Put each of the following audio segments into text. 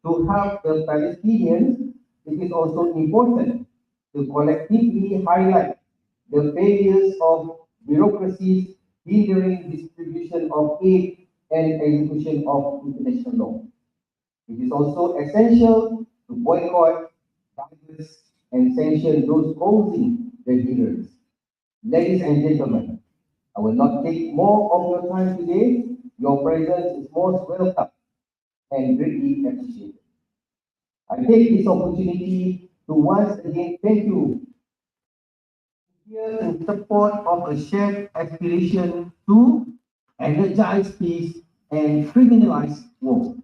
To help the Palestinians, it is also important to collectively highlight the failures of bureaucracies hindering distribution of aid and execution of international law. It is also essential to boycott, divest, and sanction those causing the hindrance. Ladies and gentlemen, I will not take more of your time today. Your presence is most welcome and greatly appreciated. I take this opportunity to once again thank you here in support of a shared aspiration to energize peace and criminalize war.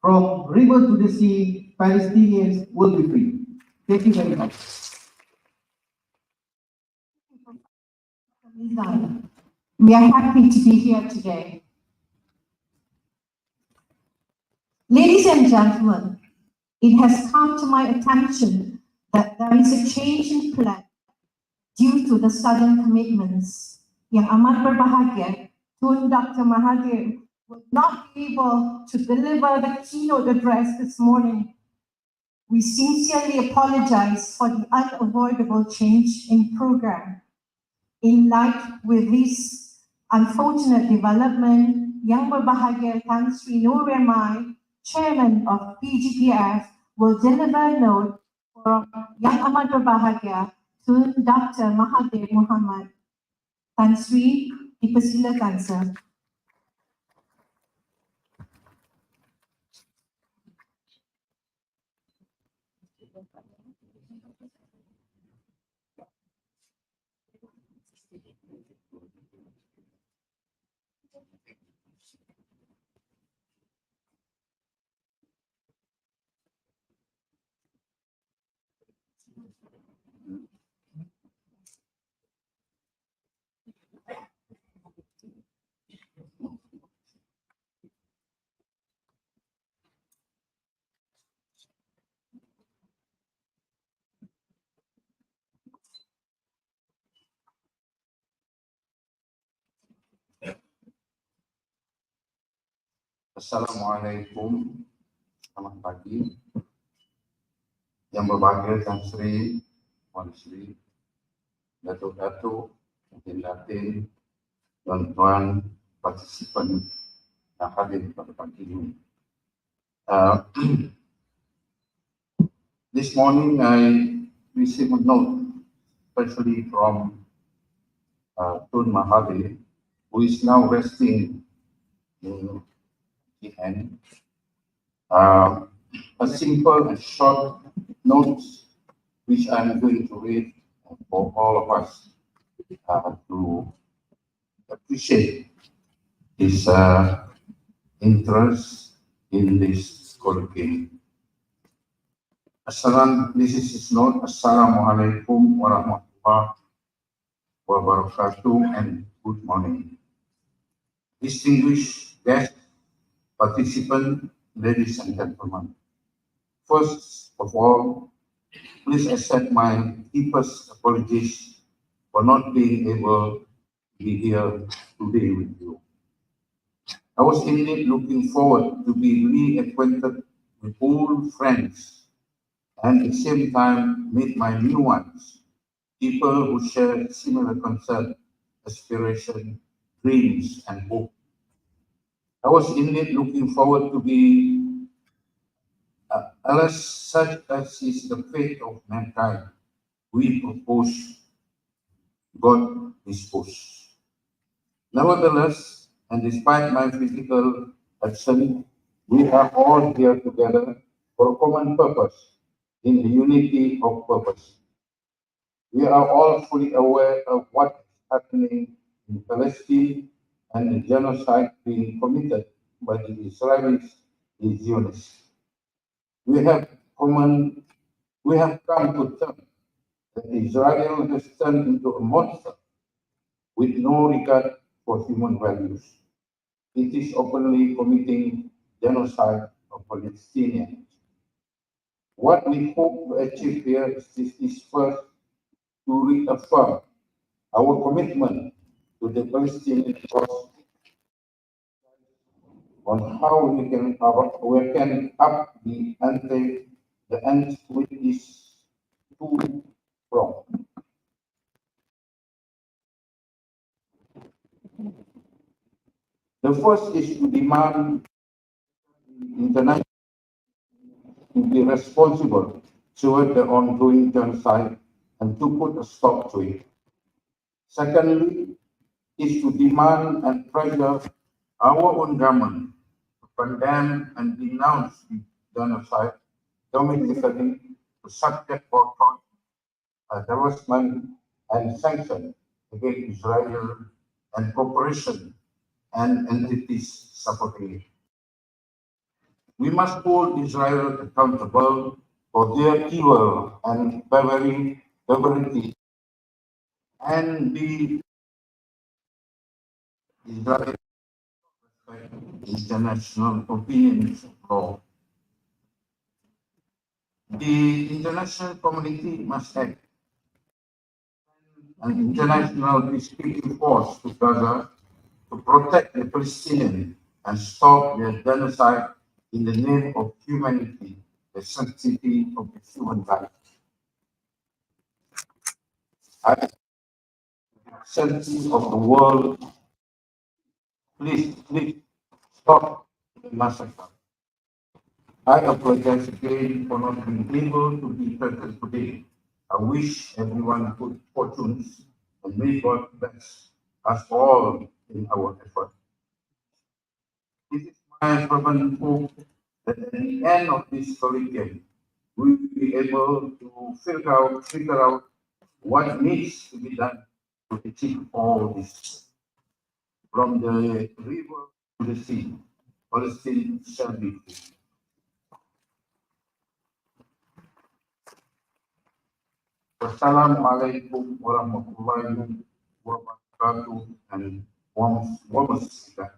From river to the sea, Palestinians will be free. Thank you very much. We are happy to be here today. Ladies and gentlemen, it has come to my attention that there is a change in plan due to the sudden commitments. Yang amat berbahagia, Tun Dr. Mahathir would not be able to deliver the keynote address this morning. We sincerely apologize for the unavoidable change in program. In light with this unfortunate development, Yang Berbahagia Tan Sri Nur Rahmai, Chairman of PGPF, will deliver a note for Yang Amat Berbahagia Tun Dr. Mahathir Mohamad. Tan Sri, dipersilakan, sir. Assalamualaikum, selamat pagi. Yang berbahagia Tan Sri, Puan Sri, Datuk-Datuk, Datin, tuan-tuan partisipan yang hadir pada pagi ini. This morning I received a note, especially from Tun Mahathir, who is now resting in and a simple and short note which I'm going to read for all of us to appreciate his interest in this colloquium. This is his note. Assalamualaikum warahmatullahi wabarakatuh and good morning. Distinguished guests, participants, ladies and gentlemen. First of all, please accept my deepest apologies for not being able to be here today with you. I was indeed looking forward to be reacquainted with old friends and at the same time meet my new ones, people who share similar concerns, aspirations, dreams, and hope. I was indeed looking forward to be, alas, such as is the fate of mankind, we propose, God dispose. Nevertheless, and despite my physical absence, we are all here together for a common purpose, in the unity of purpose. We are all fully aware of what is happening in Palestine and the genocide being committed by the Israelis, the Zionists. We have come to terms that Israel has turned into a monster with no regard for human values. It is openly committing genocide of Palestinians. What we hope to achieve here is first to reaffirm our commitment to the Palestinian cause on how we can up the ante with this two prong. The first is to demand international to be responsible toward the ongoing genocide and to put a stop to it. Secondly, is to demand and pressure our own government to condemn and denounce the genocide domestically, to subject for harassment and sanction against Israel and cooperation and entities supporting it. We must hold Israel accountable for their evil and barbarity and be Israel international opinions of law. The international community must act. An international peacekeeping force to Gaza to protect the Palestinians and stop their genocide in the name of humanity, the sanctity of the human life. The sanctity of the world, please stop the massacre. I apologize again for not being able to be present today. I wish everyone good fortunes and may God bless us all in our effort. It is my fervent hope that at the end of this colloquium, we will be able to figure out what needs to be done to achieve all this. From the river to the sea, Palestine shall be free. Wassalamualaikum warahmatullahi wabarakatuh and wabarakatuh.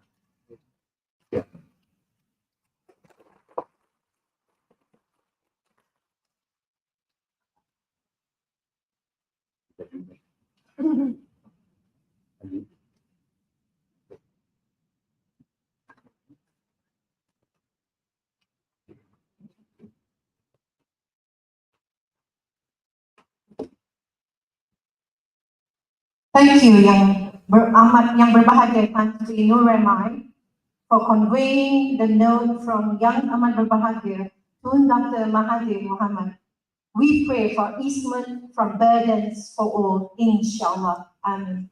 Yeah. Thank you, yang berbahagia Tan Sri Nur Rahman, for conveying the note from Yang Amat Berbahagia Tun Dr. Mahathir Mohamad. We pray for easement from burdens for all, inshallah. Amin.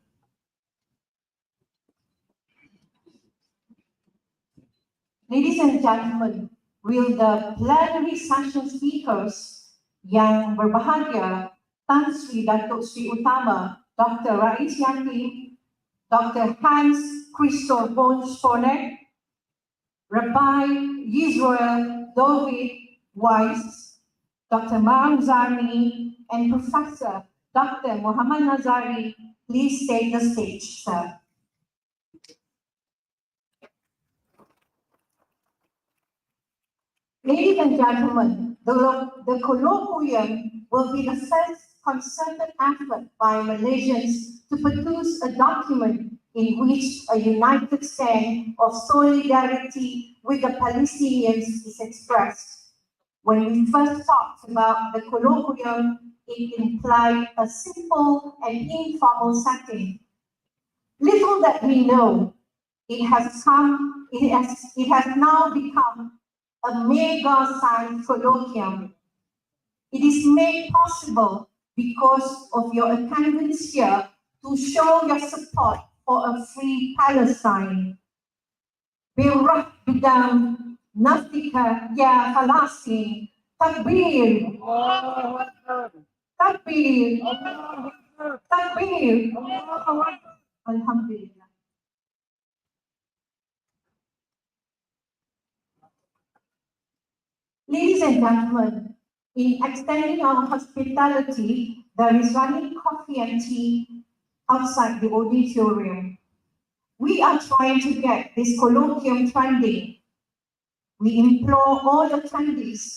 Ladies and gentlemen, will the plenary session speakers yang berbahagia Tan Sri Datuk Sri Utama Dr. Rais Yakin, Dr. Hans Christoph Bonsch-Fornek, Rabbi Yisrael David Weiss, Dr. Maram Zarni, and Professor Dr. Muhammad Nazari, please take the stage, sir. Ladies and gentlemen, the colloquium will be the first concerted effort by Malaysians to produce a document in which a united stand of solidarity with the Palestinians is expressed. When we first talked about the colloquium, it implied a simple and informal setting. Little that we know, it has now become a mega-sized colloquium. It is made possible because of your attendance here to show your support for a free Palestine. Birah bidam naftika ya Palestine. Takbir. Takbir. Takbir. Alhamdulillah. Ladies and gentlemen, in extending our hospitality, there is running coffee and tea outside the auditorium. We are trying to get this colloquium trending. We implore all the attendees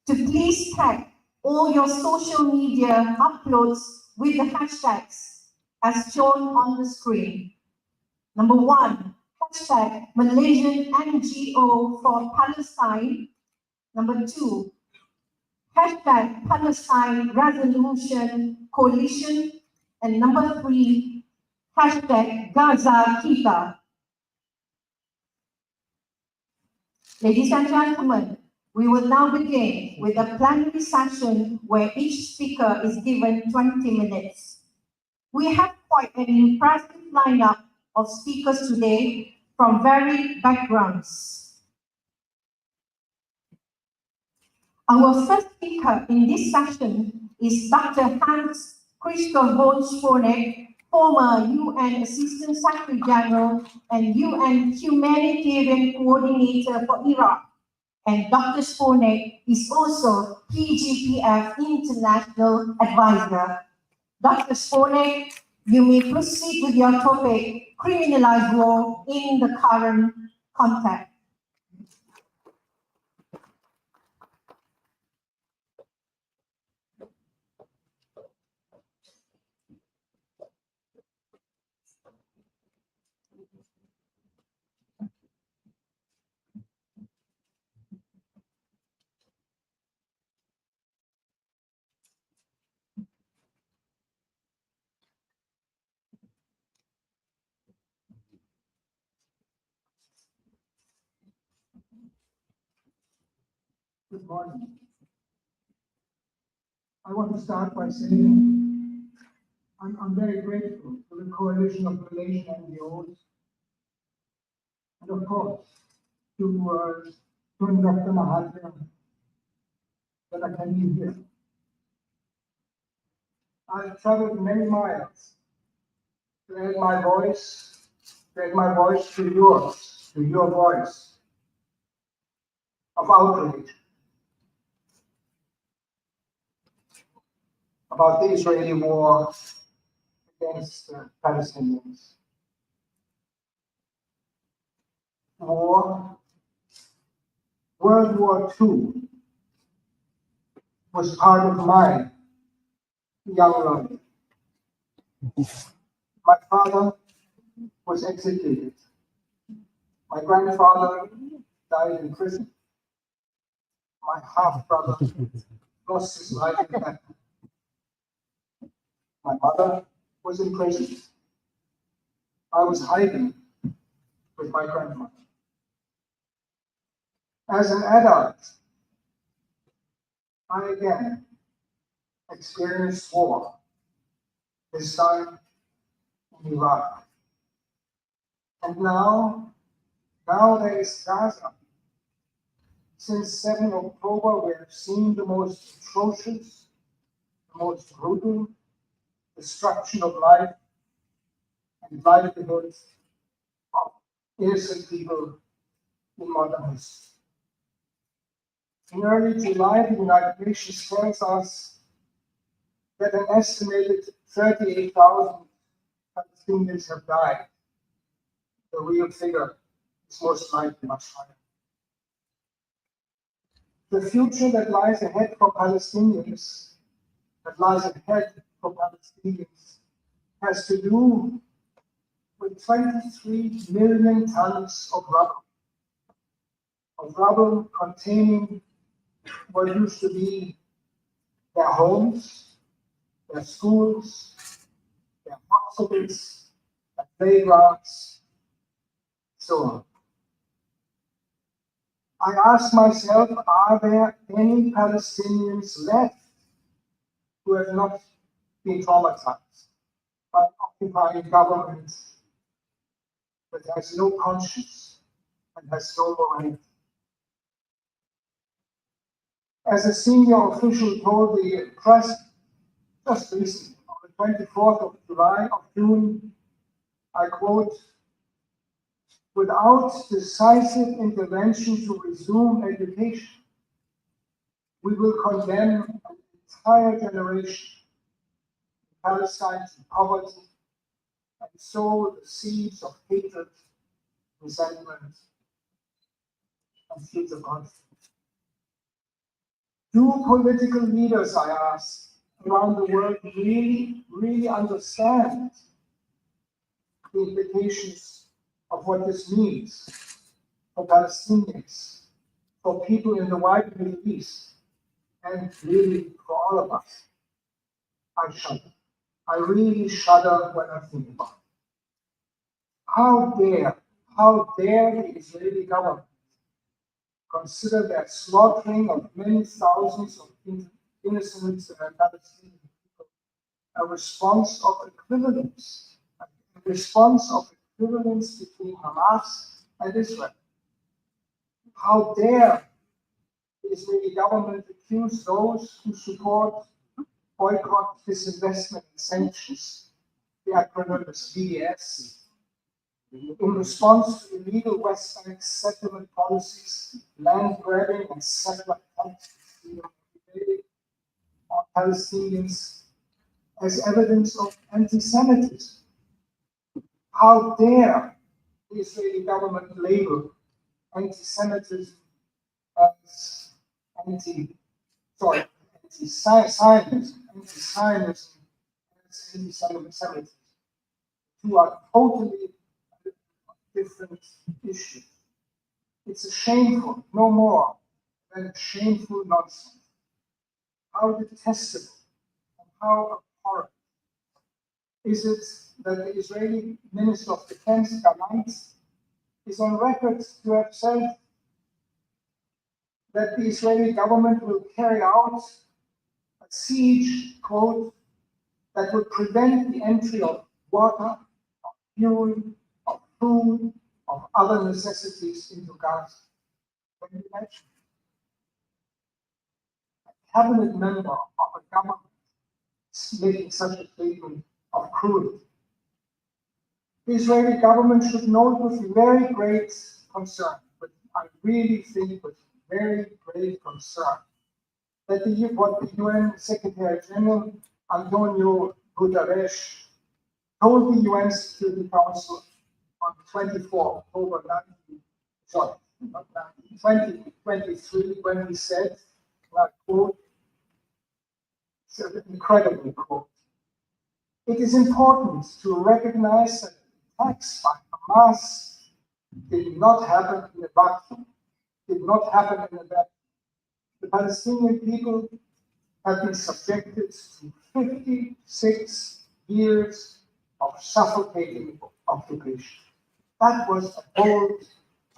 to please tag all your social media uploads with the hashtags as shown on the screen. Number 1, hashtag Malaysian NGO for Palestine. Number 2, hashtag Palestine Resolution Coalition. And number 3, hashtag Gaza Kita. Ladies and gentlemen, we will now begin with a plenary session where each speaker is given 20 minutes. We have quite an impressive lineup of speakers today from varied backgrounds. Our first speaker in this session is Dr. Hans Christoph von Sponeck, former UN Assistant Secretary General and UN Humanitarian Coordinator for Iraq. And Dr. Sponeck is also PGPF International Advisor. Dr. Sponeck, you may proceed with your topic, criminalized war in the current context. Good morning. I want to start by saying I'm very grateful to the coalition of Malaysian NGOs, and of course to Dr. Mahathir that I can be here. I've traveled many miles to add my voice to yours, to your voice of outrage about the Israeli war against Palestinians. World War II was part of my young life. My father was executed. My grandfather died in prison. My half-brother lost his life in battle. My mother was in prison. I was hiding with my grandmother. As an adult, I again experienced war, this time in Iraq. And now there is Gaza. Since 7 October, we have seen the most atrocious, the most brutal destruction of life and livelihoods of innocent people in modern history. In early July, the United Nations tells us that an estimated 38,000 Palestinians have died. The real figure is most likely much higher. The future that lies ahead for Palestinians, has to do with 23 million tons of rubble containing what used to be their homes, their schools, their hospitals, their playgrounds, so on. I ask myself, are there any Palestinians left who have not been traumatized by occupying government that has no conscience and has no morality? As a senior official told the press just recently, on the 24th of June, I quote, "Without decisive intervention to resume education, we will condemn an entire generation in Palestine to poverty and sow the seeds of hatred, resentment, and future conflict." Do political leaders, I ask, around the world really understand the implications of what this means for Palestinians, for people in the wider Middle East, and really for all of us, I shudder. I really shudder when I think about it. How dare the Israeli government consider that slaughtering of many thousands of innocent Palestinian people a response of equivalence, between Hamas and Israel? How dare the Israeli government accuse those who support boycott, disinvestment, and sanctions, the acronym is BDS, in response to illegal West Bank settlement policies, land grabbing, and settler attacks on Palestinians as evidence of anti-Semitism? How dare the Israeli government label anti-Semitism as anti-Zionism as anti-Semitism? Two are totally different issues. It's a shameful, no more than a shameful nonsense. How detestable and how abhorrent is it that the Israeli Minister of Defense, Gallant, is on record to have said that the Israeli government will carry out a siege, quote, that would prevent the entry of water, of fuel, of food, of other necessities into Gaza. Can you imagine? A cabinet member of a government making such a statement of cruelty. The Israeli government should note with very great concern, but I really think with very great concern, that what the UN Secretary General Antonio Guterres told the UN Security Council on 24 October 2023, when he said, and I quote, it's an incredible quote, "It is important to recognize that attacks by Hamas did not happen in a vacuum, The Palestinian people have been subjected to 56 years of suffocating occupation." That was a bold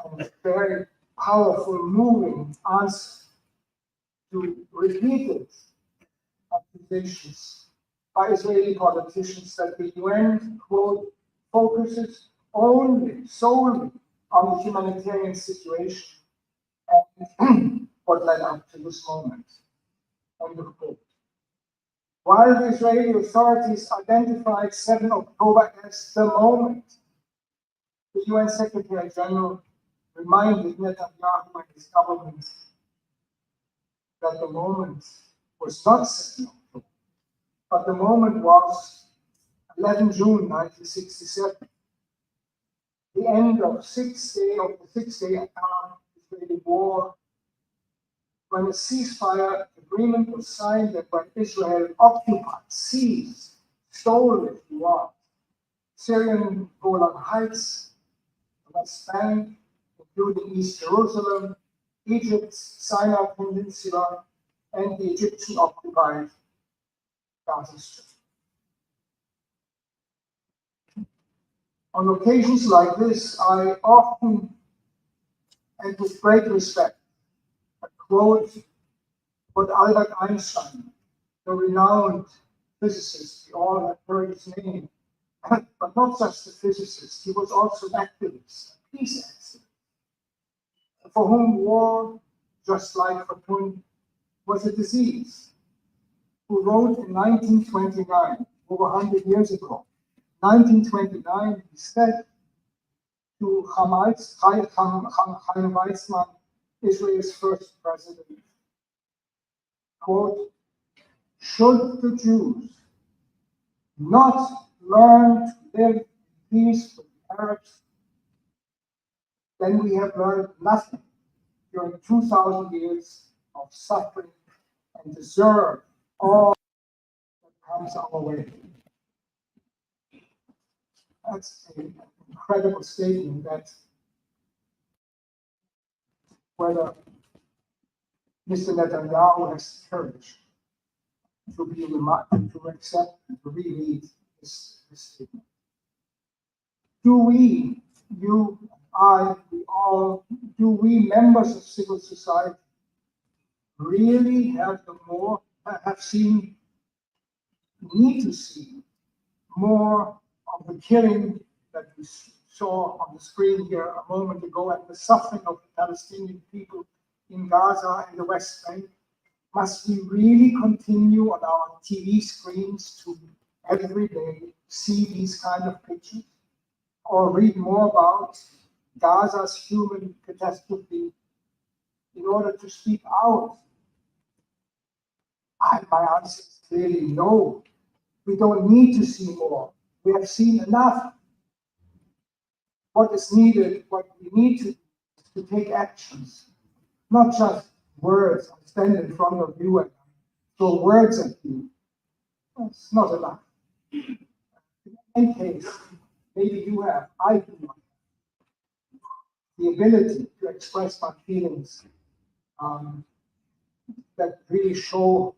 and very powerful, moving answer to repeated accusations by Israeli politicians that the UN, quote, focuses solely on the humanitarian situation and what led up to this moment, end of quote. While the Israeli authorities identified 7 October as the moment, the UN Secretary General reminded Netanyahu and his government that the moment was not 7 October, but the moment was 11 June 1967, the end of the six-day Israeli war, when a ceasefire agreement was signed that when Israel occupied, seized, stole, if you want, Syrian Golan Heights, the West Bank, including East Jerusalem, Egypt's Sinai Peninsula, and the Egyptian-occupied Gaza Strip. On occasions like this, I often, and with great respect, quote what Albert Einstein, the renowned physicist, we all have heard his name, but not just a physicist, he was also an activist, a peace activist, for whom war, just like for Putin, was a disease, who wrote in 1929, over 100 years ago, 1929, he said to Chaim Weizmann, Israel's first president, quote, "Should the Jews not learn to live in peace with the Arabs, then we have learned nothing during 2,000 years of suffering and deserve all that comes our way." That's an incredible statement that whether Mr. Netanyahu has courage to be reminded, to accept, and to reread this statement. Do we, you, I, we all, do we members of civil society really have need to see more of the killing that we saw on the screen here a moment ago and the suffering of the Palestinian people in Gaza and the West Bank? Must we really continue on our TV screens to every day see these kind of pictures? Or read more about Gaza's human catastrophe in order to speak out? My answer is clearly no. We don't need to see more. We have seen enough. What is needed, what we need to do is to take actions, not just words. I stand in front of you and throw words at you. That's not enough. In any case, maybe you have, I do not have the ability to express my feelings that really show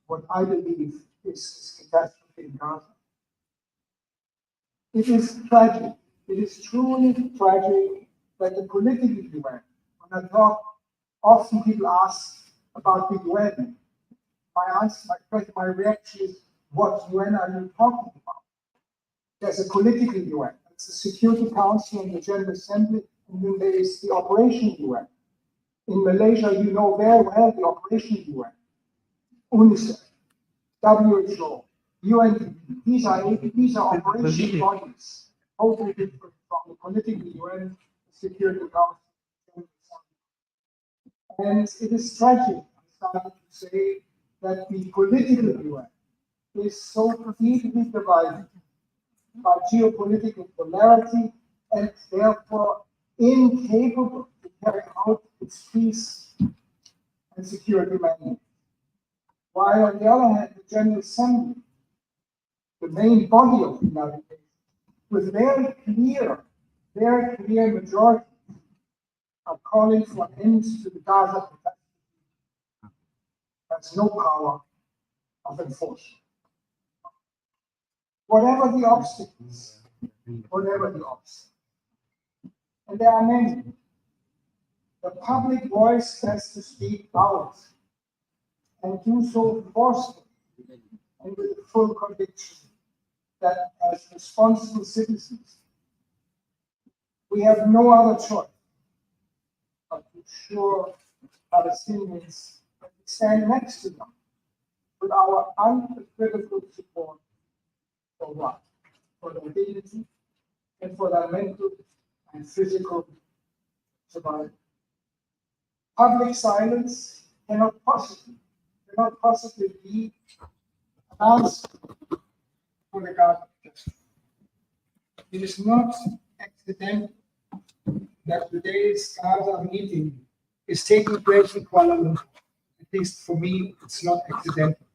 what I believe is catastrophe in Gaza. It is tragic. It is truly tragic that the political UN, when I talk, often people ask about the UN. My answer, my reaction is, what UN are you talking about? There's a political UN, it's the Security Council and the General Assembly, and then there is the Operation UN. In Malaysia, you know very well the Operation UN, UNICEF, WHO, UNDP. These are operation bodies, totally different from the political UN, the Security Council, and the General Assembly. And it is tragic, I started to say, that the political UN is so deeply divided by geopolitical polarity and therefore incapable to carry out its peace and security mandate. While on the other hand, the General Assembly, the main body of the United Nations, with very clear majority, are calling for an end to the Gaza catastrophe. Has no power of enforcement. Whatever the obstacles, and there are many, the public voice has to speak out and do so forcefully and with full conviction that as responsible citizens, we have no other choice but to assure Palestinians that we stand next to them with our unequivocal support for what? For their dignity and for their mental and physical survival. Public silence cannot possibly be an answer for the Gaza catastrophe. It is not accidental that today's Gaza meeting is taking place in Kuala Lumpur. At least for me, it's not accidental.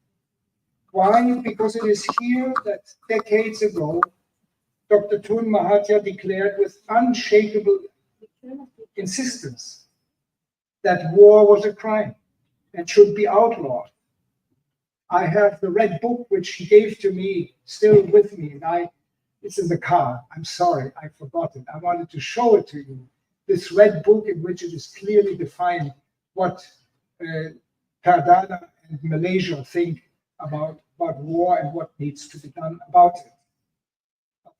Why? Because it is here that decades ago, Dr. Tun Mahathir declared with unshakable insistence that war was a crime and should be outlawed. I have the red book which he gave to me still with me, and it's in the car. I'm sorry, I forgot it. I wanted to show it to you. This red book in which it is clearly defined what Perdana and Malaysia think about war and what needs to be done about it.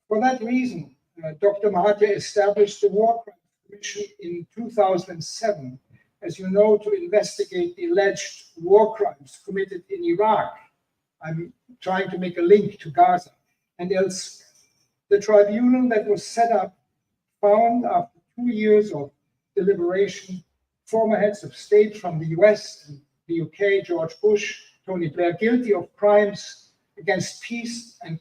For that reason, Dr. Mahathir established the War Crimes Commission in 2007, as you know, to investigate the alleged war crimes committed in Iraq. I'm trying to make a link to Gaza and elsewhere. The tribunal that was set up found, after 2 years of deliberation, former heads of state from the US and the UK, George Bush, Tony Blair, guilty of crimes against peace and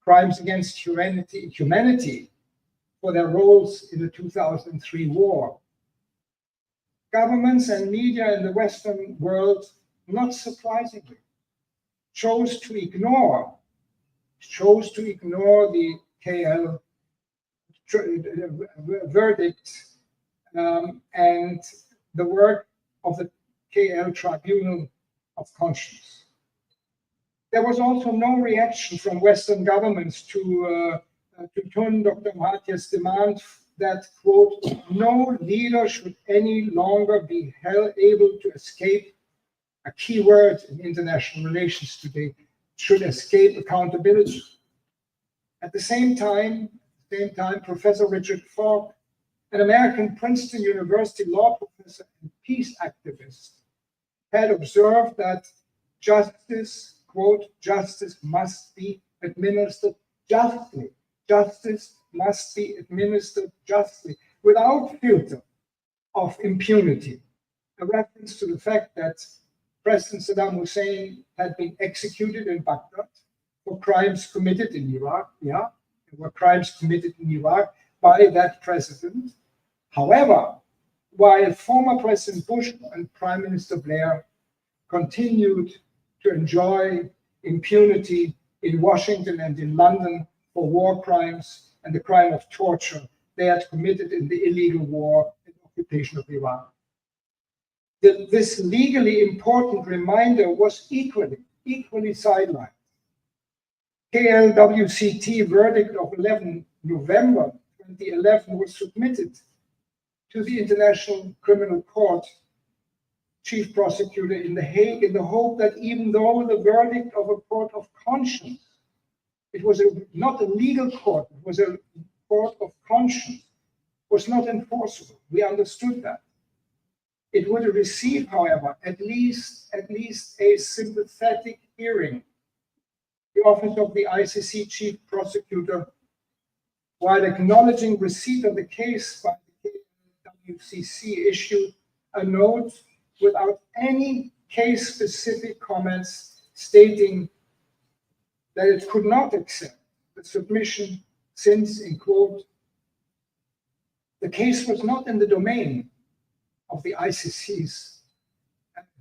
crimes against humanity for their roles in the 2003 war. Governments and media in the Western world, not surprisingly, chose to ignore the KL verdict and the work of the KL Tribunal of Conscience. There was also no reaction from Western governments to Tun Dr. Mahathir's demand that, quote, no leader should any longer be able to escape, a key word in international relations today, should escape accountability. At the same time, Professor Richard Falk, an American Princeton University law professor and peace activist, had observed that justice, quote, justice must be administered justly. Justice must be administered justly, without filter of impunity. A reference to the fact that President Saddam Hussein had been executed in Baghdad for crimes committed in Iraq. Yeah, there were crimes committed in Iraq by that president. However, while former President Bush and Prime Minister Blair continued to enjoy impunity in Washington and in London for war crimes and the crime of torture they had committed in the illegal war and occupation of Iraq. This legally important reminder was equally sidelined. KLWCT verdict of 11 November 2011 was submitted to the International Criminal Court chief prosecutor in The Hague in the hope that even though the verdict of a court of conscience, it was not a legal court, it was a court of conscience, was not enforceable. We understood that. It would receive, however, at least a sympathetic hearing. The office of the ICC chief prosecutor, while acknowledging receipt of the case by the KWCC, issued a note without any case-specific comments stating that it could not accept the submission since, in quote, the case was not in the domain of the ICC's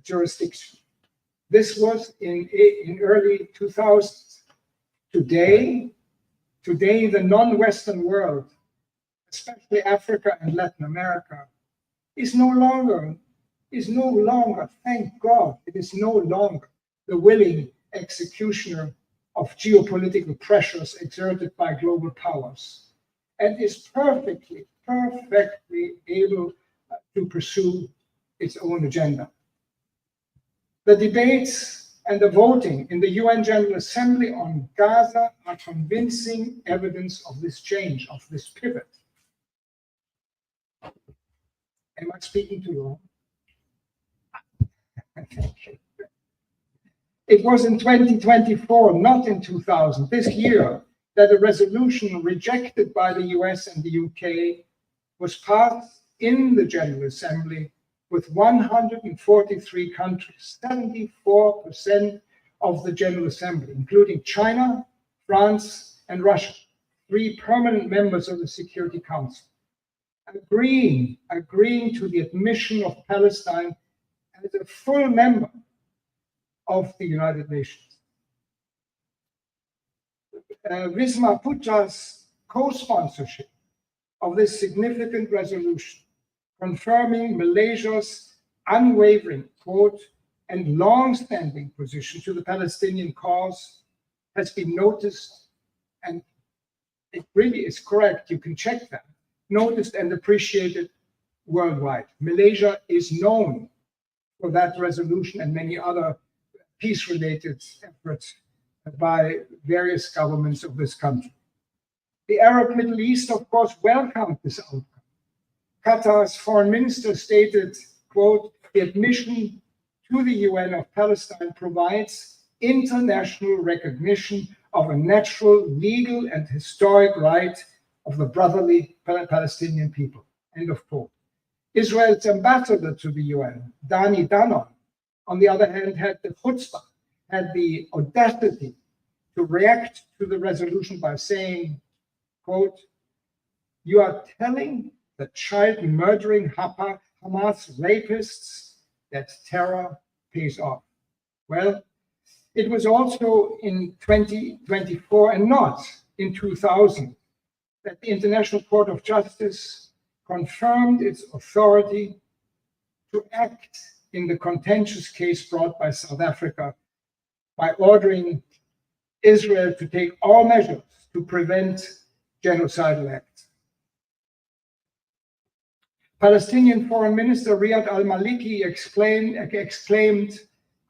jurisdiction. This was in early 2000s. Today, the non-Western world, especially Africa and Latin America, is no longer, thank God, it is no longer the willing executioner of geopolitical pressures exerted by global powers, and is perfectly able to pursue its own agenda. The debates and the voting in the UN General Assembly on Gaza are convincing evidence of this change, of this pivot. Am I speaking too long? It was in 2024, not in 2000, this year, that a resolution rejected by the US and the UK was passed in the General Assembly with 143 countries, 74% of the General Assembly, including China, France, and Russia, 3 permanent members of the Security Council, agreeing to the admission of Palestine as a full member of the United Nations. Wisma Putra's co-sponsorship of this significant resolution, confirming Malaysia's unwavering, quote, and long-standing position to the Palestinian cause, has been noticed, and it really is correct, you can check that, noticed and appreciated worldwide. Malaysia is known for that resolution and many other peace-related efforts by various governments of this country. The Arab Middle East, of course, welcomed this outcome. Qatar's foreign minister stated, quote, the admission to the UN of Palestine provides international recognition of a natural, legal, and historic right of the brotherly Palestinian people, end of quote. Israel's ambassador to the UN, Dani Danon, on the other hand, had the chutzpah, had the audacity to react to the resolution by saying, quote, you are telling the child-murdering Hamas rapists that terror pays off. Well, it was also in 2024 and not in 2000 that the International Court of Justice confirmed its authority to act in the contentious case brought by South Africa by ordering Israel to take all measures to prevent genocidal acts. Palestinian Foreign Minister Riyad al-Maliki exclaimed,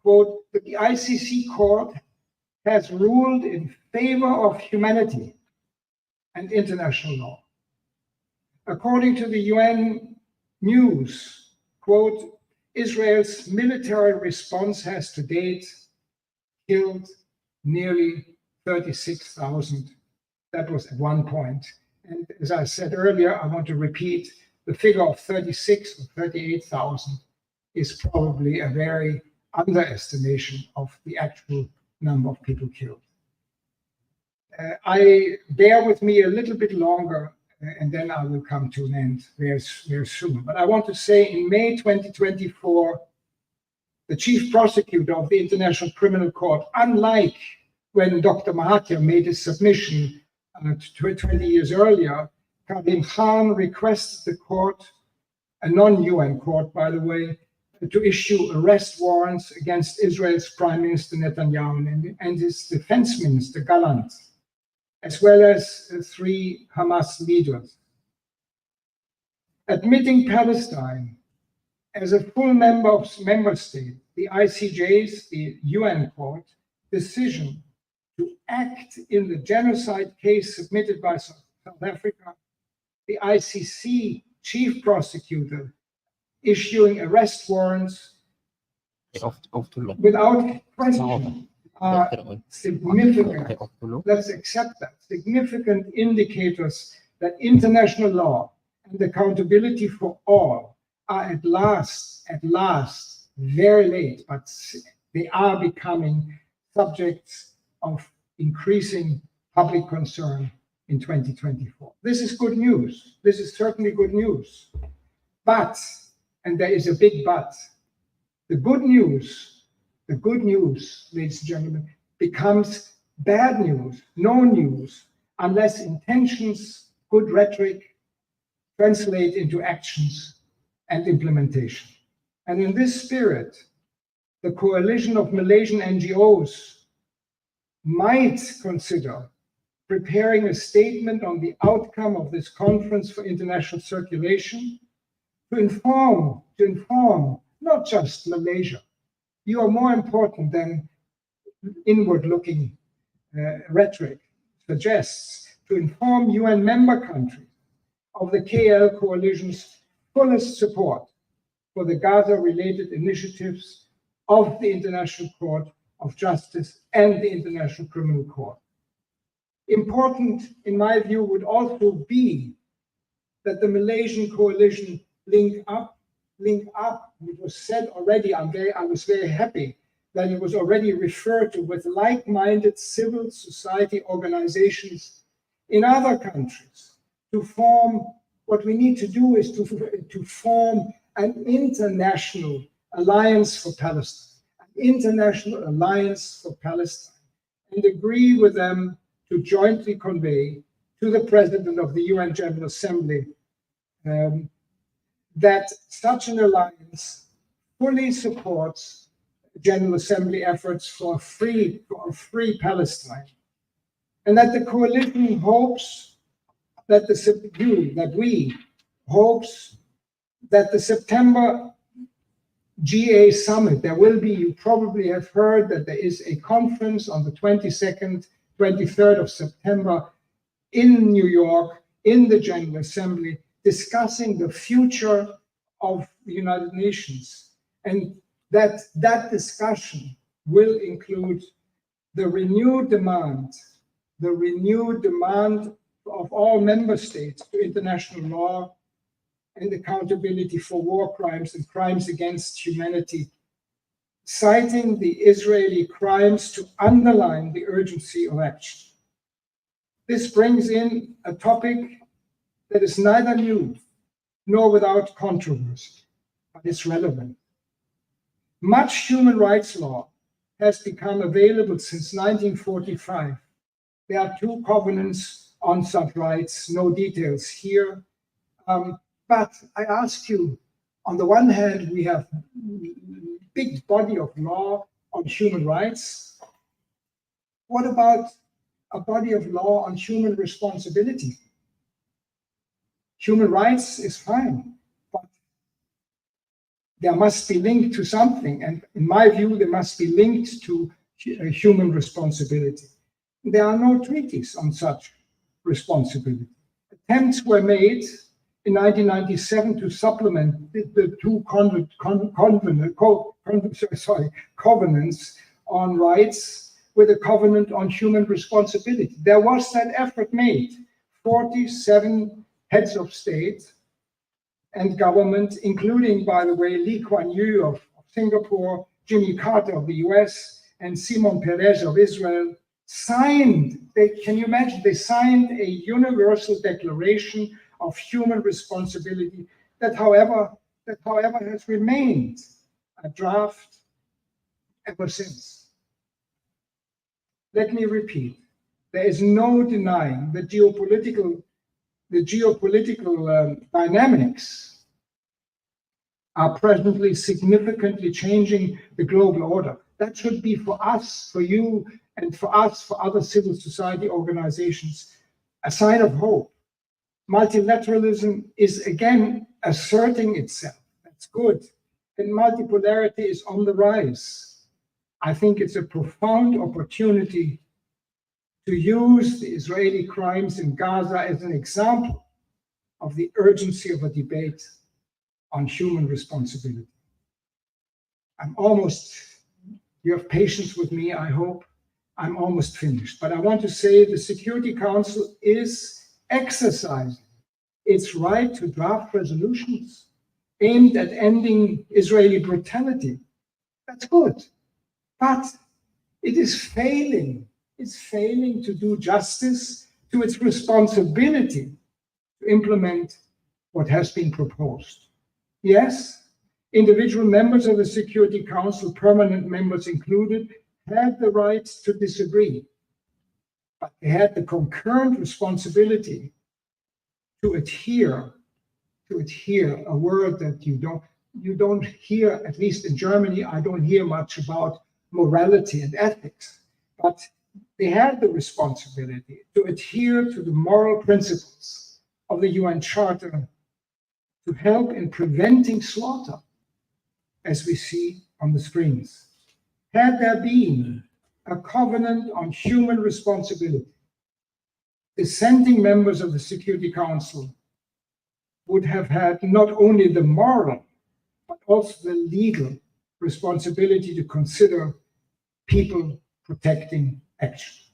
quote, that the ICC court has ruled in favor of humanity and international law. According to the UN news, quote, Israel's military response has to date killed nearly 36,000. That was at one point. And as I said earlier, I want to repeat, the figure of 36 or 38,000 is probably a very underestimation of the actual number of people killed. Bear with me a little bit longer, and then I will come to an end very soon. But I want to say in May 2024, the chief prosecutor of the International Criminal Court, unlike when Dr. Mahathir made his submission 20 years earlier, Karim Khan requested the court, a non-UN court, by the way, to issue arrest warrants against Israel's Prime Minister Netanyahu and his Defense Minister Gallant, as well as 3 Hamas leaders. Admitting Palestine as a full member state, the ICJ's, the UN court, decision to act in the genocide case submitted by South Africa, the ICC chief prosecutor issuing arrest warrants without question are significant, let's accept that, significant indicators that international law and accountability for all are at last, very late, but they are becoming subjects of increasing public concern in 2024. This is good news. This is certainly good news. But, and there is a big but, the good news, ladies and gentlemen, becomes bad news, no news, unless intentions, good rhetoric, translate into actions and implementation. And in this spirit, the coalition of Malaysian NGOs might consider preparing a statement on the outcome of this conference for international circulation to inform not just Malaysia. You are more important than inward-looking rhetoric suggests, to inform UN member countries of the KL coalition's fullest support for the Gaza-related initiatives of the International Court of Justice and the International Criminal Court. Important, in my view, would also be that the Malaysian coalition link up. It was said already, I was very happy that it was already referred to with like-minded civil society organizations in other countries to form, what we need to do is to form an international alliance for Palestine, and agree with them to jointly convey to the President of the UN General Assembly that such an alliance fully supports General Assembly efforts for a free Palestine, and that the coalition hopes that the September GA summit, there will be, you probably have heard that there is a conference on the 22nd, 23rd of September in New York, in the General Assembly, discussing the future of the United Nations. And that discussion will include the renewed demand of all member states to international law and accountability for war crimes and crimes against humanity, citing the Israeli crimes to underline the urgency of action. This brings in a topic that is neither new nor without controversy, but is relevant. Much human rights law has become available since 1945. There are 2 covenants on such rights, no details here. But I ask you, on the one hand, we have big body of law on human rights. What about a body of law on human responsibility? Human rights is fine, but there must be linked to something. And in my view, they must be linked to human responsibility. There are no treaties on such responsibility. Attempts were made in 1997 to supplement the two covenants on rights with a covenant on human responsibility. There was that effort made. 47 heads of state and government, including, by the way, Lee Kuan Yew of Singapore, Jimmy Carter of the US, and Shimon Peres of Israel, signed, can you imagine, they signed a universal declaration of human responsibility that, however, has remained a draft ever since. Let me repeat, there is no denying the geopolitical dynamics are presently significantly changing the global order. That should be for us, for you, and for us, for other civil society organizations, a sign of hope. Multilateralism is again asserting itself. That's good. And multipolarity is on the rise. I think it's a profound opportunity to use the Israeli crimes in Gaza as an example of the urgency of a debate on human responsibility. You have patience with me, I hope. I'm almost finished. But I want to say the Security Council is exercising its right to draft resolutions aimed at ending Israeli brutality. That's good. But it is failing. It's failing to do justice to its responsibility to implement what has been proposed. Yes, individual members of the Security Council, permanent members included, had the right to disagree, but they had the concurrent responsibility to adhere, a word that you don't hear, at least in Germany, I don't hear much about morality and ethics, but they had the responsibility to adhere to the moral principles of the UN Charter to help in preventing slaughter, as we see on the screens. Had there been a covenant on human responsibility, dissenting members of the Security Council would have had not only the moral, but also the legal responsibility to consider people protecting action.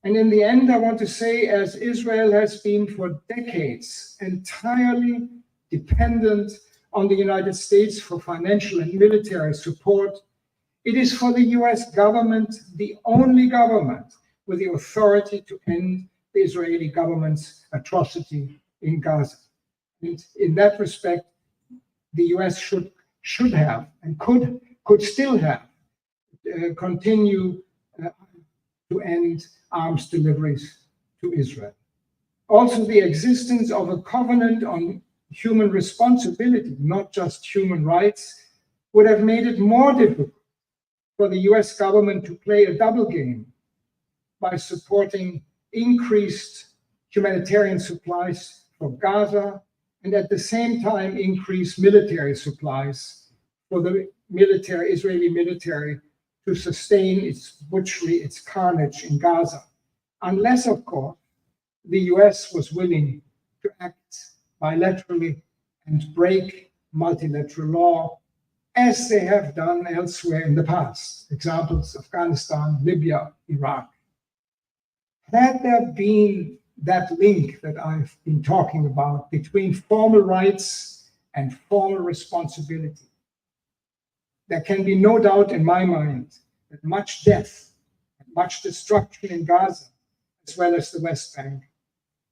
And in the end, I want to say, as Israel has been for decades entirely dependent on the United States for financial and military support, it is for the US government, the only government with the authority to end the Israeli government's atrocity in Gaza. And in that respect, the US should have and could still have continue to end arms deliveries to Israel. Also, the existence of a covenant on human responsibility, not just human rights, would have made it more difficult for the US government to play a double game by supporting increased humanitarian supplies for Gaza and at the same time increase military supplies for the Israeli military to sustain its butchery, its carnage in Gaza. Unless, of course, the US was willing to act bilaterally and break multilateral law, as they have done elsewhere in the past. Examples: Afghanistan, Libya, Iraq. Had there been that link that I've been talking about between formal rights and formal responsibility, there can be no doubt in my mind that much death and much destruction in Gaza, as well as the West Bank,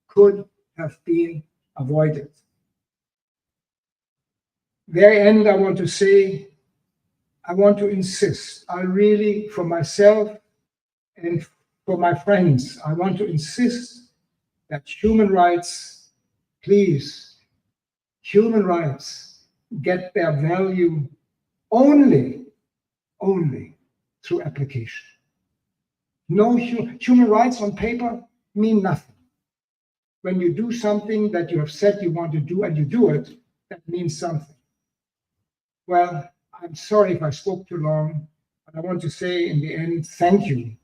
could have been avoided. Very end, I want to say, I want to insist, I really, for myself and for my friends, I want to insist that human rights, please, human rights get their value only through application. No human rights on paper mean nothing. When you do something that you have said you want to do and you do it, that means something. Well, I'm sorry if I spoke too long, but I want to say in the end, thank you.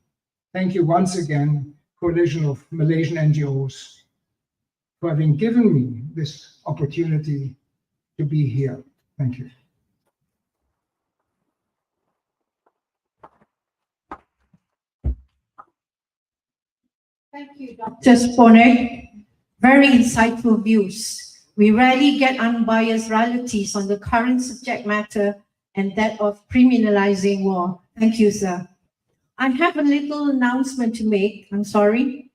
Thank you once again, Coalition of Malaysian NGOs, for having given me this opportunity to be here. Thank you. Thank you, Dr. Sponek. Very insightful views. We rarely get unbiased realities on the current subject matter and that of criminalizing war. Thank you, sir. I have a little announcement to make. I'm sorry.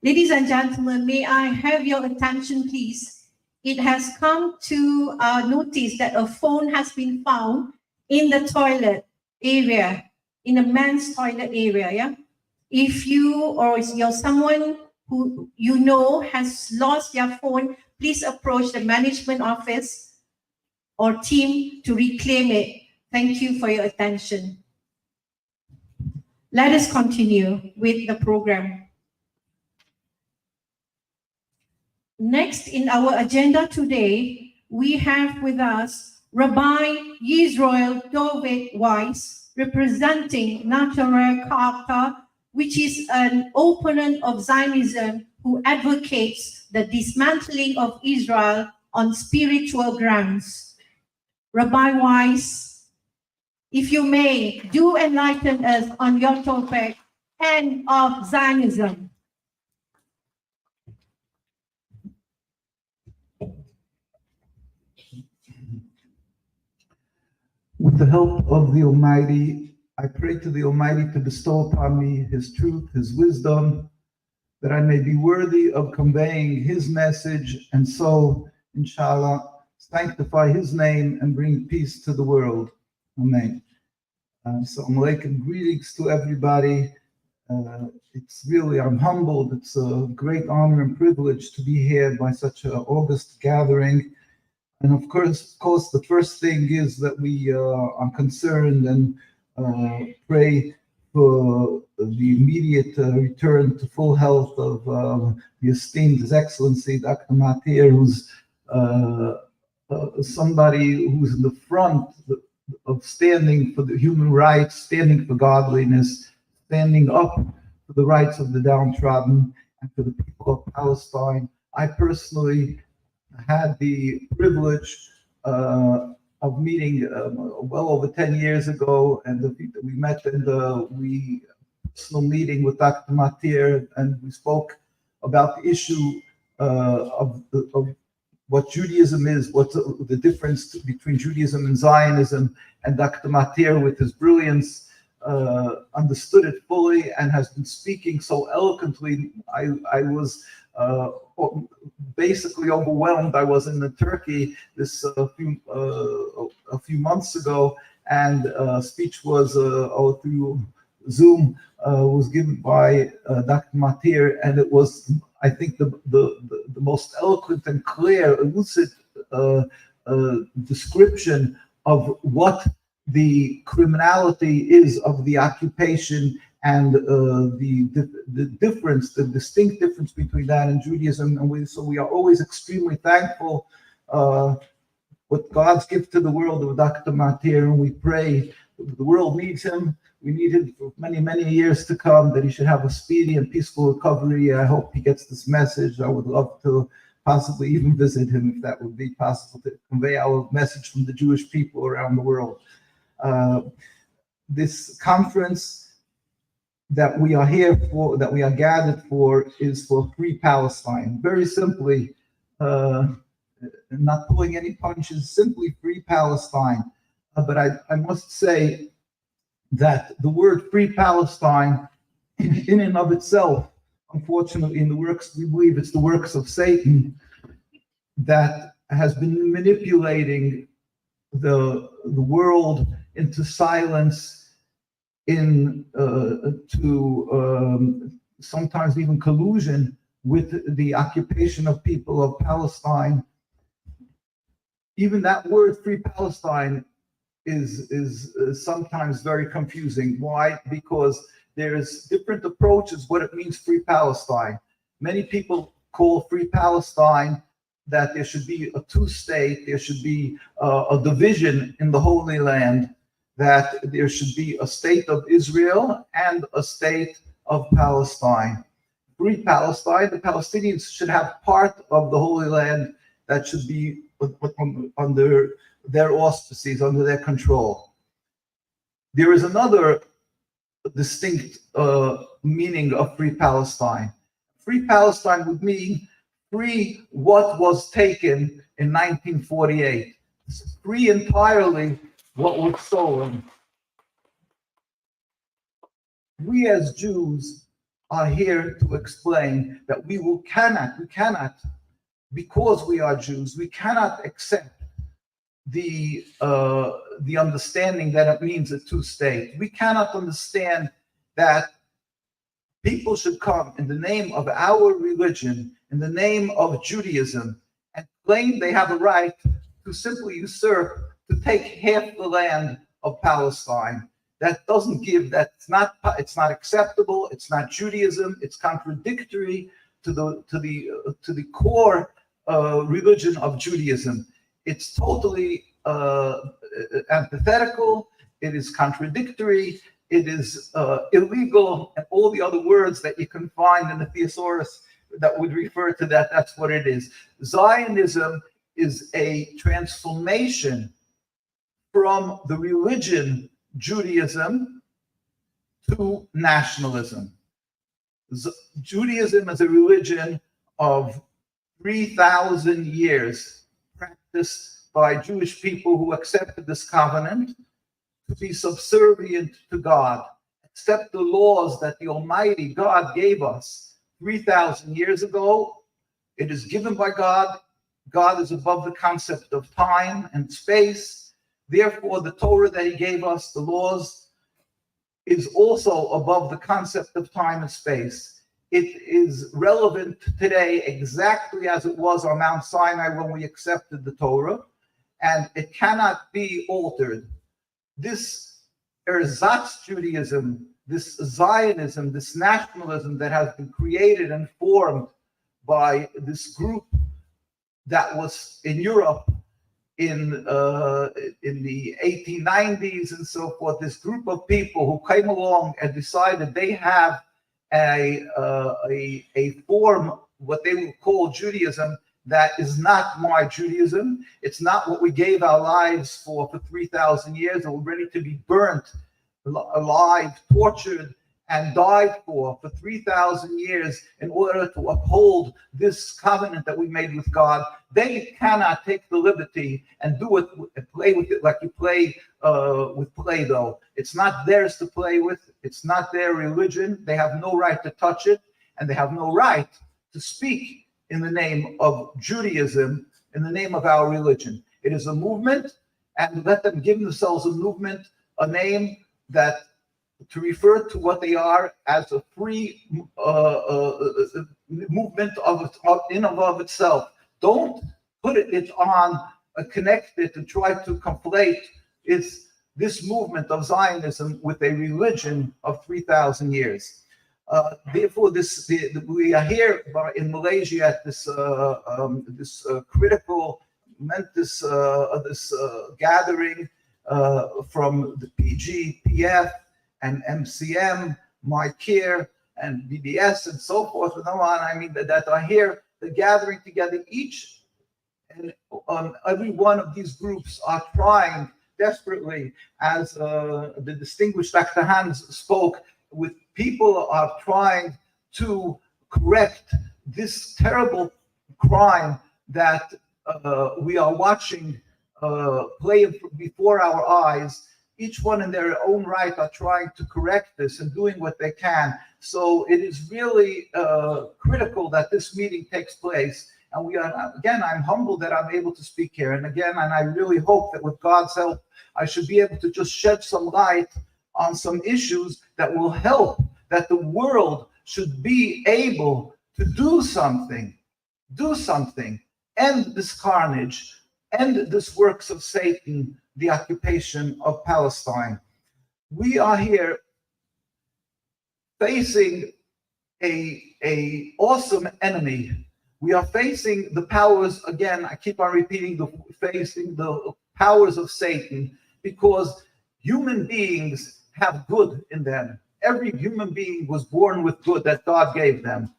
Ladies and gentlemen, may I have your attention, please? It has come to our notice that a phone has been found in the toilet area, in a men's toilet area, yeah? If you or someone who you know has lost their phone, please approach the management office or team to reclaim it. Thank you for your attention. Let us continue with the program. Next in our agenda today, we have with us Rabbi Yisrael David Weiss, representing Natural Character, which is an opponent of Zionism who advocates the dismantling of Israel on spiritual grounds. Rabbi Weiss, if you may, do enlighten us on your topic, End of Zionism. With the help of the Almighty, I pray to the Almighty to bestow upon me His truth, His wisdom, that I may be worthy of conveying His message, and so, inshallah, sanctify His name and bring peace to the world. Amen. Assalamu alaikum, greetings to everybody. I'm humbled. It's a great honor and privilege to be here by such an august gathering. And of course, the first thing is that we are concerned and pray for the immediate return to full health of the esteemed His Excellency Dr. Mahathir, who's somebody who's in the front of standing for the human rights, standing for godliness, standing up for the rights of the downtrodden and for the people of Palestine. I personally had the privilege of meeting well over 10 years ago, and we met in the personal meeting with Dr. Mahathir, and we spoke about the issue of what Judaism is, what's the difference between Judaism and Zionism, and Dr. Mahathir, with his brilliance, understood it fully and has been speaking so eloquently. I was basically overwhelmed. I was in Turkey a few months ago, and speech was through Zoom was given by Dr. Mahathir, and it was, I think, the most eloquent and clear, lucid description of what the criminality is of the occupation and the difference, the distinct difference between that and Judaism. And we are always extremely thankful what God's gift to the world of Dr. Mahathir, and we pray the world needs him. We need him for many, many years to come, that he should have a speedy and peaceful recovery. I hope he gets this message. I would love to possibly even visit him, if that would be possible, to convey our message from the Jewish people around the world. This conference that we are here for, that we are gathered for, is for Free Palestine. Very simply, not pulling any punches, simply Free Palestine. But I must say that the word Free Palestine, in and of itself, unfortunately, in the works, we believe it's the works of Satan that has been manipulating the world into silence, to sometimes even collusion with the occupation of people of Palestine. Even that word Free Palestine is sometimes very confusing. Why? Because there's different approaches what it means Free Palestine. Many people call Free Palestine that there should be a two-state, there should be a division in the Holy Land, that there should be a state of Israel and a state of Palestine. Free Palestine, the Palestinians should have part of the Holy Land that should be under their auspices, under their control. There is another distinct meaning of Free Palestine. Free Palestine would mean free what was taken in 1948. Free entirely what was stolen. We as Jews are here to explain that we cannot, because we are Jews, we cannot accept the understanding that it means a two-state. We cannot understand that people should come in the name of our religion, in the name of Judaism, and claim they have a right to simply usurp, to take half the land of Palestine. That doesn't give, it's not acceptable, it's not Judaism, it's contradictory to the core religion of Judaism. It's totally antithetical, it is contradictory, it is illegal, and all the other words that you can find in the thesaurus that would refer to that, that's what it is. Zionism is a transformation from the religion Judaism to nationalism. Judaism is a religion of 3,000 years practiced by Jewish people who accepted this covenant to be subservient to God, accept the laws that the Almighty God gave us 3,000 years ago. It is given by God. God is above the concept of time and space. Therefore, the Torah that he gave us, the laws, is also above the concept of time and space. It is relevant today exactly as it was on Mount Sinai when we accepted the Torah, and it cannot be altered. This ersatz Judaism, this Zionism, this nationalism that has been created and formed by this group that was in Europe in the 1890s and so forth, this group of people who came along and decided they have a form, what they would call Judaism, that is not my Judaism. It's not what we gave our lives for 3,000 years, and we're ready to be burnt alive, tortured, and died for 3,000 years in order to uphold this covenant that we made with God. They cannot take the liberty and do it, play with it like you play with Play-Doh. It's not theirs to play with. It's not their religion. They have no right to touch it, and they have no right to speak in the name of Judaism, in the name of our religion. It is a movement, and let them give themselves a movement, a name that to refer to what they are as a free movement in and of itself. Don't put it on, connect it and try to conflate this movement of Zionism with a religion of 3,000 years. Therefore, we are here in Malaysia at this critical, momentous gathering from the PGPF and MCM, MyCARE, and BDS, and so forth and so on. I mean, that are here, the gathering together. Each and every one of these groups are trying desperately, as the distinguished Dr. Hans spoke, with people are trying to correct this terrible crime that we are watching play before our eyes. Each one in their own right are trying to correct this and doing what they can. So it is really critical that this meeting takes place. And we are, again, I'm humbled that I'm able to speak here. And again, and I really hope that with God's help, I should be able to just shed some light on some issues that will help, that the world should be able to do something, end this carnage, end this works of Satan, the occupation of Palestine. We are here facing a awesome enemy. We are facing the powers, again, I keep on repeating, facing the powers of Satan, because human beings have good in them. Every human being was born with good that God gave them.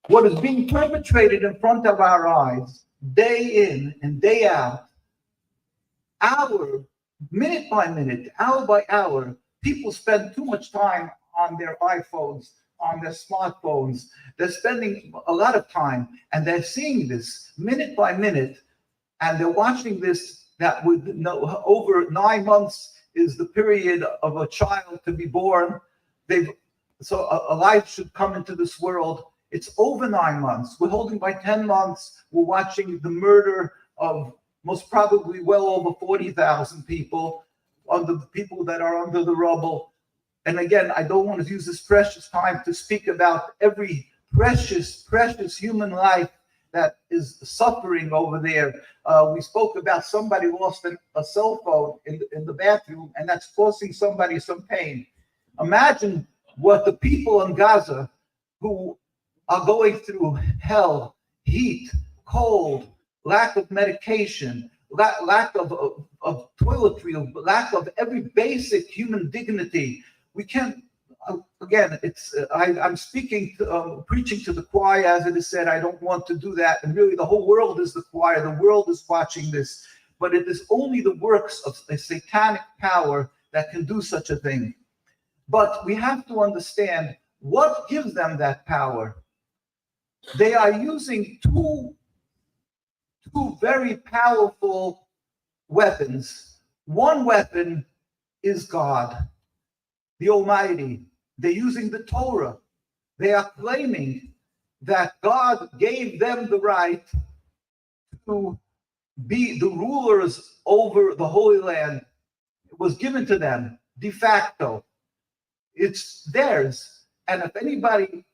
What is being perpetrated in front of our eyes, day in and day out, minute by minute, hour by hour, people spend too much time on their iPhones, on their smartphones. They're spending a lot of time, and they're seeing this minute by minute, and they're watching this. That would over 9 months is the period of a child to be born. So a life should come into this world. It's over 9 months. We're holding by 10 months. We're watching the murder of most probably well over 40,000 people, the people that are under the rubble. And again, I don't want to use this precious time to speak about every precious human life that is suffering over there. We spoke about somebody lost a cell phone in the bathroom, and that's causing somebody some pain. Imagine what the people in Gaza who are going through hell, heat, cold, lack of medication, lack of toiletry, lack of every basic human dignity. We can't, again, I'm speaking, preaching to the choir, as it is said. I don't want to do that. And really, the whole world is the choir. The world is watching this. But it is only the works of a satanic power that can do such a thing. But we have to understand what gives them that power. They are using two very powerful weapons. One weapon is God, the Almighty. They're using the Torah. They are claiming that God gave them the right to be the rulers over the Holy Land. It was given to them de facto. It's theirs. And if anybody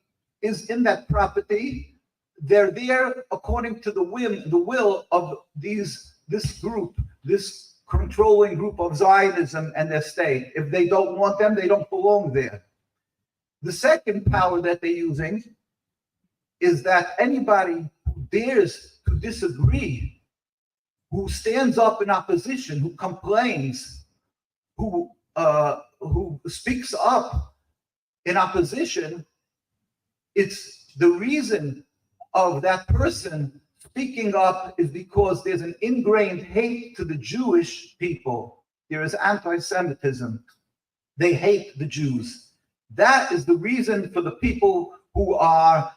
is in that property, they're there according to the will of this group, this controlling group of Zionism and their state. If they don't want them, they don't belong there. The second power that they're using is that anybody who dares to disagree, who stands up in opposition, who complains, who speaks up in opposition, it's the reason of that person speaking up is because there's an ingrained hate to the Jewish people. There is anti-Semitism. They hate the Jews. That is the reason for the people who are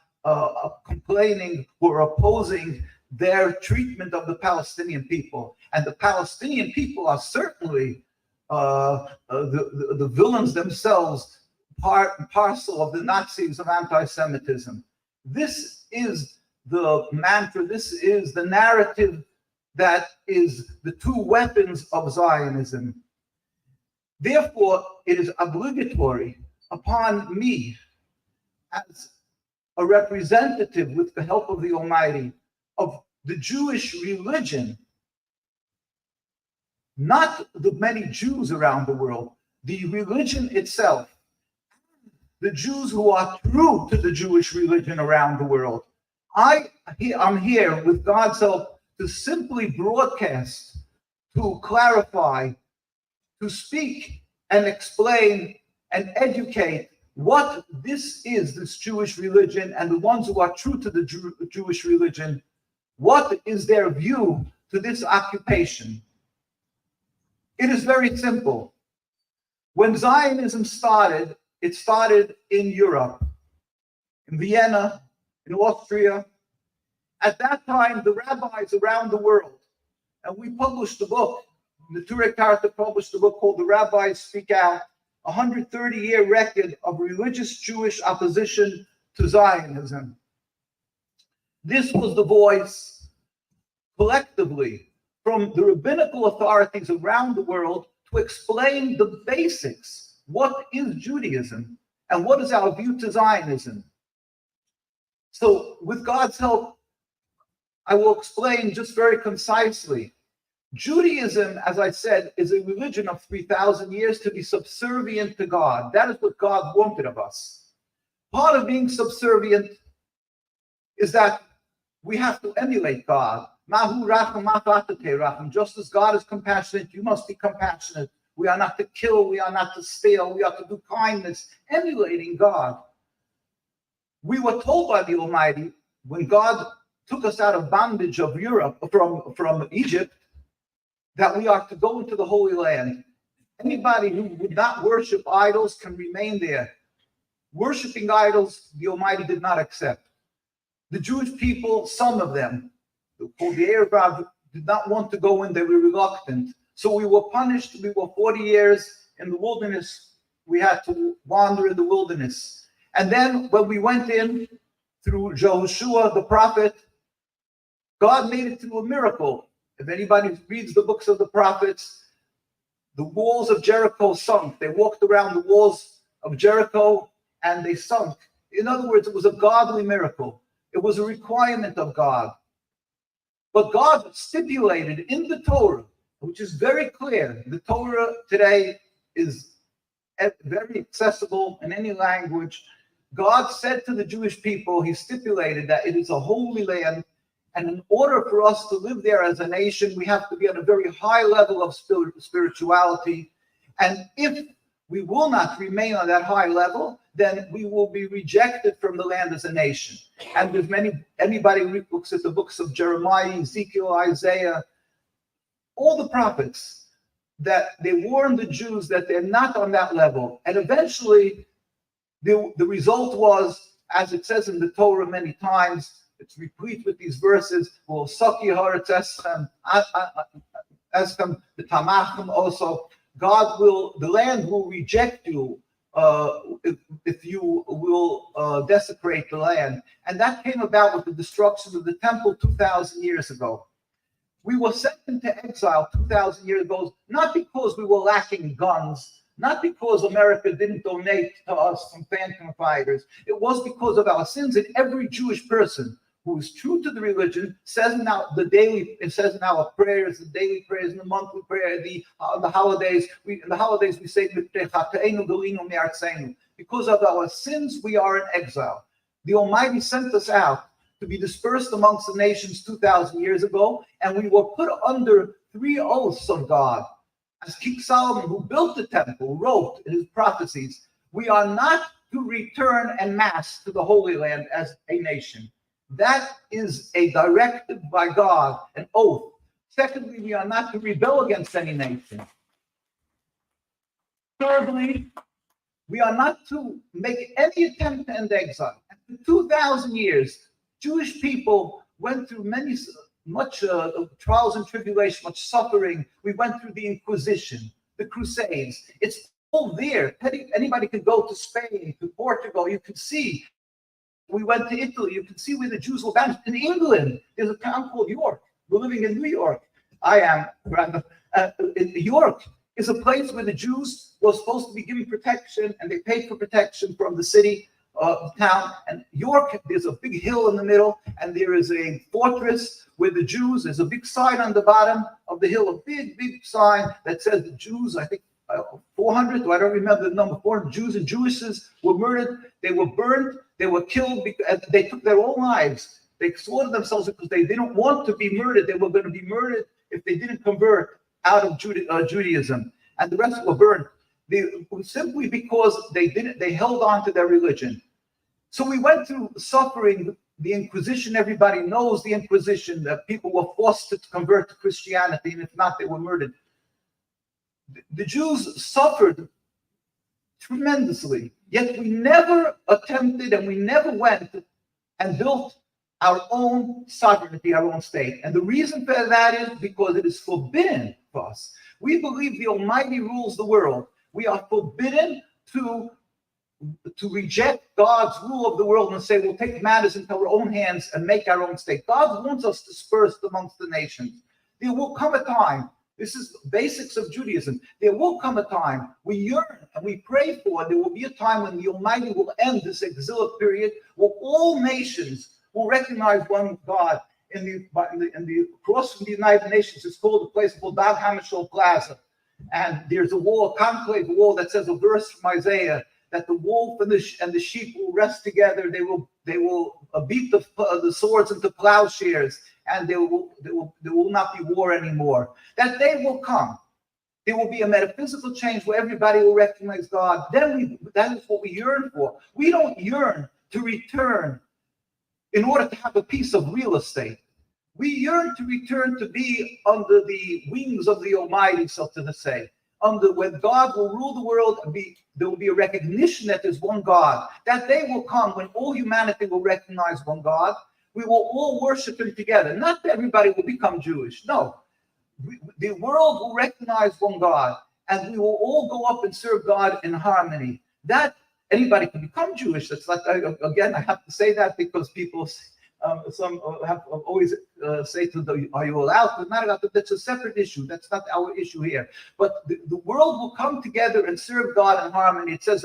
complaining, who are opposing their treatment of the Palestinian people. And the Palestinian people are certainly the villains themselves, part and parcel of the Nazis of anti-Semitism. This is the mantra, this is the narrative that is the two weapons of Zionism. Therefore, it is obligatory upon me as a representative, with the help of the Almighty, of the Jewish religion, not the many Jews around the world, the religion itself, the Jews who are true to the Jewish religion around the world. I'm here with God's help to simply broadcast, to clarify, to speak and explain and educate what this is, this Jewish religion, and the ones who are true to the Jewish religion, what is their view to this occupation. It is very simple. When Zionism started, it started in Europe, in Vienna, in Austria. At that time, the rabbis around the world, and we published a book, Neturei Karta published a book called The Rabbis Speak Out, a 130-year record of religious Jewish opposition to Zionism. This was the voice, collectively, from the rabbinical authorities around the world to explain the basics. What is Judaism? And what is our view to Zionism? So with God's help, I will explain just very concisely. Judaism, as I said, is a religion of 3,000 years to be subservient to God. That is what God wanted of us. Part of being subservient is that we have to emulate God. Mahu racham mafatate racham. Just as God is compassionate, you must be compassionate. We are not to kill, we are not to steal, we are to do kindness, emulating God. We were told by the Almighty, when God took us out of bondage of Europe, from Egypt, that we are to go into the Holy Land. Anybody who would not worship idols can remain there. Worshipping idols, the Almighty did not accept. The Jewish people, some of them, called the Arab, did not want to go in, they were reluctant. So we were punished. We were 40 years in the wilderness. We had to wander in the wilderness. And then when we went in through Joshua, the prophet, God made it through a miracle. If anybody reads the books of the prophets, the walls of Jericho sunk. They walked around the walls of Jericho and they sunk. In other words, it was a godly miracle. It was a requirement of God. But God stipulated in the Torah, which is very clear. The Torah today is very accessible in any language. God said to the Jewish people, he stipulated that it is a holy land, and in order for us to live there as a nation, we have to be at a very high level of spirituality. And if we will not remain on that high level, then we will be rejected from the land as a nation. And there's anybody who looks at the books of Jeremiah, Ezekiel, Isaiah, all the prophets, that they warned the Jews that they're not on that level. And eventually, the result was, as it says in the Torah many times, it's replete with these verses, will saki haaretz eschem, eschem v'tamachem also. God will, the land will reject you if you will desecrate the land. And that came about with the destruction of the temple 2,000 years ago. We were sent into exile 2,000 years ago, not because we were lacking guns, not because America didn't donate to us some phantom fighters. It was because of our sins. And every Jewish person who is true to the religion says now it says in our prayers, the daily prayers, and the monthly prayer, the holidays. In the holidays we say, because of our sins we are in exile. The Almighty sent us out to be dispersed amongst the nations 2,000 years ago, and we were put under 3 oaths of God. As King Solomon, who built the temple, wrote in his prophecies, we are not to return en masse to the Holy Land as a nation. That is a directive by God, an oath. Secondly, we are not to rebel against any nation. Thirdly, we are not to make any attempt to end exile. After 2,000 years, Jewish people went through much trials and tribulation, much suffering. We went through the Inquisition, the Crusades. It's all there. Anybody can go to Spain, to Portugal. You can see. We went to Italy. You can see where the Jews were banished. In England, there's a town called York. We're living in New York. I am. York is a place where the Jews were supposed to be given protection, and they paid for protection from the city, town. And York, there's a big hill in the middle, and there is a fortress where the Jews, there's a big sign on the bottom of the hill, a big, big sign that says the Jews, I think 400, I don't remember the number, 400 Jews and Jewesses were murdered. They were burned. They were killed because they took their own lives. They slaughtered themselves because they didn't want to be murdered. They were going to be murdered if they didn't convert out of Judaism. And the rest were burned. Simply because they held on to their religion. So we went through suffering. The Inquisition, everybody knows the Inquisition, that people were forced to convert to Christianity, and if not, they were murdered. The Jews suffered tremendously, yet we never attempted and we never went and built our own sovereignty, our own state. And the reason for that is because it is forbidden for us. We believe the Almighty rules the world. We are forbidden to reject God's rule of the world and say, we'll take matters into our own hands and make our own state. God wants us dispersed amongst the nations. There will come a time This is the basics of Judaism. There will come a time we yearn and we pray for. There will be a time when the Almighty will end this exilic period, where all nations will recognize one God. In the across from the United Nations, it's called a place called Dag Hammarskjöld Plaza, and there's a wall, a conclave wall that says a verse from Isaiah that the wolf and the sheep will rest together. They will beat the swords into plowshares, and there will not be war anymore. That day will come. There will be a metaphysical change where everybody will recognize God. That is what we yearn for. We don't yearn to return in order to have a piece of real estate. We yearn to return to be under the wings of the Almighty, so to say. When God will rule the world, and there will be a recognition that there's one God. That day will come when all humanity will recognize one God. We will all worship Him together. Not that everybody will become Jewish. No. The world will recognize one God, and we will all go up and serve God in harmony. That anybody can become Jewish. That's like, again, I have to say that because people, some have always say to them, are you allowed? But not allowed. That's a separate issue. That's not our issue here. But the world will come together and serve God in harmony. It says,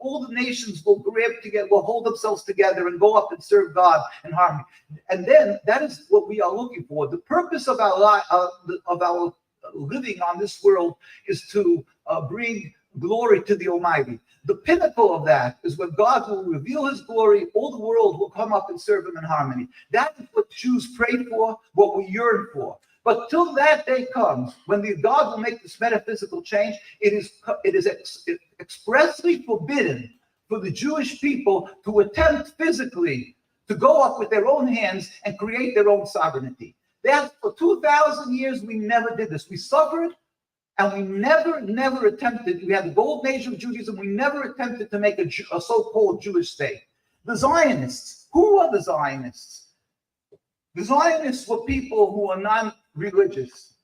all the nations will grab together, will hold themselves together and go up and serve God in harmony. And then that is what we are looking for. The purpose of our living on this world is to bring glory to the Almighty. The pinnacle of that is when God will reveal His glory, all the world will come up and serve Him in harmony. That is what Jews pray for, what we yearn for. But till that day comes, when God will make this metaphysical change, it is expressly forbidden for the Jewish people to attempt physically to go up with their own hands and create their own sovereignty. That for 2,000 years, we never did this. We suffered, and we never attempted. We had the golden age of Judaism. We never attempted to make a so-called Jewish state. The Zionists, who are the Zionists? The Zionists were people who are non-religious.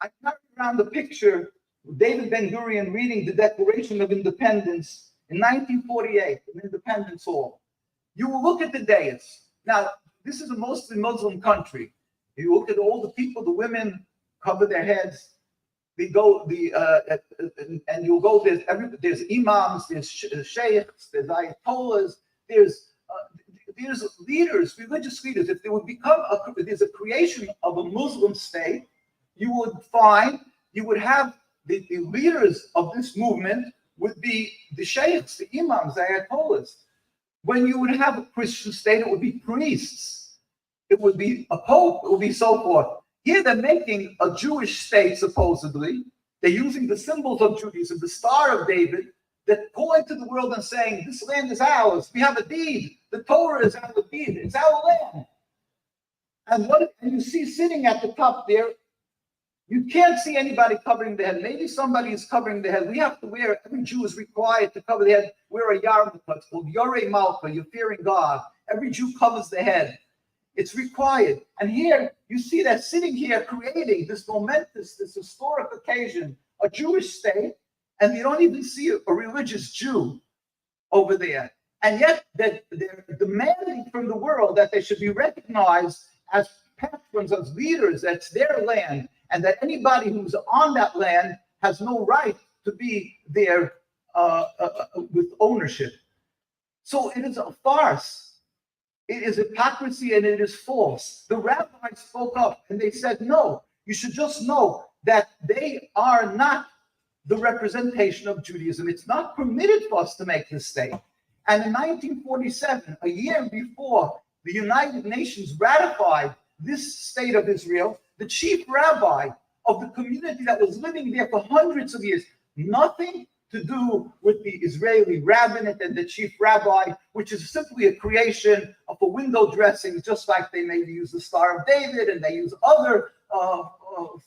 I carried around the picture of David Ben-Gurion reading the Declaration of Independence in 1948 in Independence Hall. You will look at the dais. Now, this is a mostly Muslim country. You look at all the people, the women cover their heads. They go and you'll go. There's imams, there's sheikhs, there's ayatollahs, there's leaders, religious leaders. If there would become there's a creation of a Muslim state, you would have the leaders of this movement would be the sheikhs, the imams, the ayatollahs. When you would have a Christian state, it would be priests. It would be a pope. It would be so forth. Here they're making a Jewish state, supposedly. They're using the symbols of Judaism, the Star of David. They're calling to the world and saying, this land is ours. We have a deed. The Torah is our deed. It's our land. And you see sitting at the top there, you can't see anybody covering their head. Maybe somebody is covering their head. We have to wear, every Jew is required to cover their head, wear a yarmulke. It's called Yorei Malka, you're fearing God. Every Jew covers their head. It's required. And here, you see that sitting here creating this momentous, this historic occasion, a Jewish state, and you don't even see a religious Jew over there. And yet, they're demanding from the world that they should be recognized as patrons, as leaders, that's their land, and that anybody who's on that land has no right to be there with ownership. So it is a farce. It is hypocrisy and it is false. The rabbis spoke up and they said, no, you should just know that they are not the representation of Judaism. It's not permitted for us to make this state. And in 1947, a year before the United Nations ratified this state of Israel, the chief rabbi of the community that was living there for hundreds of years, nothing to do with the Israeli rabbinate and the chief rabbi, which is simply a creation of a window dressing, just like they maybe use the Star of David and they use other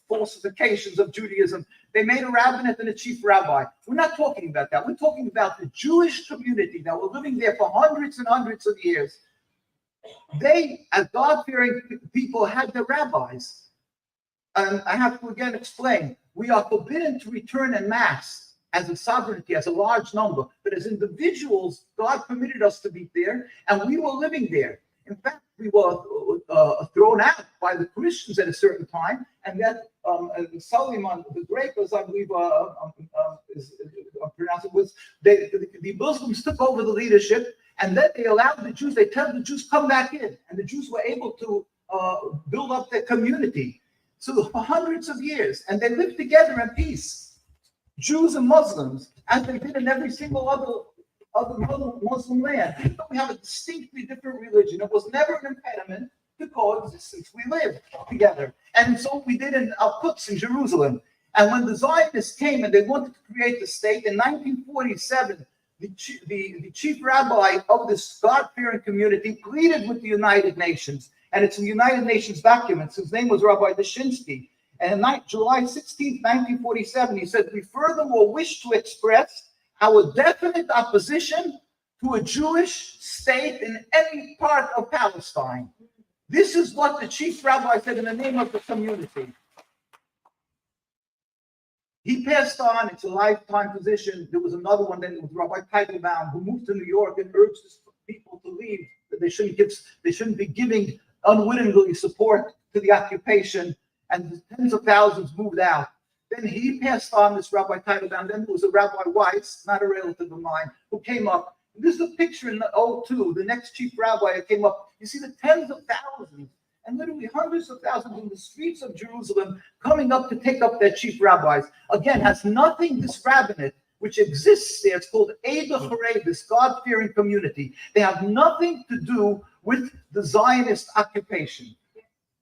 falsifications of Judaism. They made a rabbinate and a chief rabbi. We're not talking about that. We're talking about the Jewish community that were living there for hundreds and hundreds of years. They, as God-fearing people, had their rabbis. And I have to again explain, we are forbidden to return en masse as a sovereignty, as a large number, but as individuals, God permitted us to be there, and we were living there. In fact, we were thrown out by the Christians at a certain time, and that Suleiman the Great, as I believe is pronounced it, was the Muslims took over the leadership, and then they allowed the Jews. They tell the Jews come back in, and the Jews were able to build up their community. So for hundreds of years, and they lived together in peace, Jews and Muslims, as they did in every single other Muslim land. But we have a distinctly different religion. It was never an impediment to coexistence. We lived together. And so we did in Al-Quds in Jerusalem. And when the Zionists came and they wanted to create the state in 1947, the chief rabbi of this God-fearing community pleaded with the United Nations. And it's in the United Nations documents. His name was Rabbi Dushinsky. And on July 16, 1947, he said, we furthermore wish to express our definite opposition to a Jewish state in any part of Palestine. This is what the chief rabbi said in the name of the community. He passed on. It's a lifetime position. There was another one then with Rabbi Teitelbaum, who moved to New York and urged his people to leave, that they shouldn't be giving unwittingly support to the occupation, and tens of thousands moved out. Then he passed on, this Rabbi Teitelbaum. Then there was a Rabbi Weiss, not a relative of mine, who came up. And this is a picture in the 02, the next chief rabbi who came up. You see the tens of thousands and literally hundreds of thousands in the streets of Jerusalem coming up to take up their chief rabbis. Again, has nothing, this rabbinate, which exists there, it's called Eida Harei, this God-fearing community. They have nothing to do with the Zionist occupation.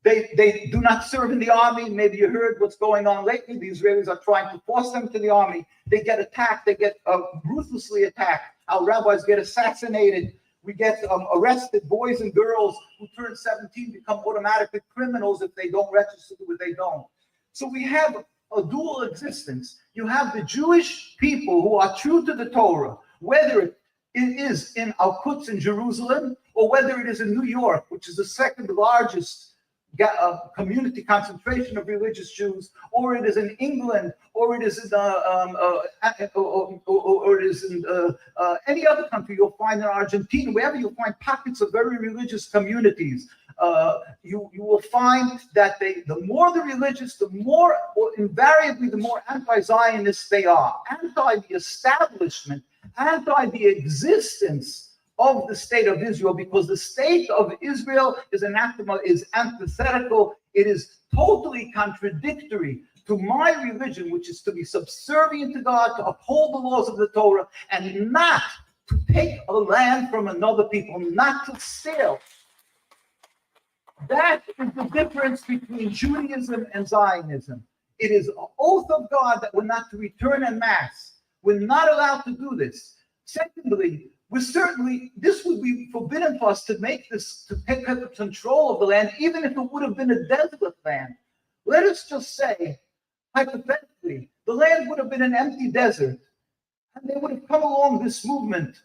They do not serve in the army. Maybe you heard what's going on lately. The Israelis are trying to force them to the army. They get attacked. They get ruthlessly attacked. Our rabbis get assassinated. We get arrested. Boys and girls who turn 17 become automatically criminals if they don't register, if they don't. So we have a dual existence. You have the Jewish people who are true to the Torah, whether it is in Al-Quds in Jerusalem or whether it is in New York, which is the second largest community concentration of religious Jews, or it is in England, or it is in any other country. You'll find in Argentina, wherever you'll find pockets of very religious communities. You will find that the more the religious, the more, or invariably, the more anti-Zionist they are, anti the establishment, anti the existence of the state of Israel, because the state of Israel is anathema, is antithetical. It is totally contradictory to my religion, which is to be subservient to God, to uphold the laws of the Torah, and not to take a land from another people, not to steal. That is the difference between Judaism and Zionism. It is an oath of God that we're not to return en masse. We're not allowed to do this. Secondly, this would be forbidden for us to make this, to take up control of the land, even if it would have been a desolate land. Let us just say, hypothetically, the land would have been an empty desert, and they would have come along this movement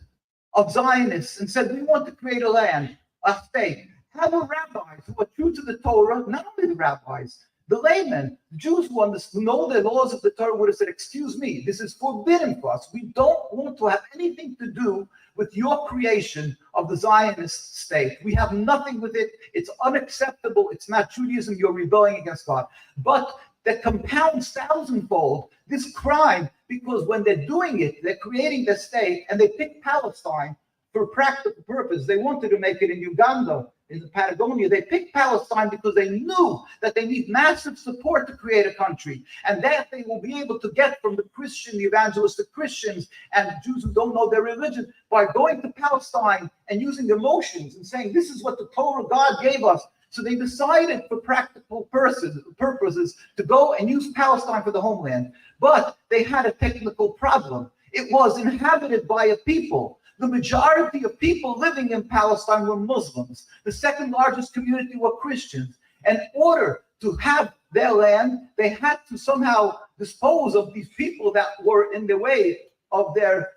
of Zionists and said, we want to create a land, a state. Our rabbis who are true to the Torah, not only the rabbis, the laymen, the Jews who know the laws of the Torah would have said, excuse me, this is forbidden for us. We don't want to have anything to do with your creation of the Zionist state. We have nothing with it. It's unacceptable. It's not Judaism. You're rebelling against God. But that compounds thousandfold this crime, because when they're doing it, they're creating the state, and they pick Palestine for practical purpose. They wanted to make it in Uganda, in Patagonia. They picked Palestine because they knew that they need massive support to create a country, and that they will be able to get from the Christian, the evangelistic Christians, and Jews who don't know their religion by going to Palestine and using emotions and saying, this is what the Torah God gave us. So they decided for practical purposes to go and use Palestine for the homeland. But they had a technical problem. It was inhabited by a people. The majority of people living in Palestine were Muslims. The second largest community were Christians. And in order to have their land, they had to somehow dispose of these people that were in the way of their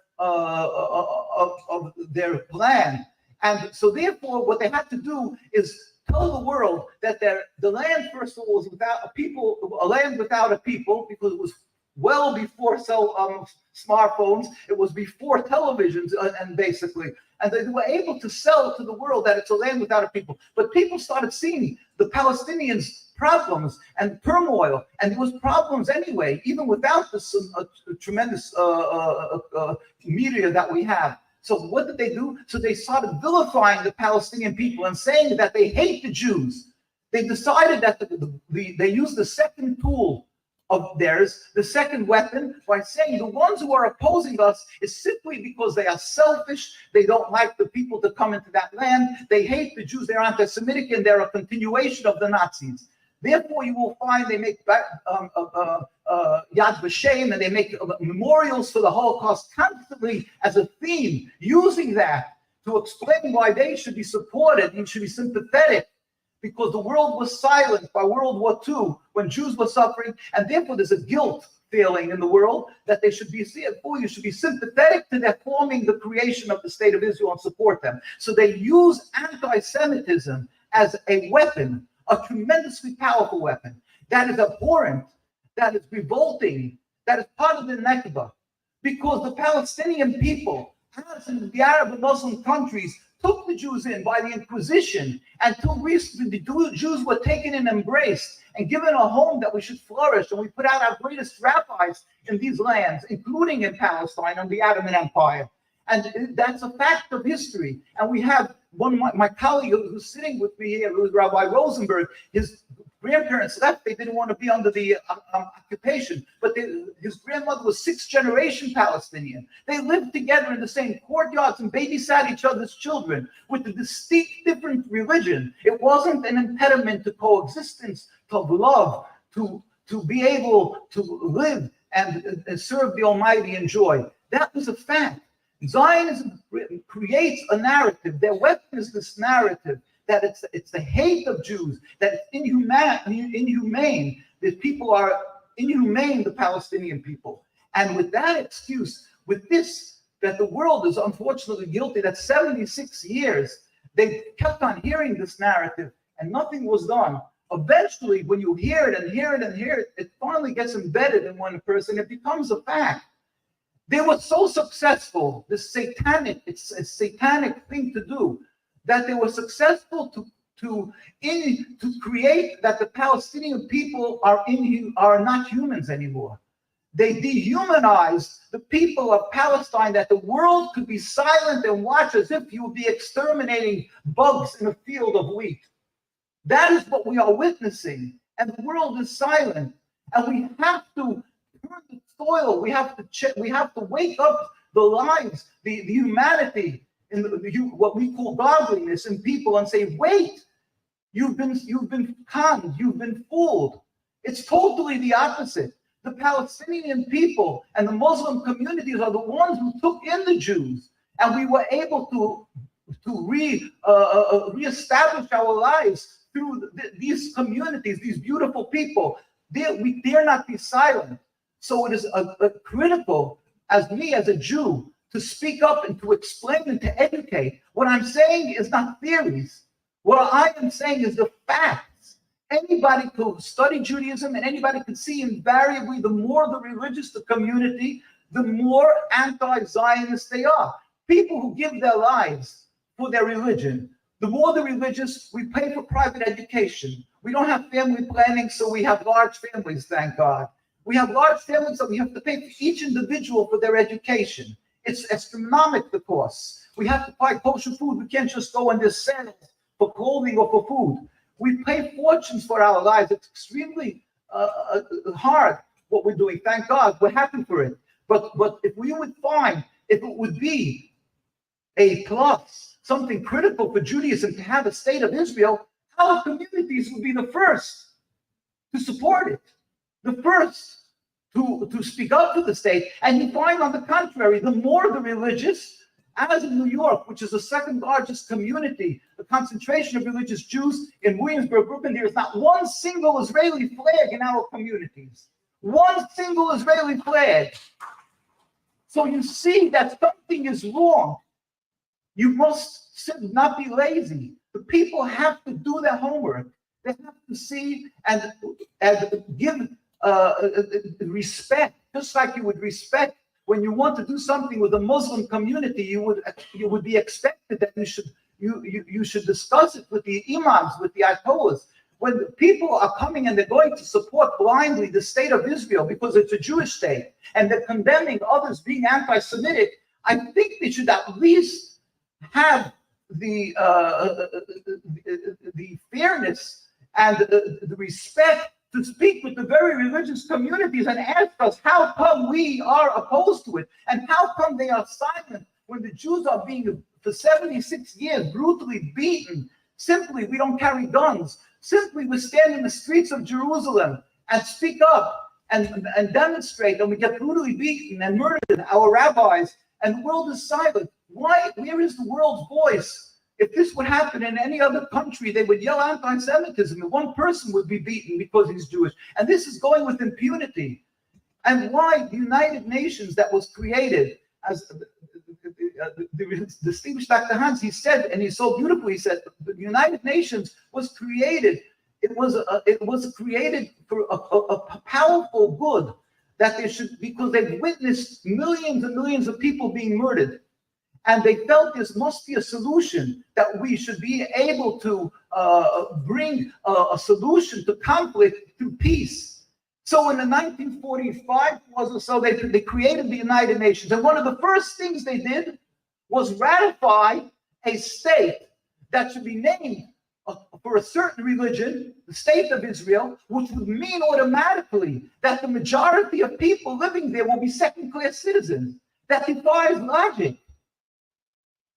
plan. And so therefore, what they had to do is tell the world that the land, first of all, was without a people, a land without a people, because it was well before smartphones. It was before televisions, and basically, And they were able to sell to the world that it's a land without a people. But people started seeing the Palestinians' problems and turmoil, and there was problems anyway, even without this tremendous media that we have. So what did they do? So they started vilifying the Palestinian people and saying that they hate the Jews. They decided that they used the second tool of theirs, the second weapon, by saying the ones who are opposing us is simply because they are selfish, they don't like the people to come into that land, they hate the Jews, they're anti-Semitic, and they're a continuation of the Nazis. Therefore, you will find they make Yad Vashem, and they make memorials for the Holocaust constantly as a theme, using that to explain why they should be supported and should be sympathetic, because the world was silent by World War II when Jews were suffering, and therefore there's a guilt feeling in the world that they should be, you should be sympathetic to their forming the creation of the state of Israel and support them. So they use anti-Semitism as a weapon, a tremendously powerful weapon that is abhorrent, that is revolting, that is part of the Nakba, because the Palestinian people, as in the Arab and Muslim countries, took the Jews in by the Inquisition, and until recently the Jews were taken and embraced and given a home that we should flourish, and we put out our greatest rabbis in these lands, including in Palestine under the Ottoman Empire. And that's a fact of history. And we have one of my colleague who's sitting with me here, who's Rabbi Rosenberg. His grandparents left. They didn't want to be under the occupation, but his grandmother was sixth-generation Palestinian. They lived together in the same courtyards and babysat each other's children with a distinct different religion. It wasn't an impediment to coexistence, to love, to be able to live and serve the Almighty in joy. That was a fact. Zionism creates a narrative. Their weapon is this narrative that it's the hate of Jews, that it's inhumane, that people are inhumane, the Palestinian people. And with that excuse, with this, that the world is unfortunately guilty, that 76 years, they kept on hearing this narrative and nothing was done. Eventually, when you hear it and hear it and hear it, it finally gets embedded in one person. It becomes a fact. They were so successful, it's a satanic thing to do, that they were successful to create that the Palestinian people are not humans anymore. They dehumanized the people of Palestine, that the world could be silent and watch as if you would be exterminating bugs in a field of wheat. That is what we are witnessing, and the world is silent, and we have to turn the soil. We have to wake up the lives, the humanity, in what we call godliness in people, and say, wait, you've been conned, you've been fooled. It's totally the opposite. The Palestinian people and the Muslim communities are the ones who took in the Jews, and we were able to reestablish our lives through these communities, these beautiful people. We dare not be silent. So it is critical, as me, as a Jew, to speak up and to explain and to educate. What I'm saying is not theories. What I am saying is the facts. Anybody could study Judaism, and anybody could see invariably the more the religious the community, the more anti-Zionist they are. People who give their lives for their religion, the more the religious, we pay for private education. We don't have family planning, so we have large families, thank God. We have large families that we have to pay for each individual for their education. It's astronomical, the costs. We have to buy kosher food. We can't just go and just sell it for clothing or for food. We pay fortunes for our lives. It's extremely hard what we're doing. Thank God, we're happy for it. But if we would find, if it would be a plus, something critical for Judaism to have a state of Israel, our communities would be the first to support it, the first to speak up to the state. And you find, on the contrary, the more the religious, as in New York, which is the second largest community, the concentration of religious Jews in Williamsburg, Brooklyn, there is not one single Israeli flag in our communities. One single Israeli flag. So you see that something is wrong. You must not be lazy. The people have to do their homework. They have to see and give respect, just like you would respect when you want to do something with a Muslim community, you would be expected that you should discuss it with the imams, with the ayatollahs. When the people are coming and they're going to support blindly the state of Israel because it's a Jewish state, and they're condemning others being anti-Semitic, I think they should at least have the fairness and the respect to speak with the very religious communities and ask us how come we are opposed to it, and how come they are silent when the Jews are being, for 76 years, brutally beaten. Simply, we don't carry guns. Simply, we stand in the streets of Jerusalem and speak up and demonstrate, and we get brutally beaten and murdered, our rabbis, and the world is silent. Why? Where is the world's voice? If this would happen in any other country, they would yell anti-Semitism, and one person would be beaten because he's Jewish. And this is going with impunity. And why the United Nations that was created, as the distinguished Dr. Hans, he said, and he so beautifully, he said, the United Nations was created, it was created for a powerful good, that they should, because they've witnessed millions and millions of people being murdered. And they felt this must be a solution, that we should be able to bring a solution to conflict through peace. So in the 1945 was or so, they created the United Nations. And one of the first things they did was ratify a state that should be named for a certain religion, the state of Israel, which would mean automatically that the majority of people living there will be second-class citizens. That defies logic.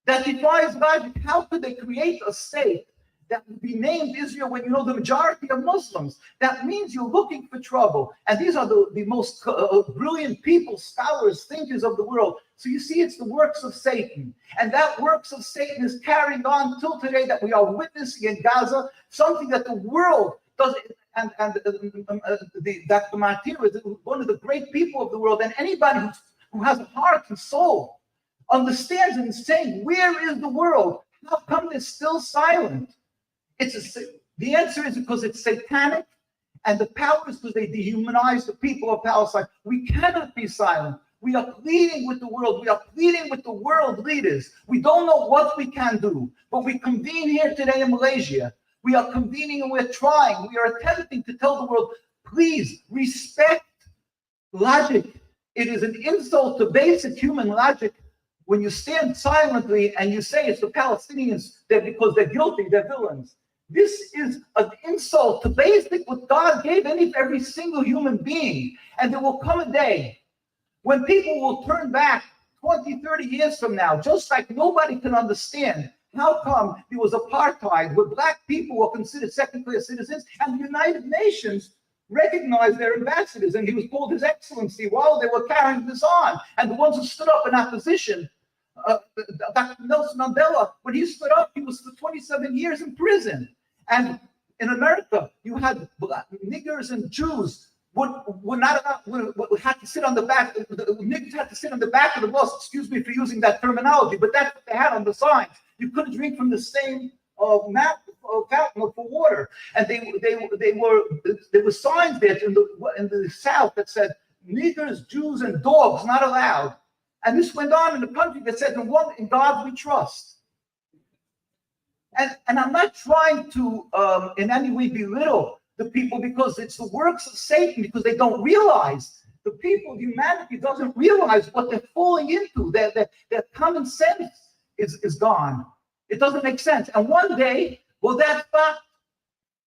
That defies logic. How could they create a state that would be named Israel when you know the majority are Muslims? That means you're looking for trouble. And these are the most brilliant people, scholars, thinkers of the world. So you see, it's the works of Satan. And that works of Satan is carrying on till today, that we are witnessing in Gaza, something that the world does. And Dr. Martyr is one of the great people of the world. And anybody who has a heart and soul understands and is saying, where is the world? How come they're still silent? The answer is because it's satanic, and the power is because they dehumanize the people of Palestine. We cannot be silent. We are pleading with the world. We are pleading with the world leaders. We don't know what we can do, but we convene here today in Malaysia. We are convening and we're trying. We are attempting to tell the world, please respect logic. It is an insult to basic human logic when you stand silently and you say it's the Palestinians that because they're guilty, they're villains. This is an insult to basic what God gave every single human being. And there will come a day when people will turn back 20, 30 years from now, just like nobody can understand how come there was apartheid where black people were considered second-class citizens, and the United Nations recognized their ambassadors, and he was called His Excellency while they were carrying this on. And the ones who stood up in opposition, Dr. Nelson Mandela, when he stood up, he was for 27 years in prison. And in America, you had niggers and Jews were not allowed, had to sit on the back. The niggers had to sit on the back of the bus. Excuse me for using that terminology, but that's what they had on the signs. You couldn't drink from the same fountain for water. And there were signs there in the South that said niggers, Jews, and dogs not allowed. And this went on in the country that said, in God we trust. And I'm not trying to in any way belittle the people, because it's the works of Satan, because they don't realize, the people, humanity doesn't realize what they're falling into. Their common sense is gone. It doesn't make sense. And one day, will that stop?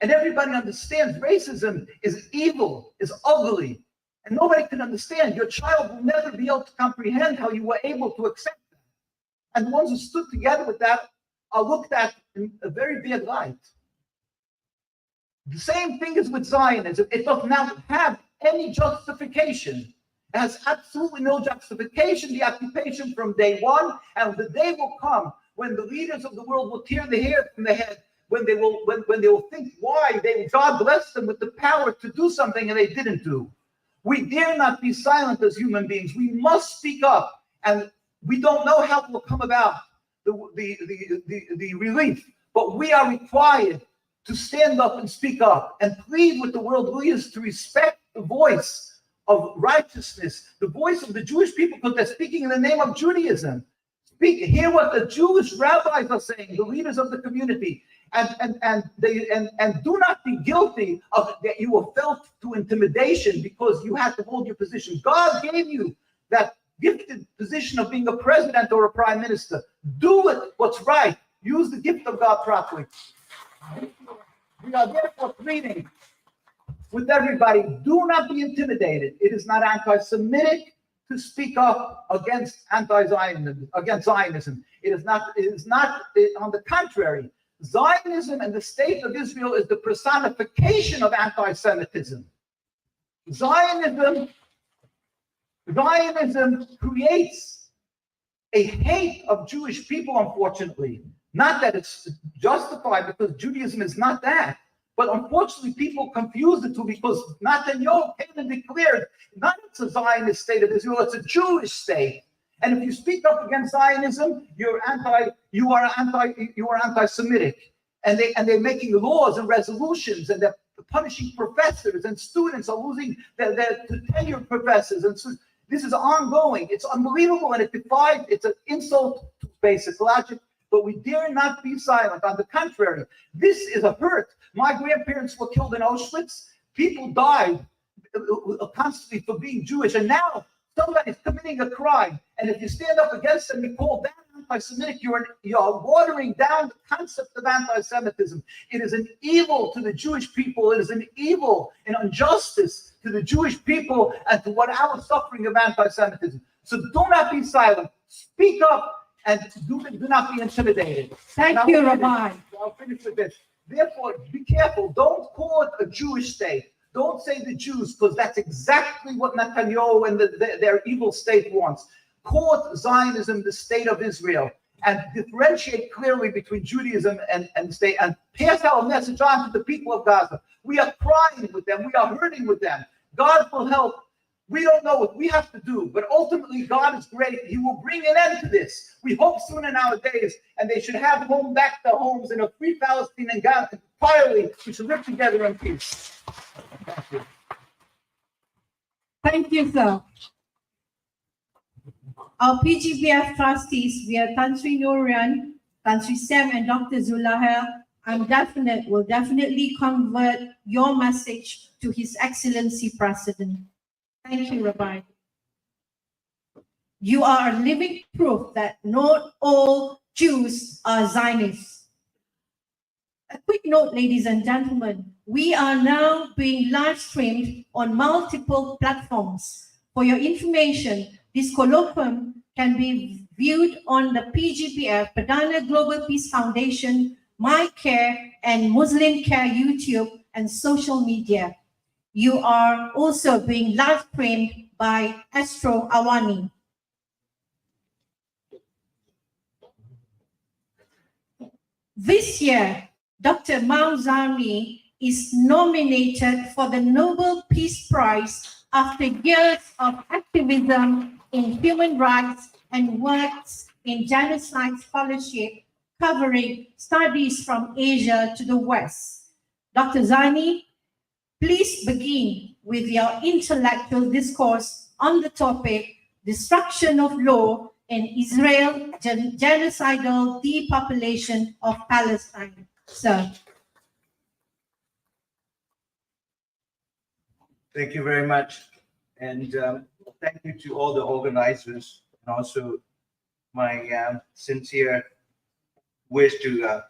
And everybody understands racism is evil, is ugly. And nobody can understand. Your child will never be able to comprehend how you were able to accept that. And the ones who stood together with that are looked at in a very bad light. The same thing is with Zionism. It does not have any justification. It has absolutely no justification, the occupation from day one. And the day will come when the leaders of the world will tear the hair from their head, when they will think why God blessed them with the power to do something and they didn't do. We dare not be silent as human beings. We must speak up, and we don't know how it will come about, the relief, but we are required to stand up and speak up and plead with the world leaders to respect the voice of righteousness, the voice of the Jewish people, because they're speaking in the name of Judaism. Hear what the Jewish rabbis are saying, the leaders of the community, and do not be guilty of that you were felt to intimidation because you had to hold your position. God gave you that gifted position of being a president or a prime minister. Do it what's right. Use the gift of God properly. We are therefore pleading with everybody, do not be intimidated. It is not anti-Semitic to speak up against anti-Zionism, against Zionism. It is not, on the contrary, Zionism and the state of Israel is the personification of anti-Semitism. Zionism creates a hate of Jewish people, unfortunately. Not that it's justified, because Judaism is not that. But unfortunately, people confuse the two, because Netanyahu came and declared not it's a Zionist state of Israel, it's a Jewish state. And if you speak up against Zionism, you are anti-Semitic. And they're making laws and resolutions, and they're punishing professors, and students are losing their tenured professors. And so this is ongoing. It's unbelievable, and it's an insult to basic logic. But we dare not be silent. On the contrary, this is a hurt. My grandparents were killed in Auschwitz. People died constantly for being Jewish. And now somebody's committing a crime. And if you stand up against them, you call that anti-Semitic, you're watering down the concept of anti-Semitism. It is an evil to the Jewish people. It is an evil and injustice to the Jewish people and to what our suffering of anti-Semitism. So do not be silent. Speak up. And do not be intimidated. Thank you, Rabbi. I'll finish with this. Therefore, be careful. Don't call it a Jewish state. Don't say the Jews, because that's exactly what Netanyahu and their evil state wants. Call it Zionism, the state of Israel, and differentiate clearly between Judaism and the state, and pass our message on to the people of Gaza. We are crying with them. We are hurting with them. God will help. We don't know what we have to do, but ultimately God is great. He will bring an end to this. We hope soon in our days, and they should have back their homes in a free Palestine and Gaza. Finally, we should live together in peace. Thank you. Thank you, sir. Our PGPF trustees, via Tan Sri Nurian, Tan Sri Sam, and Dr. Zulahir, will definitely convert your message to His Excellency President. Thank you, Rabbi. You are a living proof that not all Jews are Zionists. A quick note, ladies and gentlemen, we are now being live streamed on multiple platforms. For your information, this colloquium can be viewed on the PGPF, Perdana Global Peace Foundation, MyCARE, and Muslim Care YouTube and social media. You are also being live streamed by Astro Awani. This year, Dr. Mauzami is nominated for the Nobel Peace Prize after years of activism in human rights and works in genocide scholarship covering studies from Asia to the West. Dr. Zani, please begin with your intellectual discourse on the topic, Destruction of Law in Israel, Genocidal Depopulation of Palestine. Sir. Thank you very much. And thank you to all the organizers, and also my sincere wish to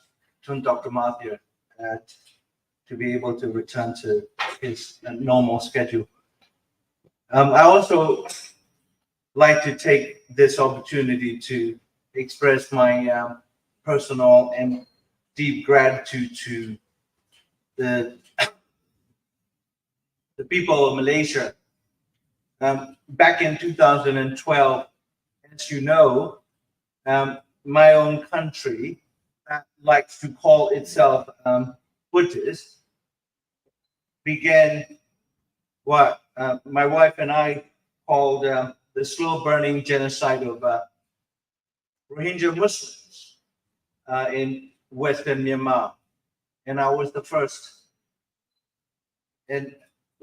Dr. Mathur to be able to return to his normal schedule. I also like to take this opportunity to express my personal and deep gratitude to the people of Malaysia. Back in 2012, as you know, my own country likes to call itself Buddhist, began what my wife and I called the slow burning genocide of Rohingya Muslims in Western Myanmar. And I was the first. And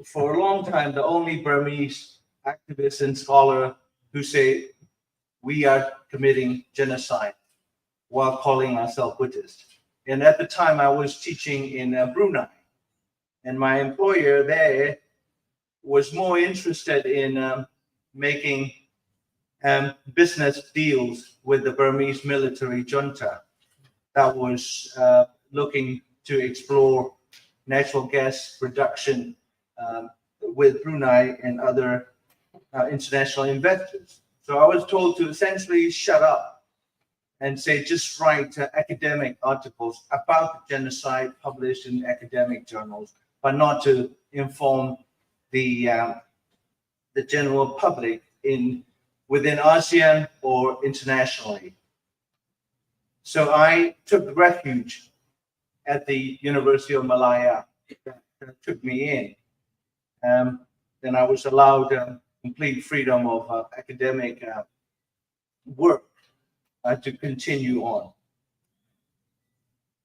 for a long time, the only Burmese activist and scholar who say we are committing genocide while calling ourselves Buddhist. And at the time, I was teaching in Brunei, and my employer there was more interested in making business deals with the Burmese military junta that was looking to explore natural gas production with Brunei and other international investors. So I was told to essentially shut up and say, just write academic articles about the genocide published in academic journals, but not to inform the general public within ASEAN or internationally. So I took refuge at the University of Malaya that took me in. Then I was allowed complete freedom of academic work to continue on.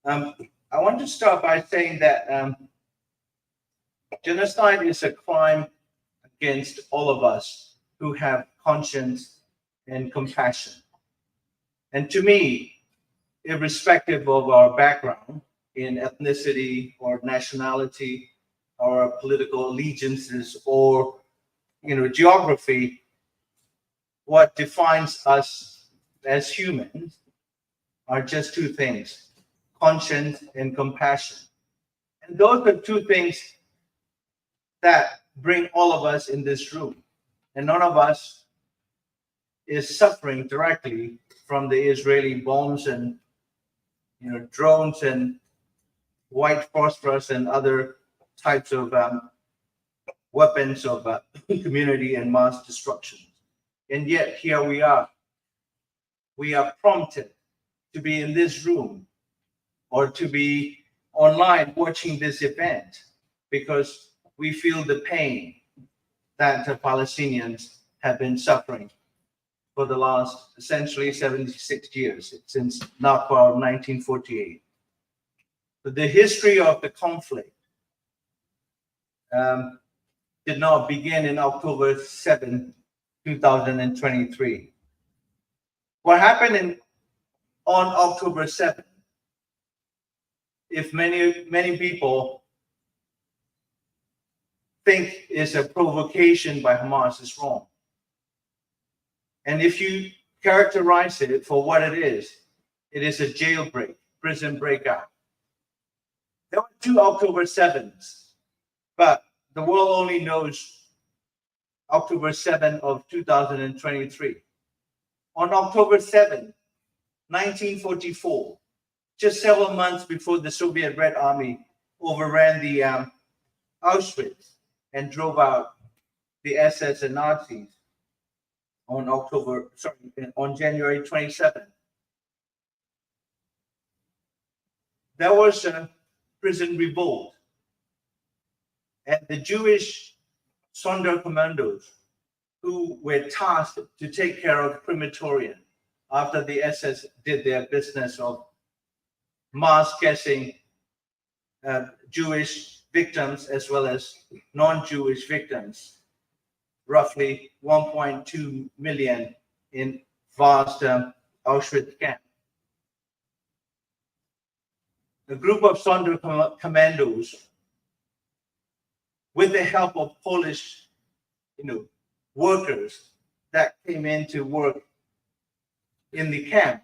I want to start by saying that genocide is a crime against all of us who have conscience and compassion. And to me, irrespective of our background in ethnicity or nationality or political allegiances or geography, what defines us as humans are just two things: conscience and compassion. And those are two things that bring all of us in this room. And none of us is suffering directly from the Israeli bombs and drones and white phosphorus and other types of weapons of community and mass destruction. And yet here we are. We are prompted to be in this room or to be online watching this event because we feel the pain that the Palestinians have been suffering for the last essentially 76 years, since Nakba of 1948. But the history of the conflict did not begin in October 7, 2023. What happened on October 7, if many people think is a provocation by Hamas, is wrong. And if you characterize it for what it is a jailbreak, prison breakout. There were 2 October 7s, but the world only knows October 7 of 2023. On October 7, 1944, just several months before the Soviet Red Army overran the Auschwitz and drove out the SS and Nazis on January 27. There was a prison revolt, and the Jewish Sonderkommandos who were tasked to take care of crematorium after the SS did their business of mass guessing Jewish victims as well as non-Jewish victims, roughly 1.2 million in vast Auschwitz camp. A group of Sonderkommandos, with the help of Polish, workers that came in to work in the camp,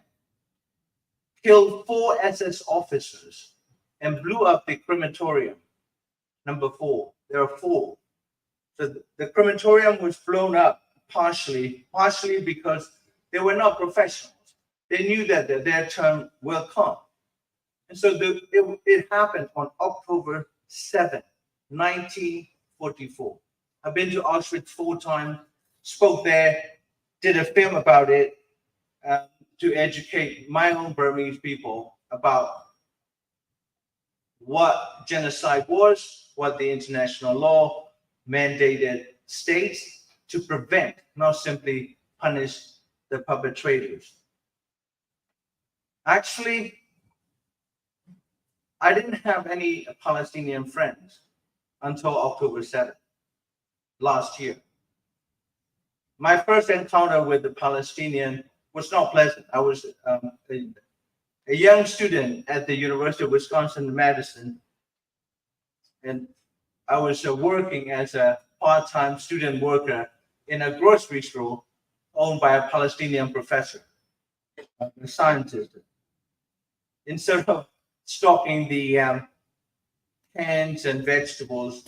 killed 4 SS officers and blew up the crematorium. Number 4. There are 4. So the crematorium was blown up partially because they were not professionals. They knew that their turn will come. And so it happened on October 7, 1944. I've been to Auschwitz 4 times, spoke there, did a film about it to educate my own Burmese people about what genocide was, what the international law mandated states to prevent, not simply punish the perpetrators. Actually, I didn't have any Palestinian friends until October 7th last year. My first encounter with the Palestinian was not pleasant. I was a young student at the University of Wisconsin-Madison, and I was working as a part-time student worker in a grocery store owned by a Palestinian professor, a scientist. Instead of stocking the cans and vegetables,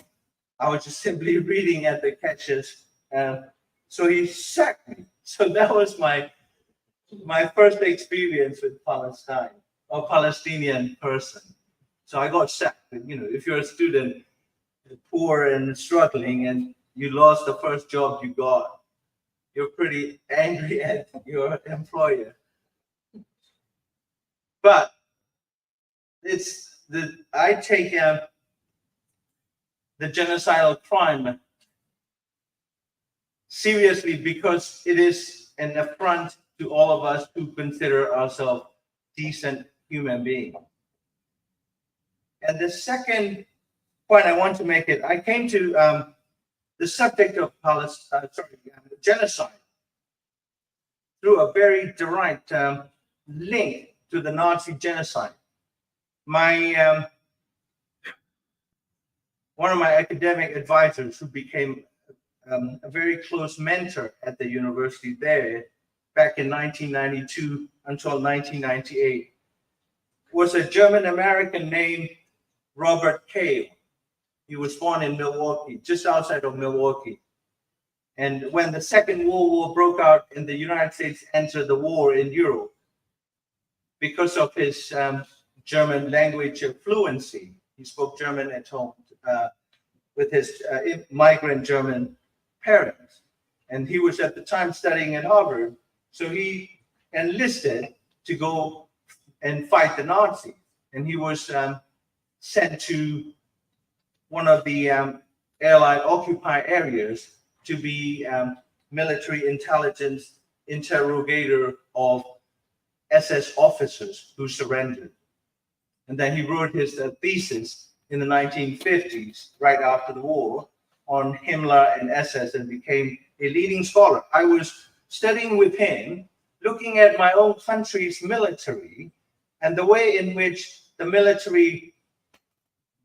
I was just simply reading at the catches. So he sacked me. So that was my first experience with Palestine, or Palestinian person. So I got sacked. You know, if you're a student, poor and struggling, and you lost the first job you got, you're pretty angry at your employer. But I take the genocidal crime seriously because it is an affront to all of us who consider ourselves decent human beings. And the second point I want to make it, I came to the subject of genocide through a very direct link to the Nazi genocide. One of my academic advisors, who became a very close mentor at the university there back in 1992 until 1998, was a German-American named Robert Cale. He was born in Milwaukee, just outside of Milwaukee. And when the Second World War broke out and the United States entered the war in Europe, because of his German language fluency, he spoke German at home with his migrant German parents. And he was at the time studying at Harvard, so he enlisted to go and fight the Nazis. And he was sent to one of the Allied occupied areas to be military intelligence interrogator of SS officers who surrendered. And then he wrote his thesis in the 1950s, right after the war, on Himmler and SS, and became a leading scholar. I was studying with him, looking at my own country's military and the way in which the military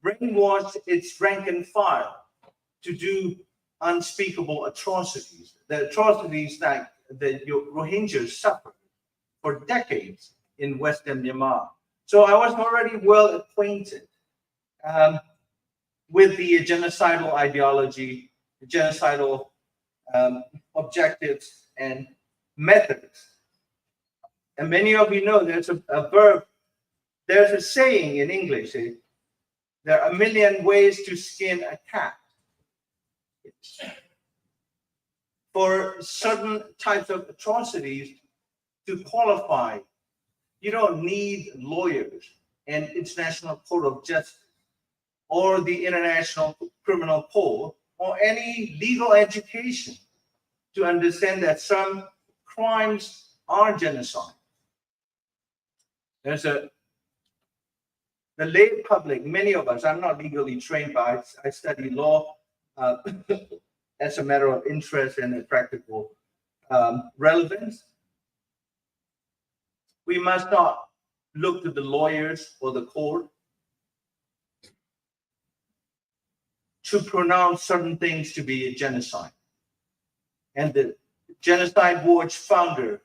brainwashed its rank and file to do unspeakable atrocities, the atrocities that the Rohingyas suffered for decades in Western Myanmar. So I was already well acquainted with the genocidal ideology, the genocidal objectives and methods. And many of you know there's a verb, there's a saying in English, there are a million ways to skin a cat. For certain types of atrocities to qualify, you don't need lawyers and International Court of Justice or the International Criminal Court or any legal education to understand that some crimes are genocide. The lay public, many of us, I'm not legally trained, but I study law as a matter of interest and a practical relevance. We must not look to the lawyers or the court to pronounce certain things to be a genocide. And the Genocide Watch founder,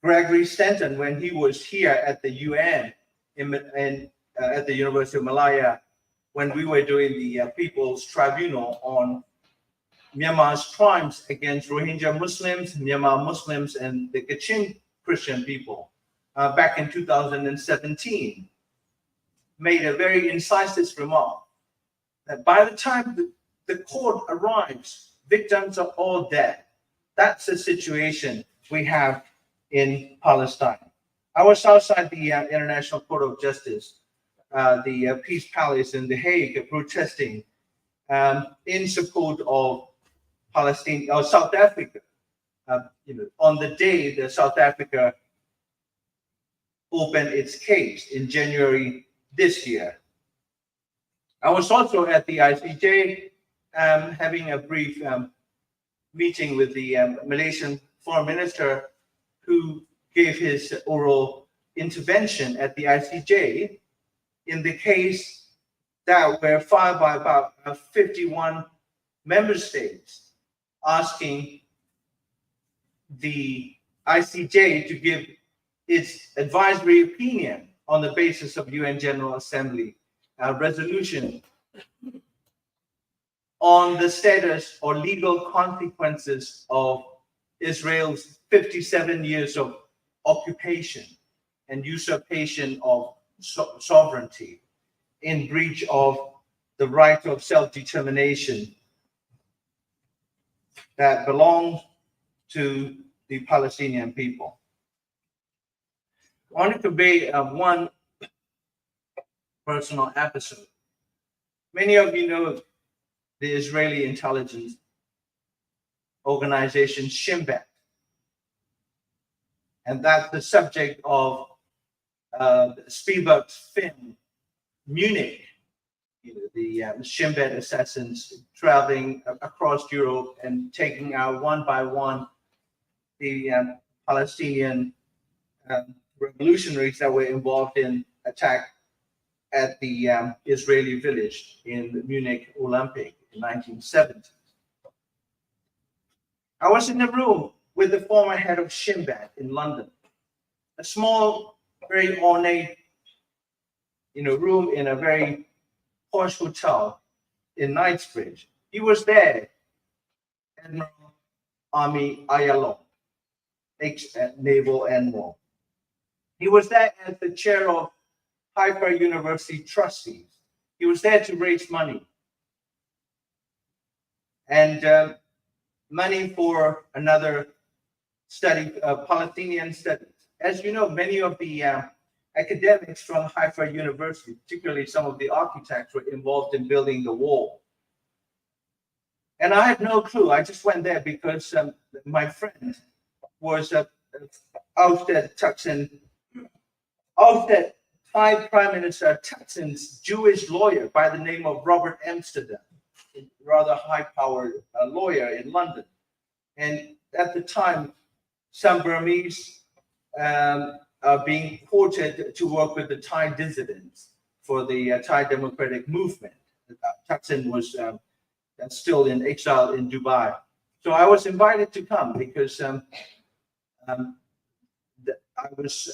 Gregory Stanton, when he was here at the UN at the University of Malaya, when we were doing the People's Tribunal on Myanmar's crimes against Rohingya Muslims, Myanmar Muslims, and the Kachin Christian people back in 2017, made a very incisive remark that by the time the court arrives, victims are all dead. That's the situation we have in Palestine. I was outside the International Court of Justice, the Peace Palace in The Hague, protesting in support of Palestine or South Africa. On the day that South Africa opened its case in January this year, I was also at the ICJ having a brief meeting with the Malaysian foreign minister, who gave his oral intervention at the ICJ in the case that were filed by about 51 member states, asking the ICJ to give its advisory opinion on the basis of UN General Assembly resolution on the status or legal consequences of Israel's 57 years of occupation and usurpation of sovereignty in breach of the right of self-determination that belongs to the Palestinian people. I want to convey one personal episode. Many of you know the Israeli intelligence organization Shin Bet, and that's the subject of Spielberg's film Munich. The Shin Bet assassins traveling across Europe and taking out one by one the Palestinian revolutionaries that were involved in attack at the Israeli village in the Munich Olympic in 1970. I was in a room with the former head of Shin Bet in London, a small, very ornate, room in a very posh hotel in Knightsbridge. He was there, Admiral Army Ayalon, ex-naval admiral. He was there as the chair of Haifa University trustees. He was there to raise money and money for another study, Palestinian studies. As you know, many of the academics from Haifa University, particularly some of the architects, were involved in building the wall. And I had no clue. I just went there because my friend was ousted Thai Prime Minister Thaksin's Jewish lawyer by the name of Robert Amsterdam, a rather high-powered lawyer in London. And at the time, some Burmese are being quoted to work with the Thai dissidents for the Thai democratic movement. Thaksin was still in exile in Dubai. So I was invited to come because I was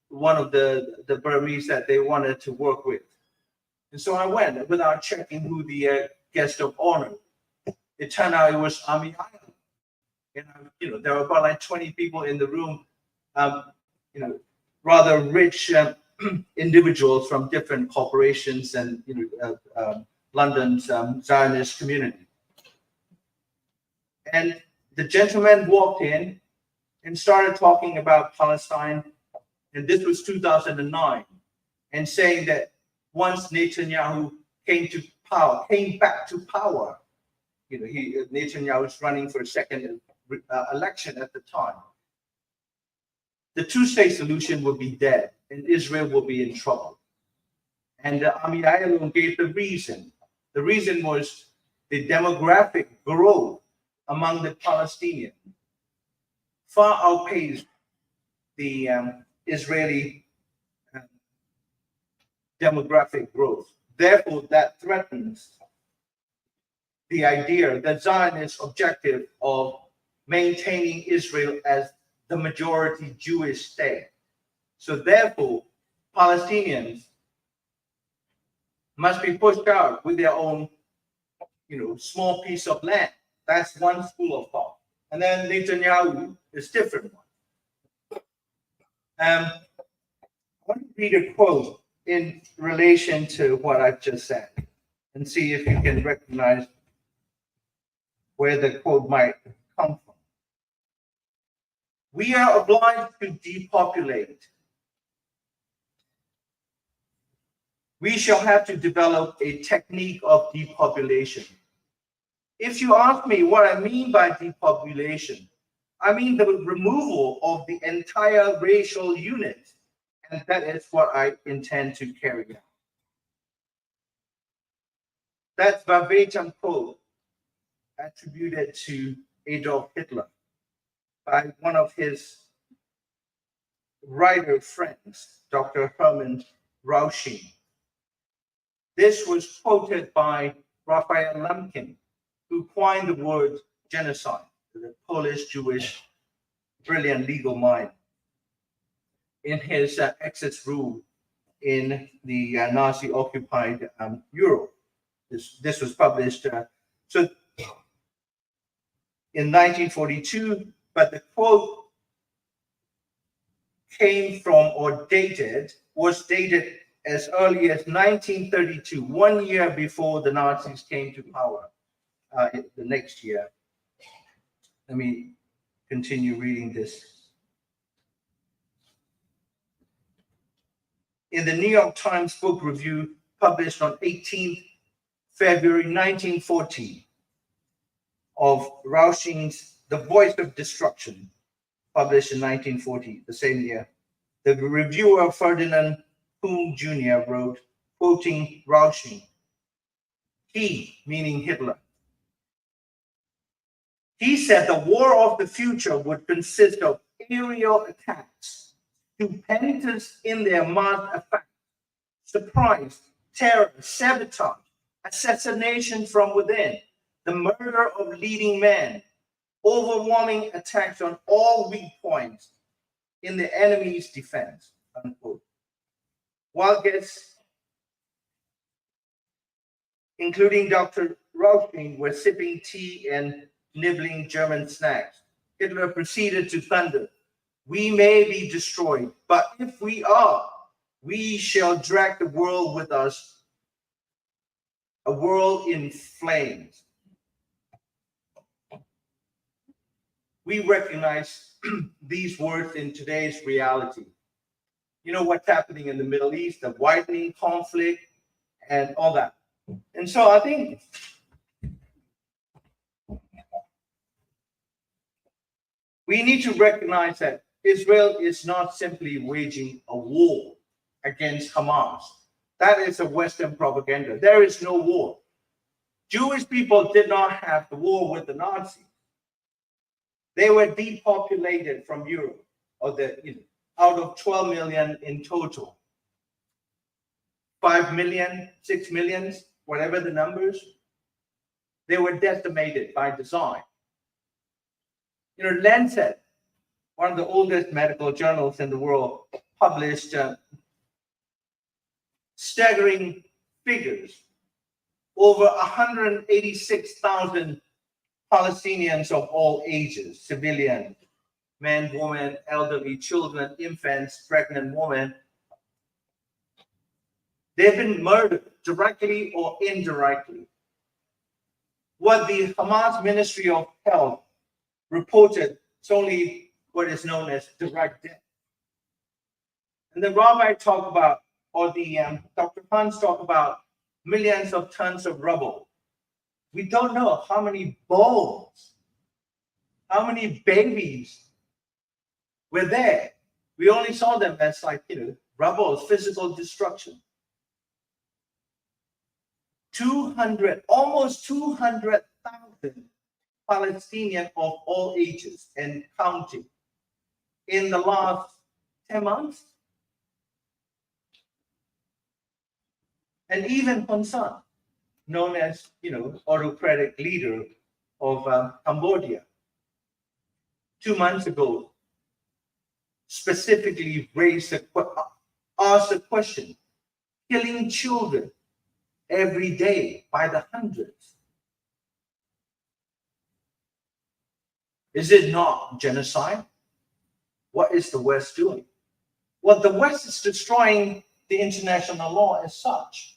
one of the Burmese that they wanted to work with. And so I went without checking who the guest of honor. It turned out it was Ami Island. And there were about like 20 people in the room, rather rich individuals from different corporations and London's Zionist community. And the gentleman walked in and started talking about Palestine, and this was 2009, and saying that once Netanyahu came back to power, Netanyahu was running for a second election at the time, the two-state solution would be dead, and Israel will be in trouble. And Ami Ayalon gave the reason. The reason was the demographic growth among the Palestinians far outpaced the Israeli demographic growth. Therefore, that threatens the idea, the Zionist objective of maintaining Israel as the majority Jewish state. So therefore, Palestinians must be pushed out with their own, small piece of land. That's one school of thought. And then Netanyahu is different one. I want to read a quote in relation to what I've just said and see if you can recognize where the quote might come from. We are obliged to depopulate. We shall have to develop a technique of depopulation. If you ask me what I mean by depopulation, I mean the removal of the entire racial unit, and that is what I intend to carry out. That verbatim quote attributed to Adolf Hitler by one of his writer friends, Dr. Hermann Rausching. This was quoted by Raphael Lemkin, who coined the word genocide, the Polish Jewish brilliant legal mind, in his exit rule in the Nazi-occupied Europe. This was published so in 1942, but the quote came from or was dated as early as 1932, 1 year before the Nazis came to power. The next year. Let me continue reading this. In the New York Times Book Review, published on 18th February 1940, of Rausching's The Voice of Destruction, published in 1940, the same year, the reviewer Ferdinand Poon Jr. wrote, quoting Rausching, he, meaning Hitler, he said the war of the future would consist of aerial attacks, stupendous in their mass effect, surprise, terror, sabotage, assassination from within, the murder of leading men, overwhelming attacks on all weak points in the enemy's defense, unquote. While guests, including Dr. Rausching, were sipping tea and nibbling German snacks, Hitler proceeded to thunder, we may be destroyed, but if we are, we shall drag the world with us, a world in flames. We recognize these words in today's reality. You know what's happening in the Middle East, the widening conflict and all that. And so I think we need to recognize that Israel is not simply waging a war against Hamas. That is a Western propaganda. There is no war. Jewish people did not have the war with the Nazis. They were depopulated from Europe, or out of 12 million in total. 5 million, 6 million, whatever the numbers, they were decimated by design. Lancet, one of the oldest medical journals in the world, published staggering figures. Over 186,000 Palestinians of all ages, civilian, men, women, elderly, children, infants, pregnant women, they've been murdered directly or indirectly. What the Hamas Ministry of Health reported is only what is known as direct death. And the rabbi talk about, or the Dr. Hans talk about millions of tons of rubble. We don't know how many bones, how many babies were there. We only saw them as rubble, physical destruction. Almost 200,000 Palestinians of all ages and counting in the last 10 months. And even Hun Sen, known as, autocratic leader of Cambodia, 2 months ago, specifically asked the question, killing children every day by the hundreds. Is it not genocide? What is the West doing? Well, the West is destroying the international law as such.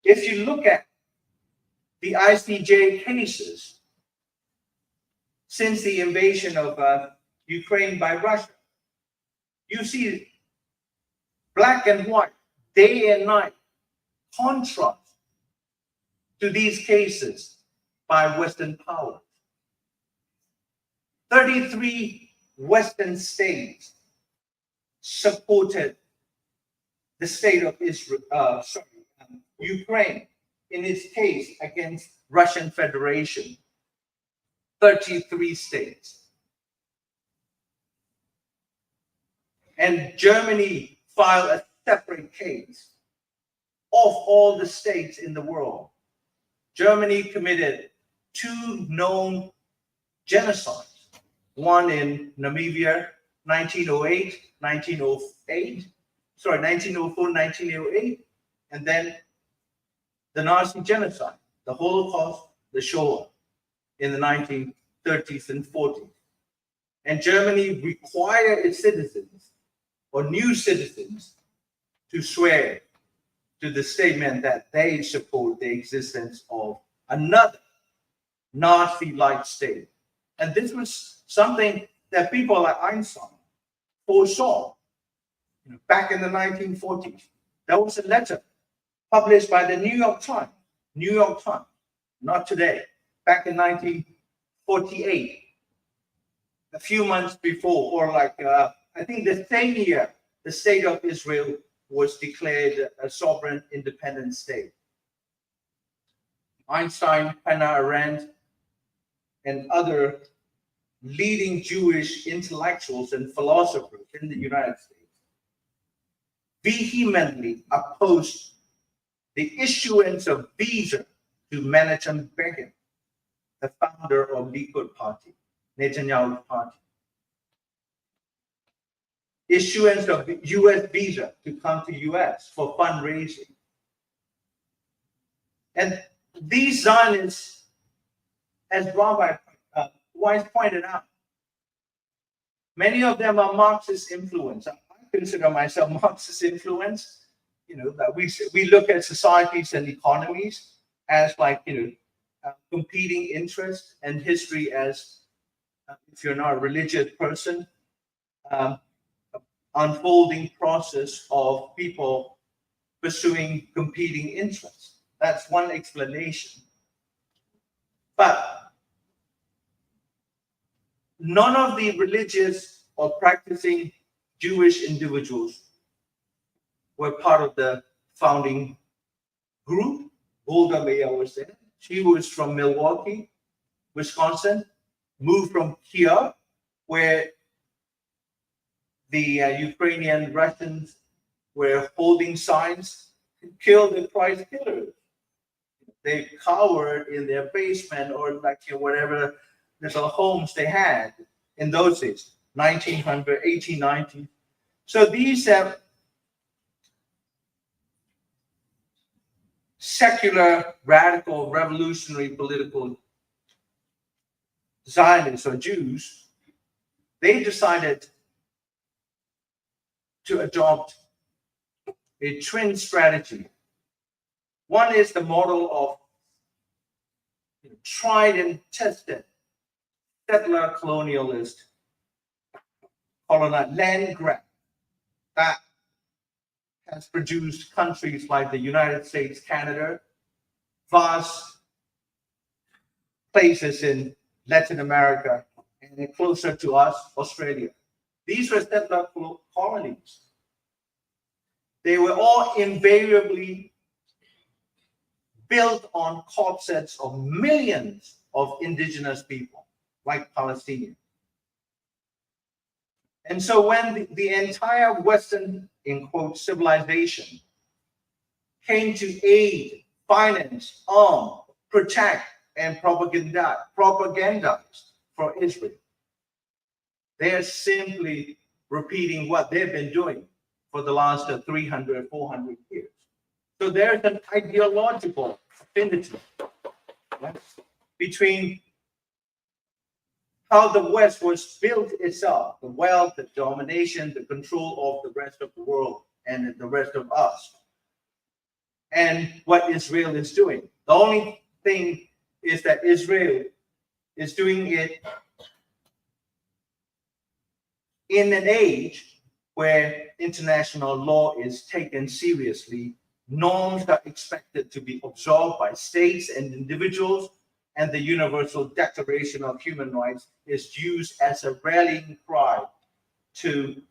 If you look at the ICJ cases since the invasion of Ukraine by Russia, you see black and white, day and night, contrast to these cases by Western powers. 33 Western states supported the state of Ukraine. in its case against Russian Federation, 33 states. And Germany filed a separate case of all the states in the world. Germany committed 2 known genocides, one in Namibia, 1904, 1908, and then the Nazi genocide, the Holocaust, the Shoah in the 1930s and 40s. And Germany required its citizens or new citizens to swear to the statement that they support the existence of another Nazi-like state. And this was something that people like Einstein foresaw. Back in the 1940s, there was a letter published by the New York Times, not today, back in 1948, a few months before, or I think the same year, the state of Israel was declared a sovereign independent state. Einstein, Hannah Arendt, and other leading Jewish intellectuals and philosophers in the United States vehemently opposed the issuance of visa to Menachem Begin, the founder of Likud party, Netanyahu's party. Issuance of US visa to come to US for fundraising. And these Zionists, as Rabbi Weiss pointed out, many of them are Marxist influence. I consider myself Marxist influence. That we look at societies and economies as competing interests, and history as, if you're not a religious person, unfolding process of people pursuing competing interests. That's one explanation. But none of the religious or practicing Jewish individuals were part of the founding group. Golda Meir was there. She was from Milwaukee, Wisconsin, moved from Kiev, where the Ukrainian Russians were holding signs to kill the Christ killers. They cowered in their basement or whatever little homes they had in those days, 1900, 1890. So these secular, radical, revolutionary political Zionists or Jews, they decided to adopt a twin strategy. One is the model of tried and tested settler colonialist land grab that has produced countries like the United States, Canada, vast places in Latin America, and closer to us, Australia. These were settler colonies. They were all invariably built on corpses of millions of indigenous people, like Palestinians. And so when the entire Western, in quote, civilization came to aid, finance, arm, protect, and propagandize for Israel, they are simply repeating what they've been doing for the last 300, 400 years. So there's an ideological affinity, right, between how the West was built itself, the wealth, the domination, the control of the rest of the world and the rest of us, and what Israel is doing. The only thing is that Israel is doing it in an age where international law is taken seriously, norms are expected to be absorbed by states and individuals, and the Universal Declaration of Human Rights is used as a rallying cry to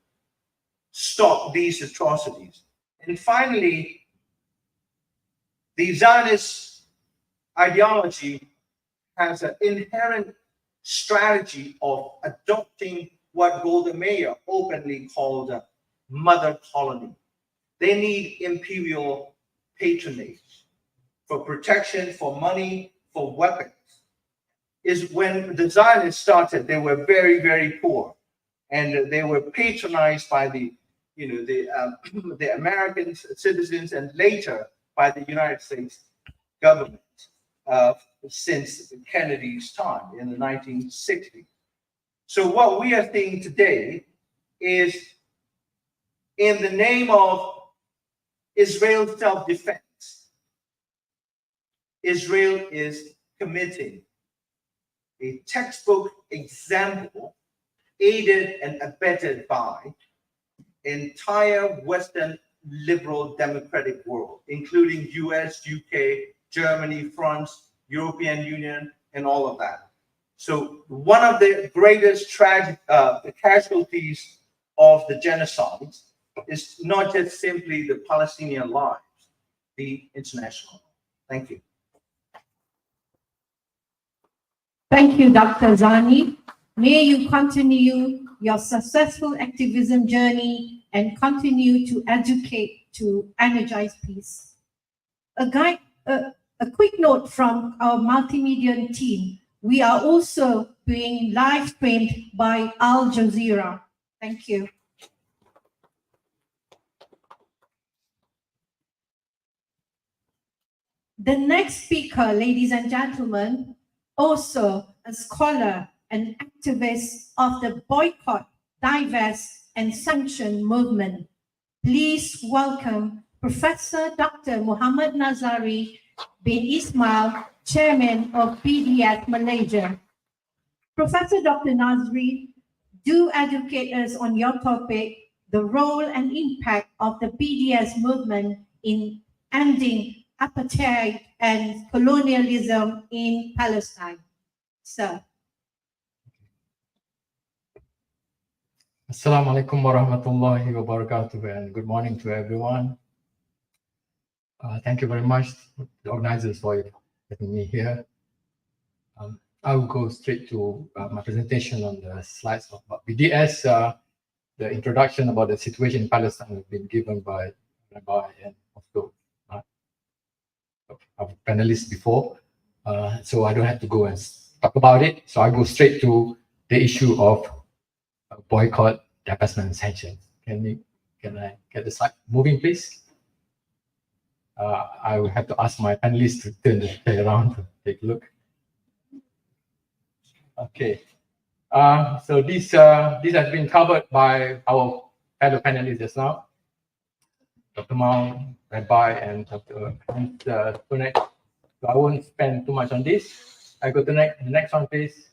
stop these atrocities. And finally, The Zionist ideology has an inherent strategy of adopting what Golda Meir openly called a mother colony. They need imperial patronage for protection, for money, for weapons. Is when the Zionists started, they were very, very poor, and they were patronized by the American citizens and later by the United States government since Kennedy's time in the 1960s. So what we are seeing today is, in the name of Israel's self-defense, Israel is committing a textbook example, aided and abetted by entire Western liberal democratic world, including US, UK, Germany, France, European Union, and all of that. So one of the greatest casualties of the genocide is not just simply the Palestinian lives, the international. Thank you. Thank you, Dr. Zani. May you continue your successful activism journey and continue to educate to energize peace. A quick note from our multimedia team. We are also being live streamed by Al Jazeera. Thank you. The next speaker, ladies and gentlemen, also a scholar and activist of the boycott, divest, and sanction movement. Please welcome Professor Dr. Muhammad Nazari bin Ismail, Chairman of PDF Malaysia. Professor Dr. Nazari, do educate us on your topic, the role and impact of the PDS movement in ending apartheid and colonialism in Palestine. Sir. Assalamu alaikum warahmatullahi wabarakatuh, and good morning to everyone. Thank you very much, the organizers, for having me here. I will go straight to my presentation on the slides of BDS. The introduction about the situation in Palestine has been given by Rabbi and also our panelists before, so I don't have to go and talk about it. So I go straight to the issue of boycott, divestment, and sanctions. Can I get the slide moving, please? I will have to ask my panelists to turn the play around to take a look. Okay. So this has been covered by our fellow panelists just now, Dr. Mao, Rabbi, and Dr. Tunek. So I won't spend too much on this. I go to the next one, please.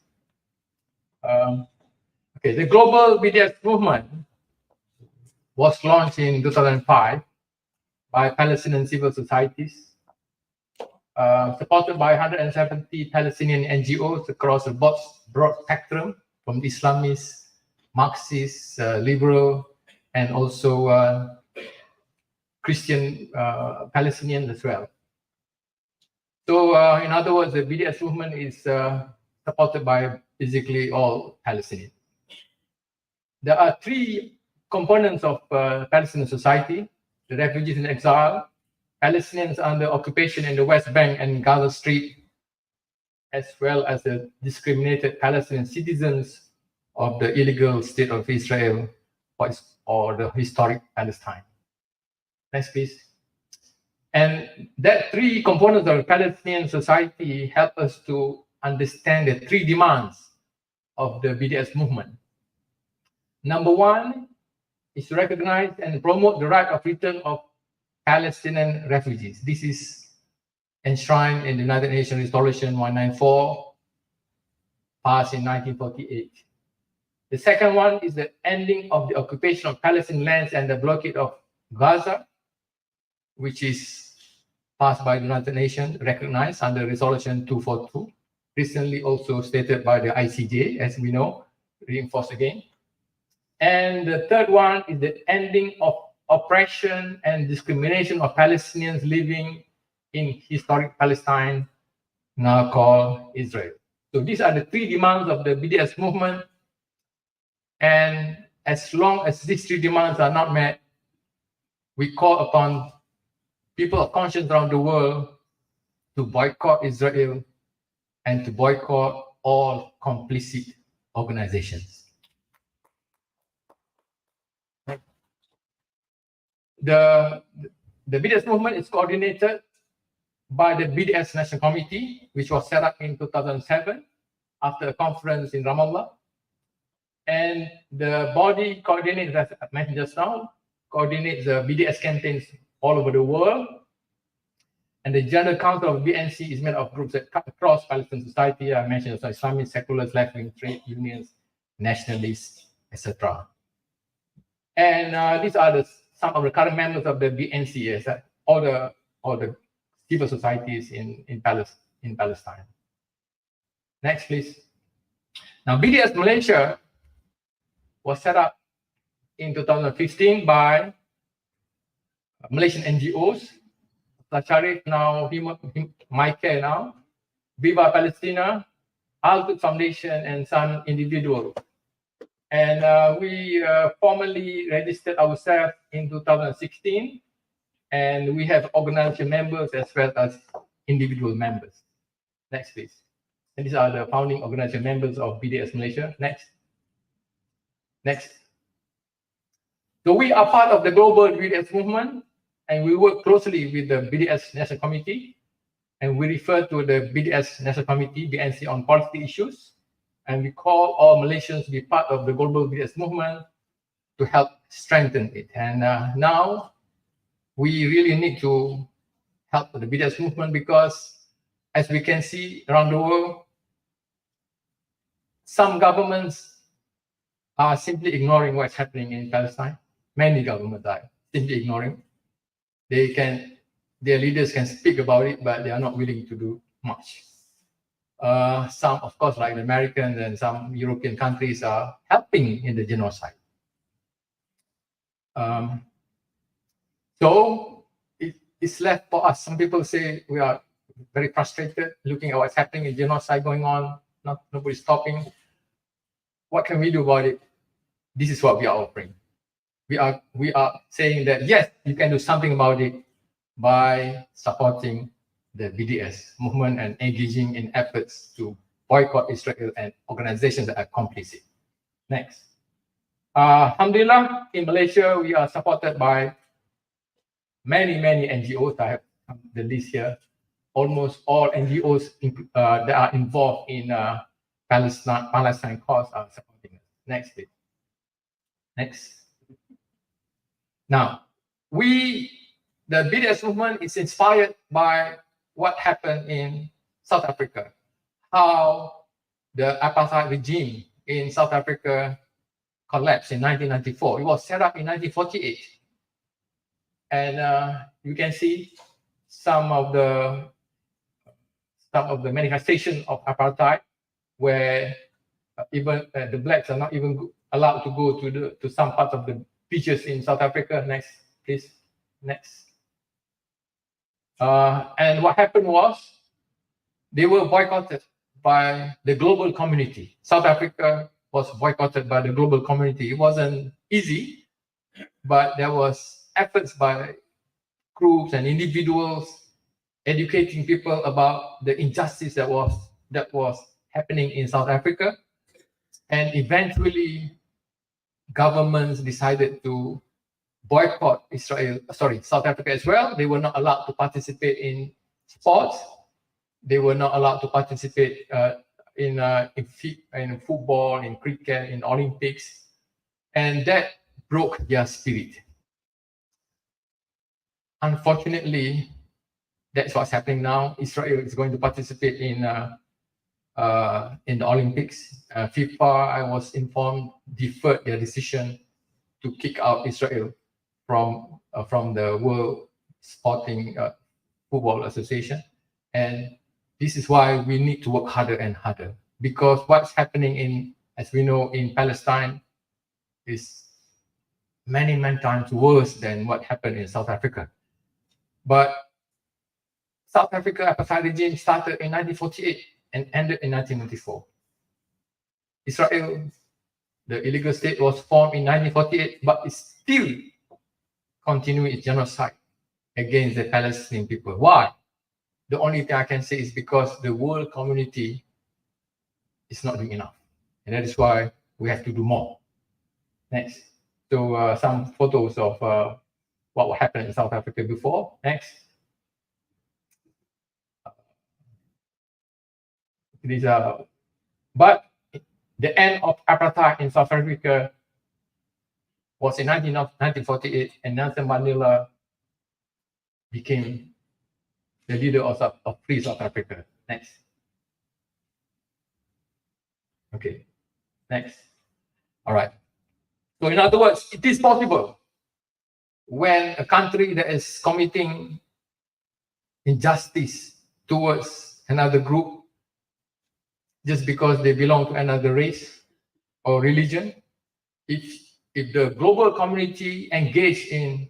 Okay, the global BDS movement was launched in 2005 by Palestinian civil societies, supported by 170 Palestinian NGOs across a broad spectrum, from Islamists, Marxists, liberal, and also Christian Palestinians as well. So, in other words, the BDS movement is supported by basically all Palestinians. There are three components of Palestinian society: the refugees in exile, Palestinians under occupation in the West Bank and Gaza Strip, as well as the discriminated Palestinian citizens of the illegal state of Israel or the historic Palestine. Next, please. And that three components of the Palestinian society help us to understand the three demands of the BDS movement. Number one is to recognize and promote the right of return of Palestinian refugees. This is enshrined in the United Nations Resolution 194, passed in 1948. The second one is the ending of the occupation of Palestinian lands and the blockade of Gaza, which is passed by the United Nations, recognized under Resolution 242, recently also stated by the ICJ, as we know, reinforced again. And the third one is the ending of oppression and discrimination of Palestinians living in historic Palestine, now called Israel. So these are the three demands of the BDS movement. And as long as these three demands are not met, we call upon people of conscience around the world to boycott Israel and to boycott all complicit organizations. The BDS movement is coordinated by the BDS National Committee, which was set up in 2007 after a conference in Ramallah. And the body coordinates, as I mentioned just now, coordinates the BDS campaigns all over the world. And the General Council of BNC is made of groups that cut across Palestinian society. I mentioned also Islamic, seculars, left-wing, trade unions, nationalists, etc. And these are some of the current members of the BNC, all the civil societies in Palestine. Next, please. Now, BDS Malaysia was set up in 2015 by Malaysian NGOs, Sharif now, MyCARE now, Viva Palestina, halt Foundation, and some individuals. And we formally registered ourselves in 2016, and we have organization members as well as individual members. Next, please. And these are the founding organization members of BDS Malaysia. Next. Next. So we are part of the global BDS movement, and we work closely with the BDS National Committee, and we refer to the BDS National Committee, BNC, on policy issues, and we call all Malaysians to be part of the global BDS movement to help strengthen it. And now we really need to help the BDS movement because, as we can see around the world, some governments are simply ignoring what's happening in Palestine. Many governments are simply ignoring. Their leaders can speak about it, but they are not willing to do much. Some, of course, like the Americans and some European countries, are helping in the genocide. So it's left for us. Some people say we are very frustrated looking at what's happening in genocide going on. Nobody's stopping. What can we do about it? This is what we are offering. We are saying that yes, you can do something about it by supporting the BDS movement and engaging in efforts to boycott Israel and organizations that are complicit. Next. Alhamdulillah, in Malaysia, we are supported by many NGOs. I have the list here. Almost all NGOs that are involved in Palestine cause are supporting us. Next, please. Next. Now, the BDS movement is inspired by what happened in South Africa, how the apartheid regime in South Africa collapsed in 1994. It was set up in 1948. And you can see some of the manifestation of apartheid, where even the blacks are not even allowed to go to some parts of the beaches in South Africa. Next, please. Next. And what happened was they were boycotted by the global community. South Africa was boycotted by the global community. It wasn't easy, but there was efforts by groups and individuals educating people about the injustice that was happening in South Africa. And eventually, governments decided to boycott South Africa as well. They were not allowed to participate in sports. They were not allowed to participate in football, in cricket, in Olympics. And that broke their spirit. Unfortunately, that's what's happening now. Israel is going to participate in the Olympics. FIFA, I was informed, deferred their decision to kick out Israel from the World Sporting Football Association. And this is why we need to work harder and harder, because what's happening as we know, in Palestine is many times worse than what happened in South Africa. But South Africa apartheid regime started in 1948 and ended in 1994. Israel, the illegal state, was formed in 1948, but it still continues its genocide against the Palestinian people. Why? The only thing I can say is because the world community is not doing enough. And that is why we have to do more. Next. So some photos of what happened in South Africa before. Next. These are, but the end of apartheid in South Africa was in 1948, and Nelson Mandela became the leader of Free South Africa. Next. Okay. Next. All right. So in other words, it is possible when a country that is committing injustice towards another group just because they belong to another race or religion, if the global community engage in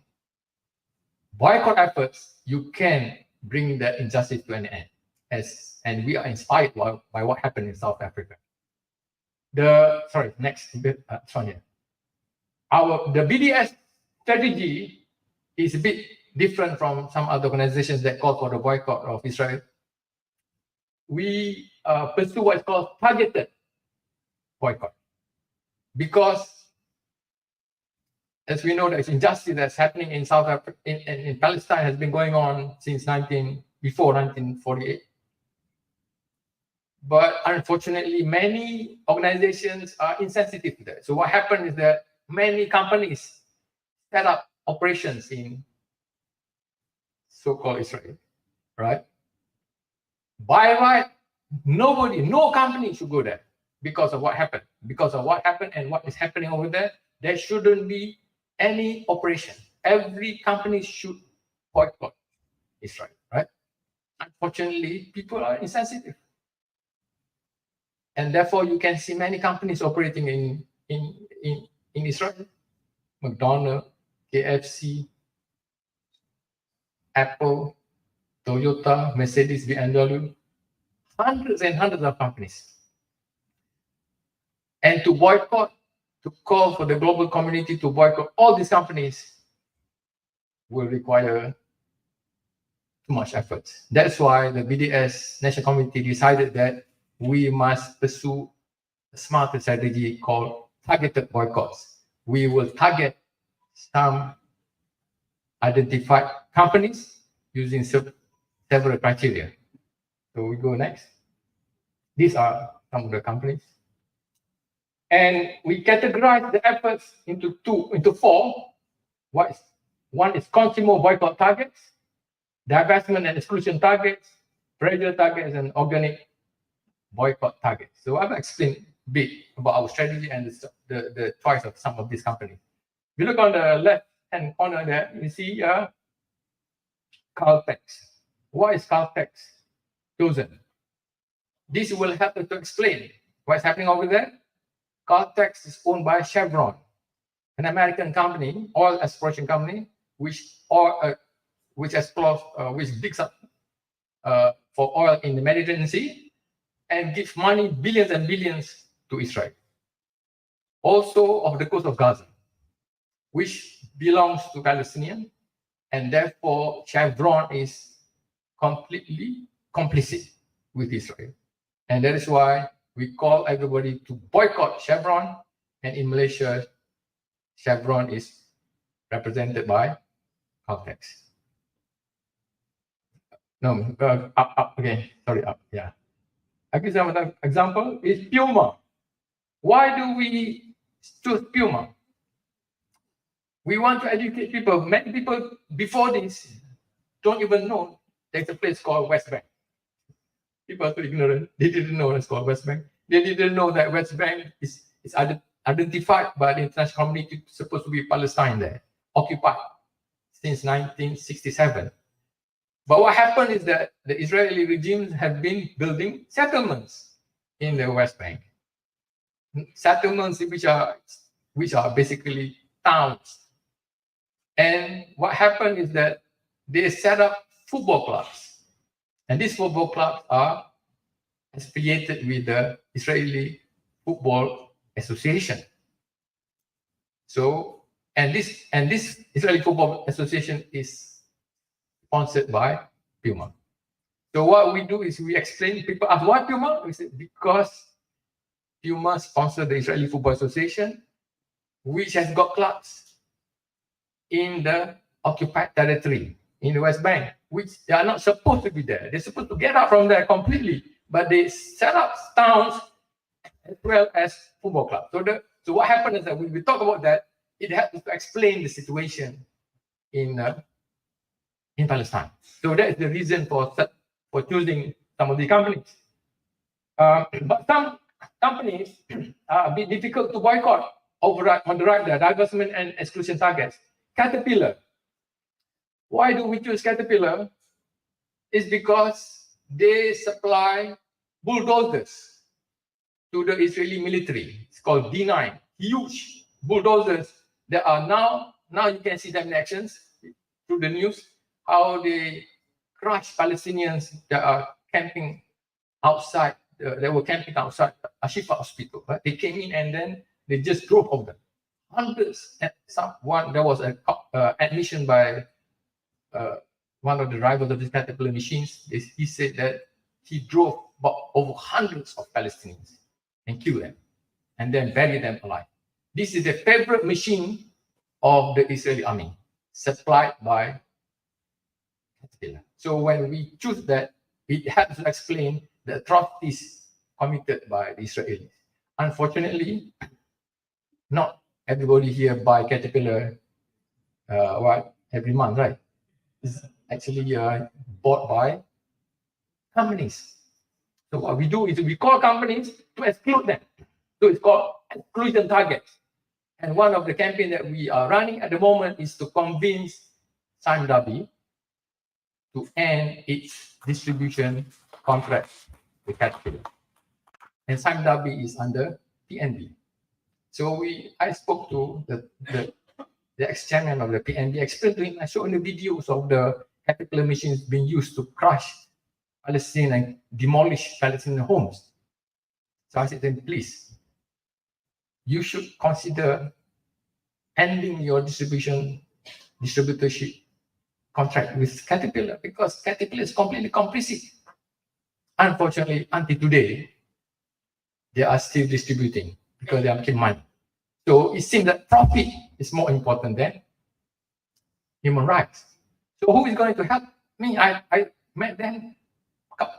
boycott efforts, you can bring that injustice to an end. And we are inspired by what happened in South Africa. Next bit, Sonia. The BDS strategy is a bit different from some other organizations that call for the boycott of Israel. We pursue what is called targeted boycott, because as we know, there's injustice that's happening in South Africa, in Palestine, has been going on since before 1948. But unfortunately, many organizations are insensitive to that. So what happened is that many companies set up operations in so-called Israel, right? By right, no company should go there because of what happened. Because of what happened and what is happening over there, there shouldn't be any operation. Every company should boycott Israel, right? Unfortunately, people are insensitive. And therefore, you can see many companies operating in Israel. McDonald's, KFC, Apple, Toyota, Mercedes, BMW, hundreds and hundreds of companies. And to boycott, to call for the global community to boycott all these companies will require too much effort. That's why the BDS National Committee decided that we must pursue a smarter strategy called targeted boycotts. We will target some identified companies using several criteria. So we go next. These are some of the companies. And we categorize the efforts into four. One is consumer boycott targets, divestment and exclusion targets, pressure targets, and organic boycott targets. So I've explained a bit about our strategy and the choice of some of these companies. If you look on the left-hand corner there, you see Caltex. Why is Caltex chosen? This will help us to explain what's happening over there. Caltex is owned by Chevron, an American company, oil exploration company, which digs up for oil in the Mediterranean Sea and gives money, billions and billions, to Israel. Also of the coast of Gaza, which belongs to Palestinian, and therefore Chevron is completely complicit with Israel. And that is why we call everybody to boycott Chevron, and in Malaysia, Chevron is represented by Caltex. No, up again. Sorry, up. Yeah. I give some example is Puma. Why do we choose Puma? We want to educate people. Many people before this don't even know there's a place called West Bank. People are too ignorant. They didn't know it's called West Bank. They didn't know that West Bank is identified by the international community supposed to be Palestine there, occupied since 1967. But what happened is that the Israeli regimes have been building settlements in the West Bank. Settlements which are basically towns. And what happened is that they set up football clubs And these football clubs are affiliated with the Israeli Football Association. So, and this Israeli Football Association is sponsored by Puma. So what we do is we explain, people ask, why Puma? We say, because Puma sponsors the Israeli Football Association, which has got clubs in the occupied territory in the West Bank, which they are not supposed to be there. They're supposed to get out from there completely, but they set up towns as well as football clubs. So what happened is that when we talk about that, it helps to explain the situation in Palestine. So that is the reason for choosing some of the companies. But some companies are a bit difficult to boycott on the right, the divestment and exclusion targets. Caterpillar. Why do we choose Caterpillar? It's because they supply bulldozers to the Israeli military. It's called D9, huge bulldozers that are now you can see them in actions through the news, how they crush Palestinians that are camping outside, they were camping outside Ashifa Hospital. Right? They came in and then they just drove over them. Hundreds. And there was an admission by one of the drivers of the Caterpillar machines. He said that he drove over hundreds of Palestinians and killed them and then buried them alive. This is the favorite machine of the Israeli army, supplied by Caterpillar. So when we choose that, it helps to explain the atrocities committed by the Israelis. Unfortunately, not everybody here buy Caterpillar every month, right? It's actually bought by companies. So what we do is we call companies to exclude them. So it's called exclusion targets. And one of the campaigns that we are running at the moment is to convince Sime Darby to end its distribution contract with Caterpillar. And Sime Darby is under PNB. So I spoke to the ex-chairman of the PNB, explained to him, I showed him the videos of the Caterpillar machines being used to crush Palestine and demolish Palestinian homes. So I said to him, please, you should consider ending your distributorship contract with Caterpillar, because Caterpillar is completely complicit. Unfortunately, until today, they are still distributing because they are making money. So it seems that profit is more important than human rights. So who is going to help me? I met them.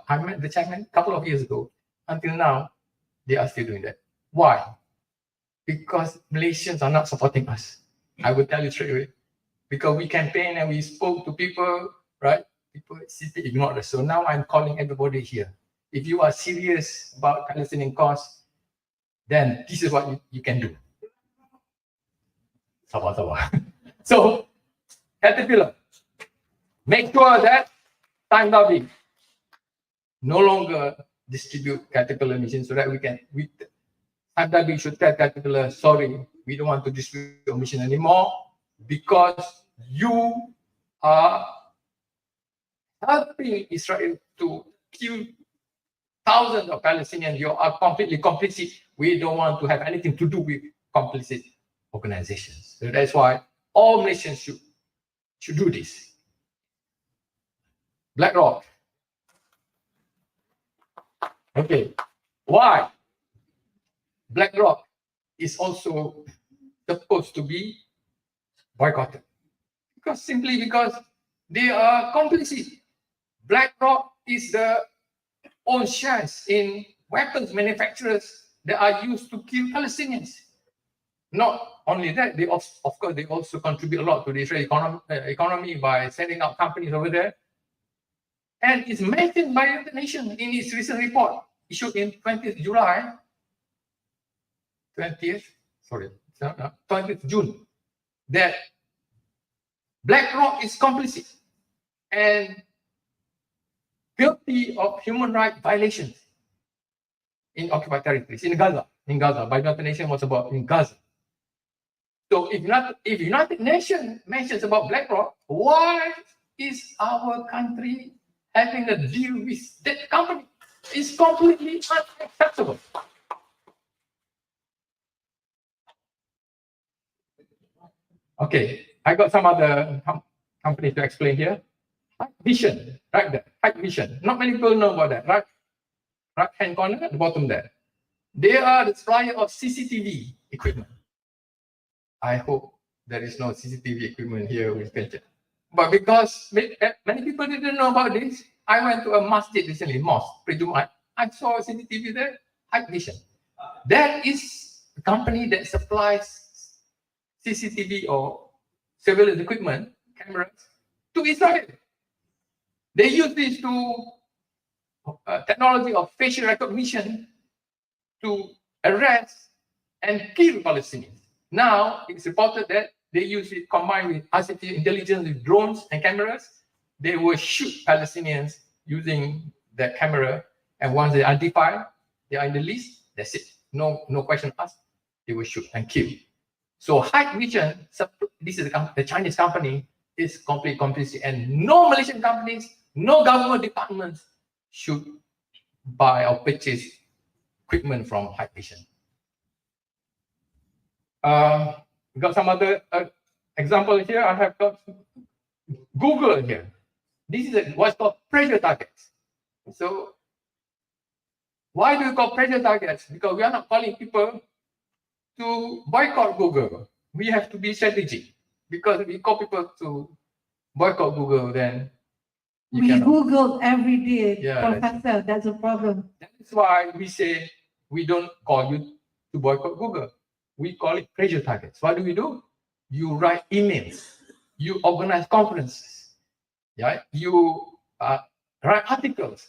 I met the chairman a couple of years ago. Until now, they are still doing that. Why? Because Malaysians are not supporting us. I will tell you straight away. Because we campaigned and we spoke to people, right? People simply ignored us. So now I'm calling everybody here. If you are serious about Palestinian cause, then this is what you can do. So, Caterpillar, make sure that Sime Darby no longer distribute Caterpillar machines, so that Sime Darby should tell Caterpillar, sorry, we don't want to distribute your machine anymore because you are helping Israel to kill thousands of Palestinians. You are completely complicit. We don't want to have anything to do with complicit organizations. So that's why all nations should do this. BlackRock. Okay, why? BlackRock is also supposed to be boycotted. Simply because they are complicit. BlackRock is the own shares in weapons manufacturers that are used to kill Palestinians. Not only that, they also contribute a lot to the Israeli economy by setting up companies over there. And it's mentioned by the nation in its recent report issued in 20th June, that BlackRock is complicit and guilty of human rights violations in occupied territories, in Gaza, by United Nations was about in Gaza. So if United Nations mentions about BlackRock, why is our country having a deal with that company is completely unacceptable. Okay, I got some other companies to explain here. High Vision, right there, High Vision. Not many people know about that, right? Right hand corner at the bottom there. They are the supplier of CCTV equipment. I hope there is no CCTV equipment here with Pension. But because many people didn't know about this, I went to a masjid recently, mosque, pre-Jumat. I saw a CCTV there, High Vision. That is a company that supplies CCTV or surveillance equipment, cameras, to Israel. They use this to technology of facial recognition to arrest and kill Palestinians. Now, it's reported that they use it combined with artificial intelligence with drones and cameras. They will shoot Palestinians using that camera, and once they identify, they are in the list, that's it. No question asked, they will shoot and kill. So High Vision, this is the Chinese company, is completely complicit, and no Malaysian companies, no government departments should buy or purchase equipment from High Vision. Got some other example here. I have got Google here. This is what's called pressure targets. So why do we call pressure targets? Because we are not calling people to boycott Google. We have to be strategic. Because if we call people to boycott Google, then we Google every day, yeah, Professor. That's a problem. That's why we say we don't call you to boycott Google. We call it pressure targets. What do? You write emails, you organize conferences, yeah? You write articles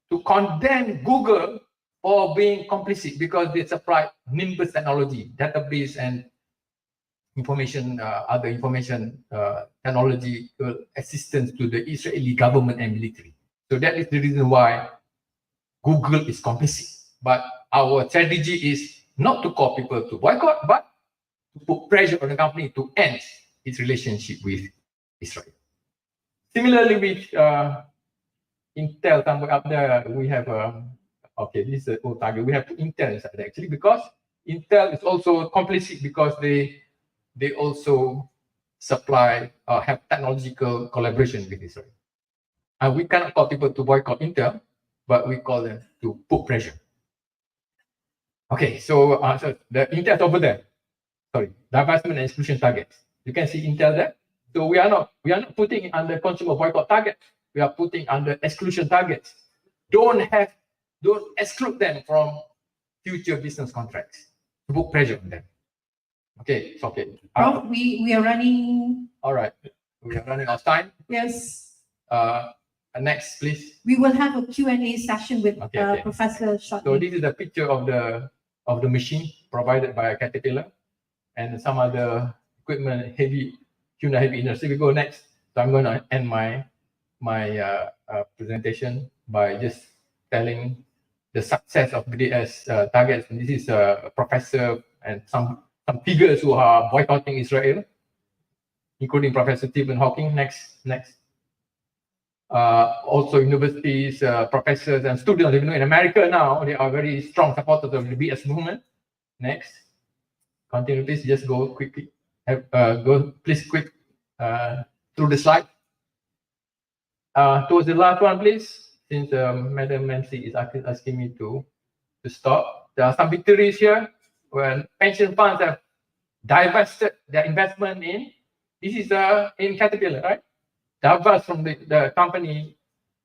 to condemn Google for being complicit because they supply Nimbus technology, database and information, other information technology assistance to the Israeli government and military. So that is the reason why Google is complicit. But our strategy is not to call people to boycott, but to put pressure on the company to end its relationship with Israel. Similarly with Intel, somewhere up there, we have, okay, this is an old target. We have Intel inside there actually, because Intel is also complicit because they also supply, have technological collaboration with Israel. And we cannot call people to boycott Intel, but we call them to put pressure. Okay, so, so the Intel over there. Sorry, divestment and exclusion targets. You can see Intel there. So we are not putting it under consumer boycott target. We are putting under exclusion targets. Don't exclude them from future business contracts. To put pressure on them. Okay, it's okay. Prof, we are running. All right, we are running out of time. Yes. Next, please. We will have a Q&A session with Professor shortly. So this is the picture of the machine provided by Caterpillar and some other equipment, heavy industry. We go next. So I'm going to end my presentation by just telling the success of BDS targets. And this is a professor and some figures who are boycotting Israel, including Professor Stephen Hawking. Next. Also universities, professors and students, even in America now, they are very strong supporters of the BDS movement. Next. Continue, please. Just go quickly. Go, please, quick through the slide. Towards the last one, please. Since Madam Nancy is asking me to stop. There are some victories here when pension funds have divested their investment in. This is in Caterpillar, right? Divest from the company.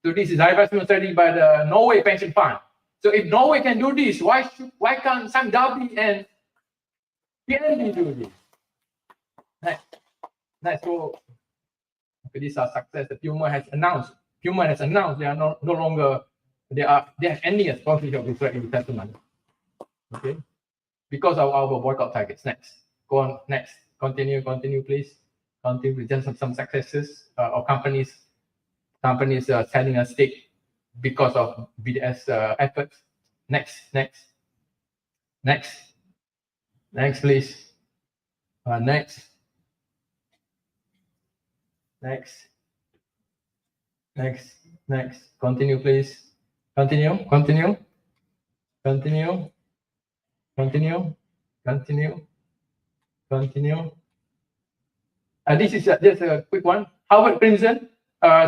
So this is divestment study by the Norway pension fund. So if Norway can do this, why can't Sam Darby and PNB do this? Next. So okay, these are success that Puma has announced. Puma has announced they are no longer they are ending a sponsorship of Israeli settlement. Okay, because of our boycott targets. Next, go on. Next, continue, please. Continue with just some successes of companies selling a stake because of BDS efforts. Next, please. Next. Next. Continue, please. Continue. This is just a quick one. Harvard Crimson,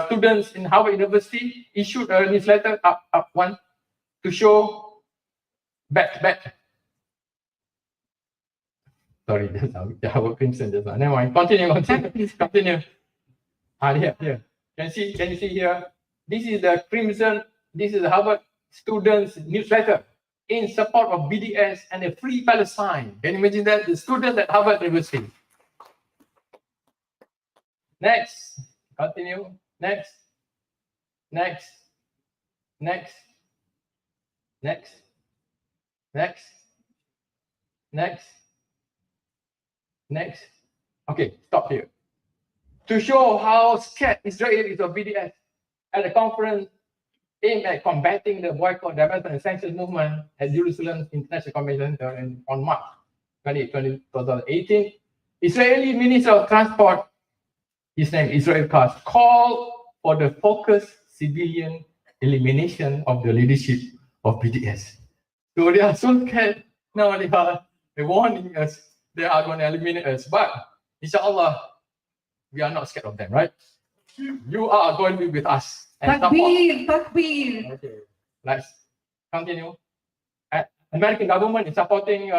students in Harvard University issued a newsletter up one to show back. Sorry, that's Harvard Crimson just now. Never mind. Continue. Here. Can you see here? This is the Crimson. This is the Harvard students newsletter in support of BDS and a free Palestine. Can you imagine that? The students at Harvard University. Next. Continue. Next. Okay, stop here. To show how scared Israel is of BDS, at a conference aimed at combating the boycott, divestment, and sanctions movement at Jerusalem International Convention Center on March 2018, Israeli Minister of Transport, his name Israel Katz, called for the focused civilian elimination of the leadership of BDS. So they are so scared now. They're warning us they are going to eliminate us, but inshallah, we are not scared of them, right? You are going to be with us. Takbir. Okay, let's continue. American government is supporting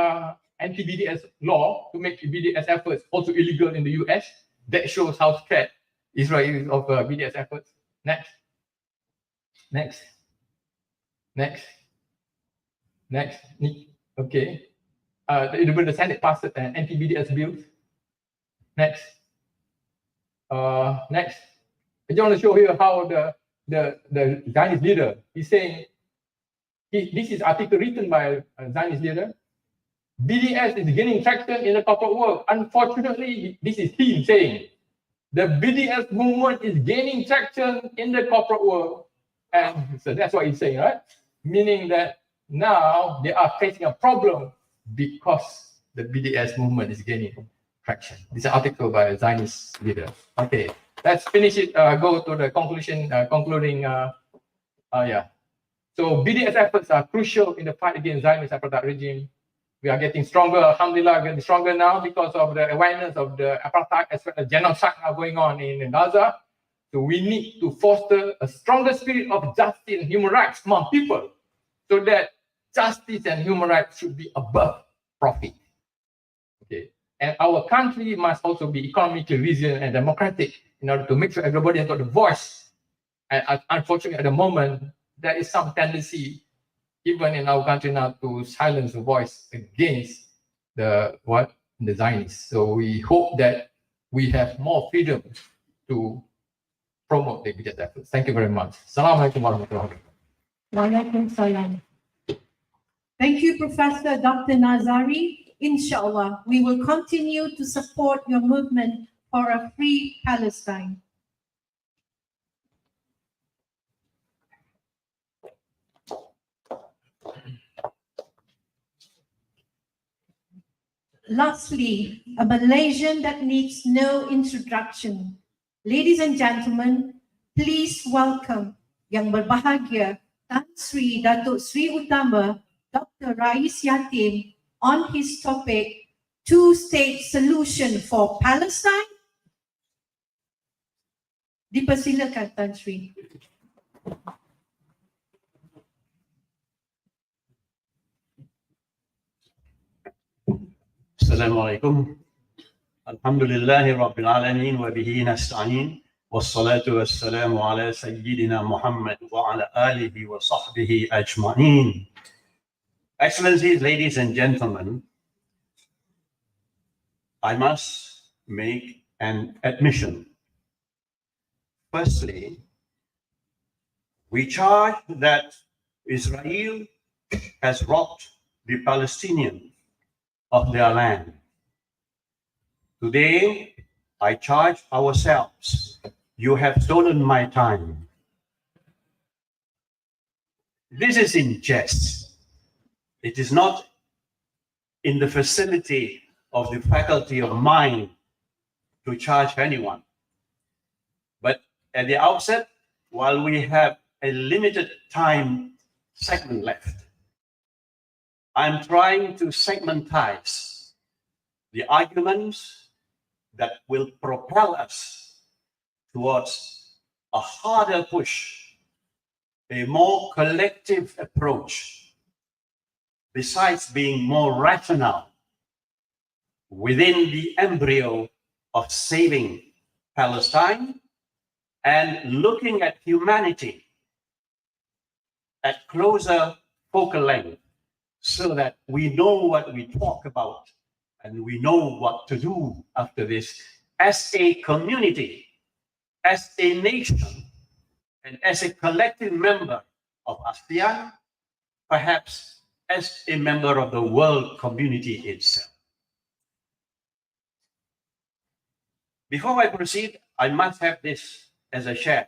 anti-BDS law to make BDS efforts also illegal in the US. That shows how scared Israel is of BDS efforts. Next. Okay. The Senate passed an anti-BDS bill. Next. I just want to show you how the Zionist leader is saying, this is article written by a Zionist leader. BDS is gaining traction in the corporate world. Unfortunately, this is him saying, the BDS movement is gaining traction in the corporate world. And so that's what he's saying, right? Meaning that now they are facing a problem because the BDS movement is gaining traction. This is an article by a Zionist leader. Okay, let's finish it. Go to the conclusion. So BDS efforts are crucial in the fight against Zionist apartheid regime. We are getting stronger. Alhamdulillah, getting stronger now because of the awareness of the apartheid as well as genocide now going on in Gaza. So we need to foster a stronger spirit of justice and human rights among people, so that justice and human rights should be above profit. Okay, and our country must also be economically resilient and democratic in order to make sure everybody has got the voice. And unfortunately, at the moment, there is some tendency, even in our country now, to silence the voice against the Zionists. So we hope that we have more freedom to promote the BDS efforts. Thank you very much. Assalamualaikum warahmatullahi wabarakatuh. Waalaikumsalam. Thank you, Professor Dr. Nazari. Inshallah, we will continue to support your movement for a free Palestine. Lastly, a Malaysian that needs no introduction. Ladies and gentlemen, please welcome Yang Berbahagia Tan Sri Datuk Sri Utama Dr. Rais Yatim on his topic, Two-State Solution for Palestine. Dipersilakan Tan Sri. Assalamualaikum. Alhamdulillahi Rabbil Alameen wa bihi nasta'in wassalatu wassalamu ala Sayyidina Muhammad wa ala alihi wa sahbihi ajma'in. Excellencies, ladies and gentlemen, I must make an admission. Firstly, we charge that Israel has robbed the Palestinians of their land. Today, I charge ourselves, you have stolen my time. This is in jest. It is not in the facility of the faculty of mind to charge anyone. But at the outset, while we have a limited time segment left. I'm trying to segmentize the arguments that will propel us towards a harder push, a more collective approach, besides being more rational within the embryo of saving Palestine and looking at humanity at closer focal length, so that we know what we talk about and we know what to do after this as a community, as a nation, and as a collective member of ASEAN, perhaps as a member of the world community itself. Before I proceed, I must have this as a share.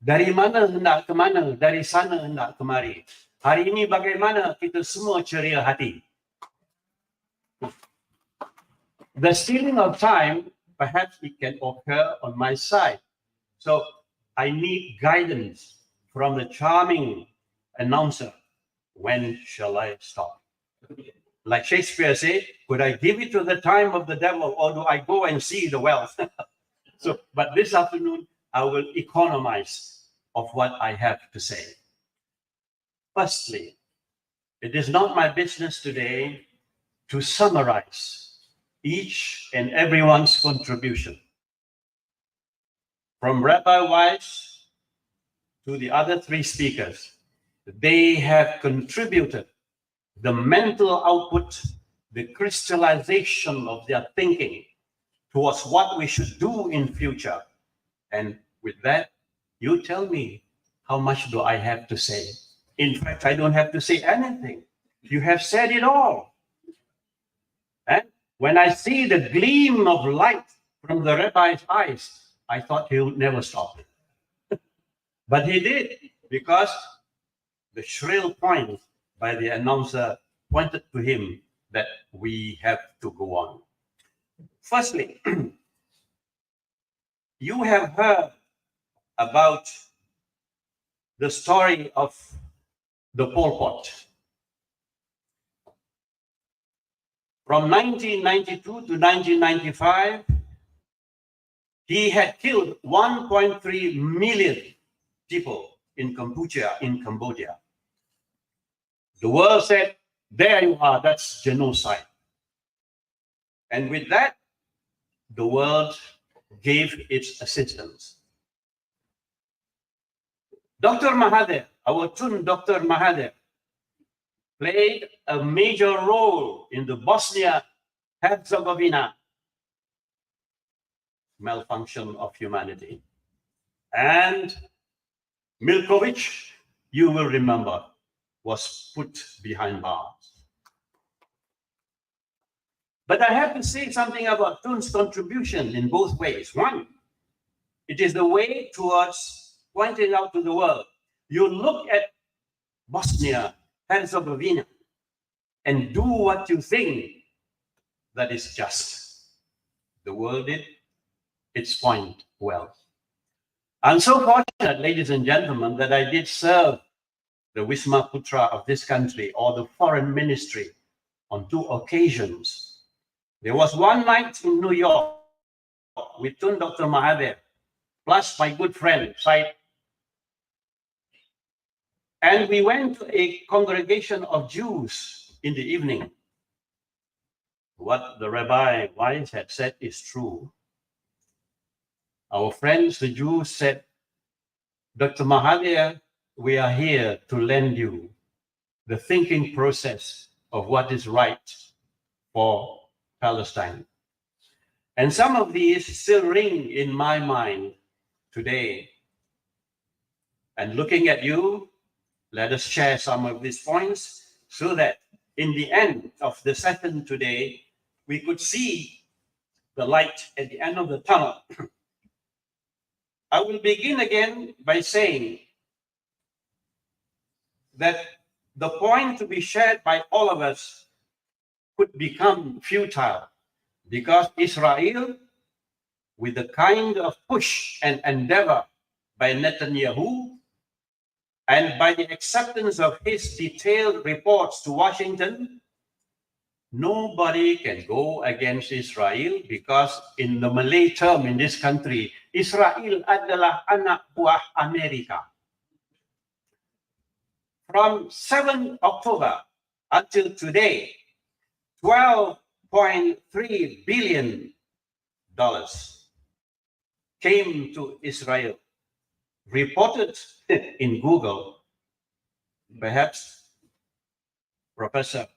Dari mana hendak ke mana, dari sana hendak kemari. Hari ini bagaimana kita semua ceria hati. The stealing of time, perhaps it can occur on my side. So I need guidance from the charming announcer. When shall I stop? Like Shakespeare said, could I give it to the time of the devil, or do I go and see the wealth? But this afternoon, I will economize of what I have to say. Firstly, it is not my business today to summarize each and everyone's contribution. From Rabbi Weiss to the other three speakers, they have contributed the mental output, the crystallization of their thinking towards what we should do in future. And with that, you tell me, how much do I have to say? In fact, I don't have to say anything. You have said it all. And when I see the gleam of light from the rabbi's eyes, I thought he would never stop. But he did, because the shrill point by the announcer pointed to him that we have to go on. Firstly, you have heard about the story of the Pol Pot. From 1992 to 1995, he had killed 1.3 million people in Cambodia. The world said, there you are, that's genocide. And with that, the world gave its assistance. Dr. Mahathir, our Tun Dr. Mahathir, played a major role in the Bosnia-Herzegovina malfunction of humanity. And Milkovic, you will remember, was put behind bars. But I have to say something about Tun's contribution in both ways. One, it is the way towards pointing out to the world. You look at Bosnia-Herzegovina and do what you think that is just. The world did its point well. I'm so fortunate, ladies and gentlemen, that I did serve the Wisma Putra of this country, or the foreign ministry, on 2 occasions. There was one night in New York with Tun Dr. Mahathir, plus my good friend, Said. And we went to a congregation of Jews in the evening. What the Rabbi Weiss had said is true. Our friends, the Jews, said, Dr. Mahathir, we are here to lend you the thinking process of what is right for Palestine. And some of these still ring in my mind today. And looking at you, let us share some of these points so that in the end of the session today, we could see the light at the end of the tunnel. I will begin again by saying that the point to be shared by all of us could become futile, because Israel, with the kind of push and endeavor by Netanyahu, And by the acceptance of his detailed reports to Washington, nobody can go against Israel because in the Malay term in this country, Israel adalah anak buah Amerika. From 7 October until today, $12.3 billion came to Israel. Reported in Google, perhaps, Professor,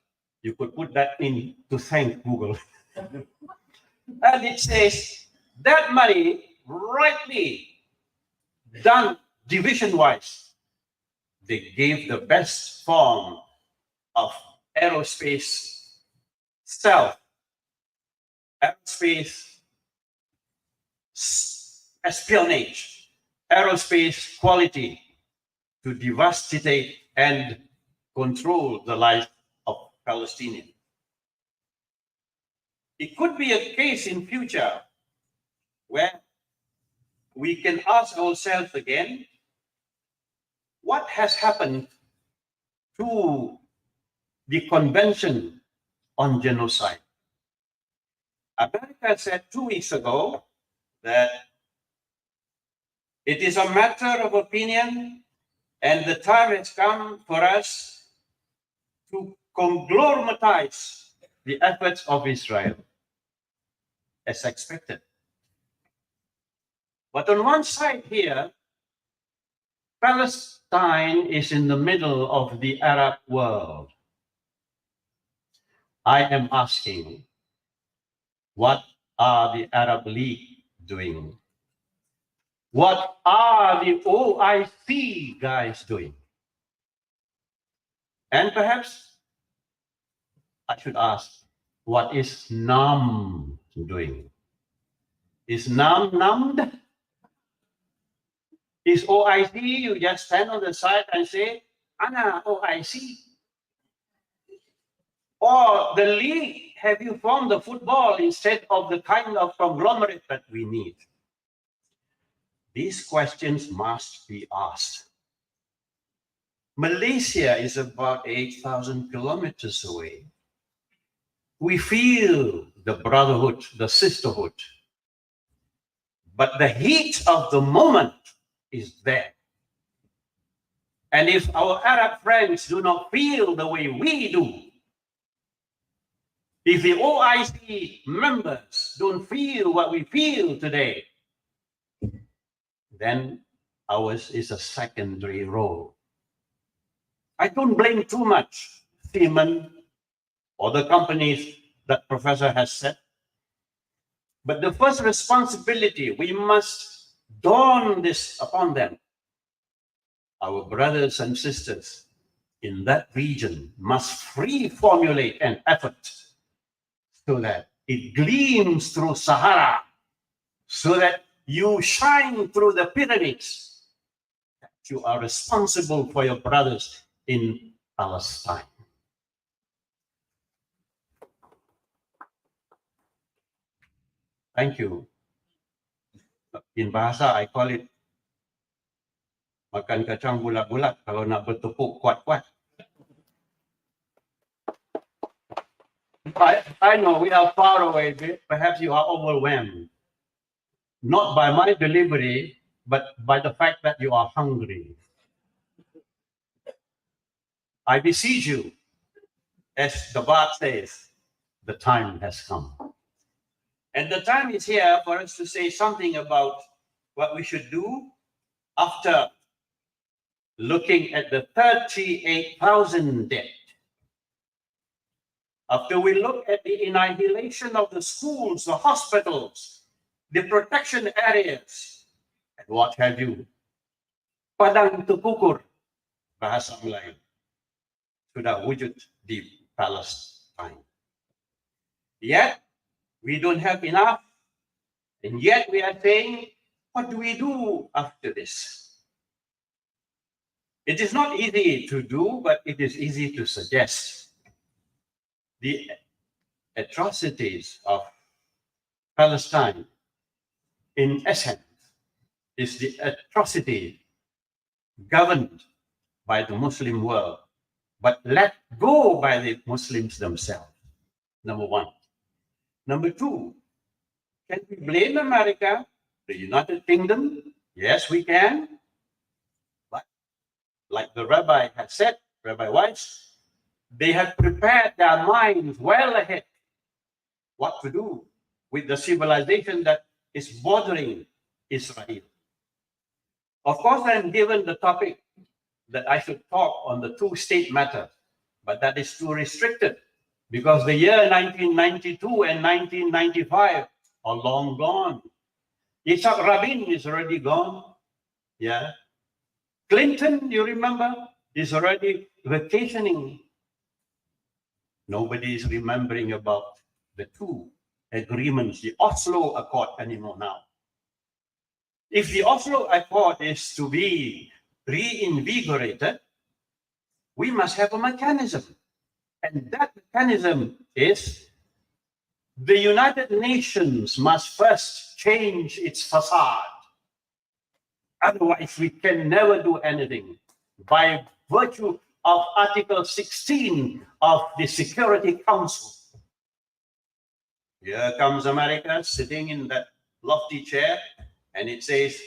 you could put that in to thank Google. And it says that money rightly done division-wise, they gave the best form of aerospace stealth, aerospace espionage, aerospace quality to devastate and control the life of Palestinians. It could be a case in future where we can ask ourselves again, what has happened to the Convention on Genocide? America said 2 weeks ago that it is a matter of opinion and the time has come for us to conglomeratize the efforts of Israel as expected. But on one side here, Palestine is in the middle of the Arab world. I am asking, what are the Arab League doing? What are the OIC guys doing? And perhaps I should ask, what is NAM doing? Is NAM numbed? Is OIC, you just stand on the side and say, Ana OIC? Or the league, have you formed the football instead of the kind of conglomerate that we need? These questions must be asked. Malaysia is about 8,000 kilometers away. We feel the brotherhood, the sisterhood, but the heat of the moment is there. And if our Arab friends do not feel the way we do, if the OIC members don't feel what we feel today, then ours is a secondary role. I don't blame too much Siemens or the companies that Professor has said. But the first responsibility, we must dawn this upon them. Our brothers and sisters in that region must formulate an effort so that it gleams through Sahara, so that you shine through the pyramids. You are responsible for your brothers in Palestine. Thank you. In bahasa, I call it makan kacang bulat-bulat kalau nak bertepuk kuat-kuat. I know we are far away. Perhaps you are overwhelmed. Not by my delivery, but by the fact that you are hungry. I beseech you, as the Bard says, the time has come. And the time is here for us to say something about what we should do after looking at the 38,000 dead. After we look at the annihilation of the schools, the hospitals, the protection areas, and what have you. Padang terkukur, bahasa Melayu. Sudah wujud di Palestine. Yet, we don't have enough, and yet we are saying, what do we do after this? It is not easy to do, but it is easy to suggest. The atrocities of Palestine, in essence, is the atrocity governed by the Muslim world, but let go by the Muslims themselves. Number one. Number two, can we blame America, the United Kingdom? Yes, we can. But like the rabbi had said, Rabbi Weiss, they had prepared their minds well ahead what to do with the civilization that is bordering Israel. Of course, I'm given the topic that I should talk on the two-state matter, but that is too restricted because the year 1992 and 1995 are long gone. Yitzhak Rabin is already gone. Yeah. Clinton, you remember, is already vacationing. Nobody is remembering about the two agreements, the Oslo Accord anymore now. If the Oslo Accord is to be reinvigorated, we must have a mechanism. And that mechanism is the United Nations must first change its facade. Otherwise, we can never do anything. By virtue of Article 16 of the Security Council. Here comes America sitting in that lofty chair, and it says,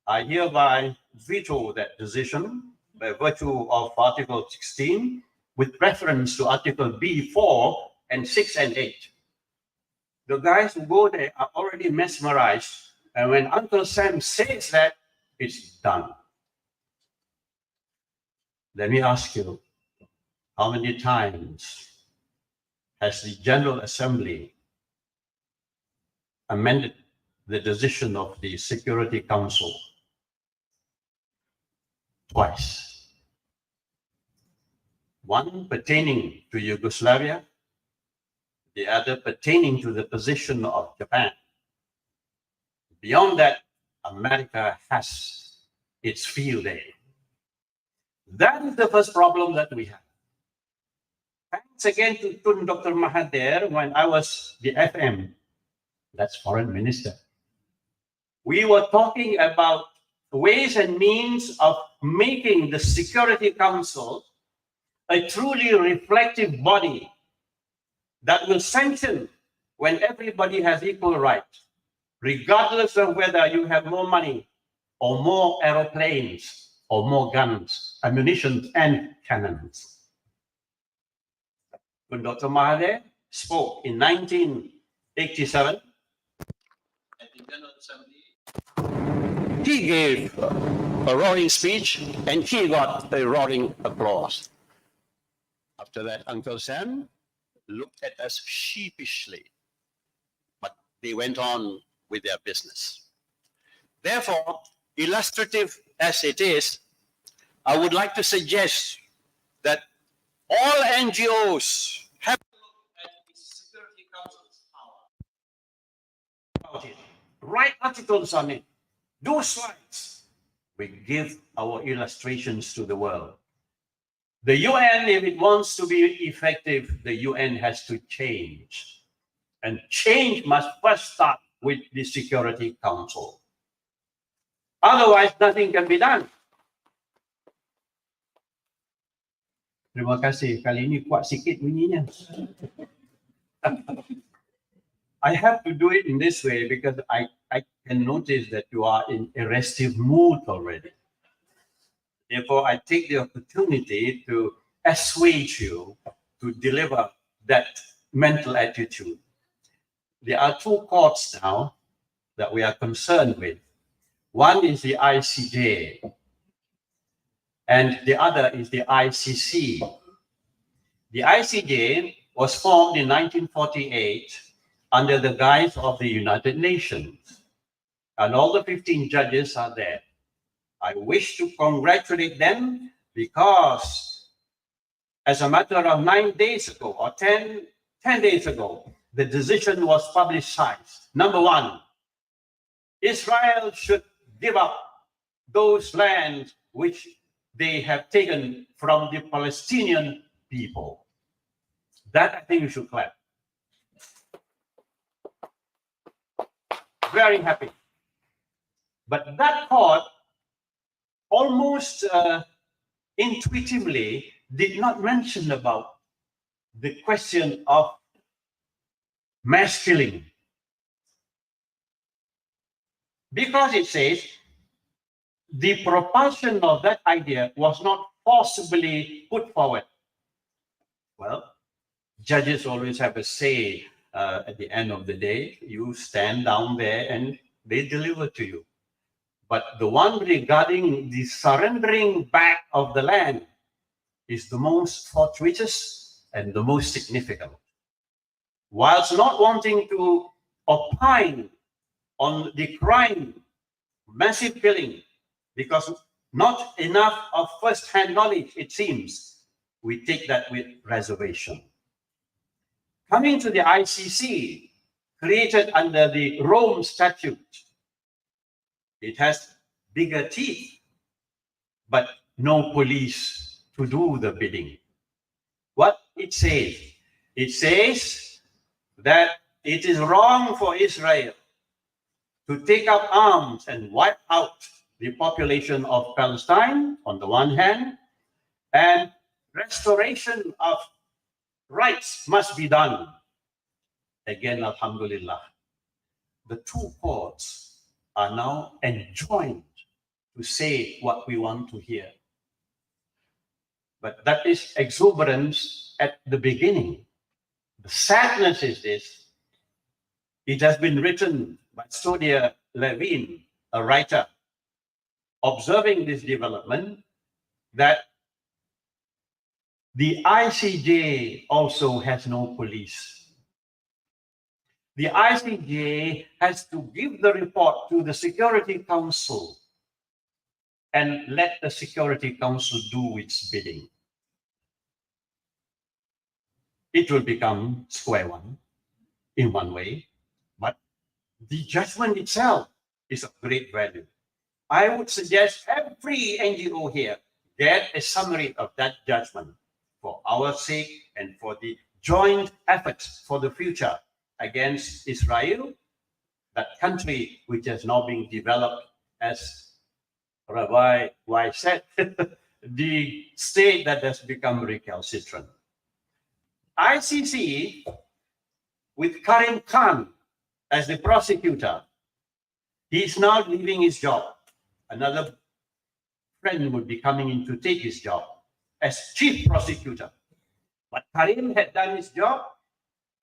I hereby veto that decision by virtue of Article 16 with reference to Article B4 and 6 and 8. The guys who go there are already mesmerized, and when Uncle Sam says that, it's done. Let me ask you, how many times has the General Assembly amended the decision of the Security Council? Twice. One pertaining to Yugoslavia, the other pertaining to the position of Japan. Beyond that, America has its field day. That is the first problem that we have. Thanks again to Tun Dr. Mahathir when I was the FM, that's Foreign Minister. We were talking about ways and means of making the Security Council a truly reflective body that will sanction when everybody has equal rights, regardless of whether you have more money or more aeroplanes or more guns, ammunition, and cannons. When Dr. Mahathir spoke in 1987 at the General Assembly, he gave a roaring speech and he got a roaring applause. After that, Uncle Sam looked at us sheepishly, but they went on with their business. Therefore, illustrative as it is, I would like to suggest that all NGOs have to look at the Security Council's power. About it. Write articles on it. Do slides. We give our illustrations to the world. The UN, if it wants to be effective, the UN has to change. And change must first start with the Security Council. Otherwise, nothing can be done. Terima kasih. Kali ini kuat sikit bunyinya. I have to do it in this way because I can notice that you are in a restive mood already. Therefore, I take the opportunity to assuage you, to deliver that mental attitude. There are two courts now that we are concerned with. One is the ICJ, and the other is the ICC. The ICJ was formed in 1948 under the guise of the United Nations, and all the 15 judges are there. I wish to congratulate them because, as a matter of 9 days ago or 10 days ago, the decision was publicized. Number one, Israel should give up those lands which they have taken from the Palestinian people. That I think you should clap. Very happy. But that court almost intuitively did not mention about the question of mass killing. Because it says the propulsion of that idea was not forcibly put forward. Well, judges always have a say at the end of the day. You stand down there and they deliver to you. But the one regarding the surrendering back of the land is the most fortuitous and the most significant. Whilst not wanting to opine on the crime, massive killing, because not enough of first-hand knowledge, it seems, we take that with reservation. Coming to the ICC, created under the Rome Statute, it has bigger teeth, but no police to do the bidding. What it says that it is wrong for Israel to take up arms and wipe out the population of Palestine on the one hand, and restoration of rights must be done. Again, alhamdulillah, the two courts are now enjoined to say what we want to hear. But that is exuberance at the beginning. The sadness is this. It has been written by Stodia Levin, a writer, observing this development, that the ICJ also has no police. The ICJ has to give the report to the Security Council and let the Security Council do its bidding. It will become square one in one way, but the judgment itself is of great value. I would suggest every NGO here get a summary of that judgment for our sake and for the joint efforts for the future against Israel, that country which has now been developed as Rabbi Y said, the state that has become recalcitrant. ICC, with Karim Khan as the prosecutor, he is now leaving his job. Another friend would be coming in to take his job as chief prosecutor. But Karim had done his job,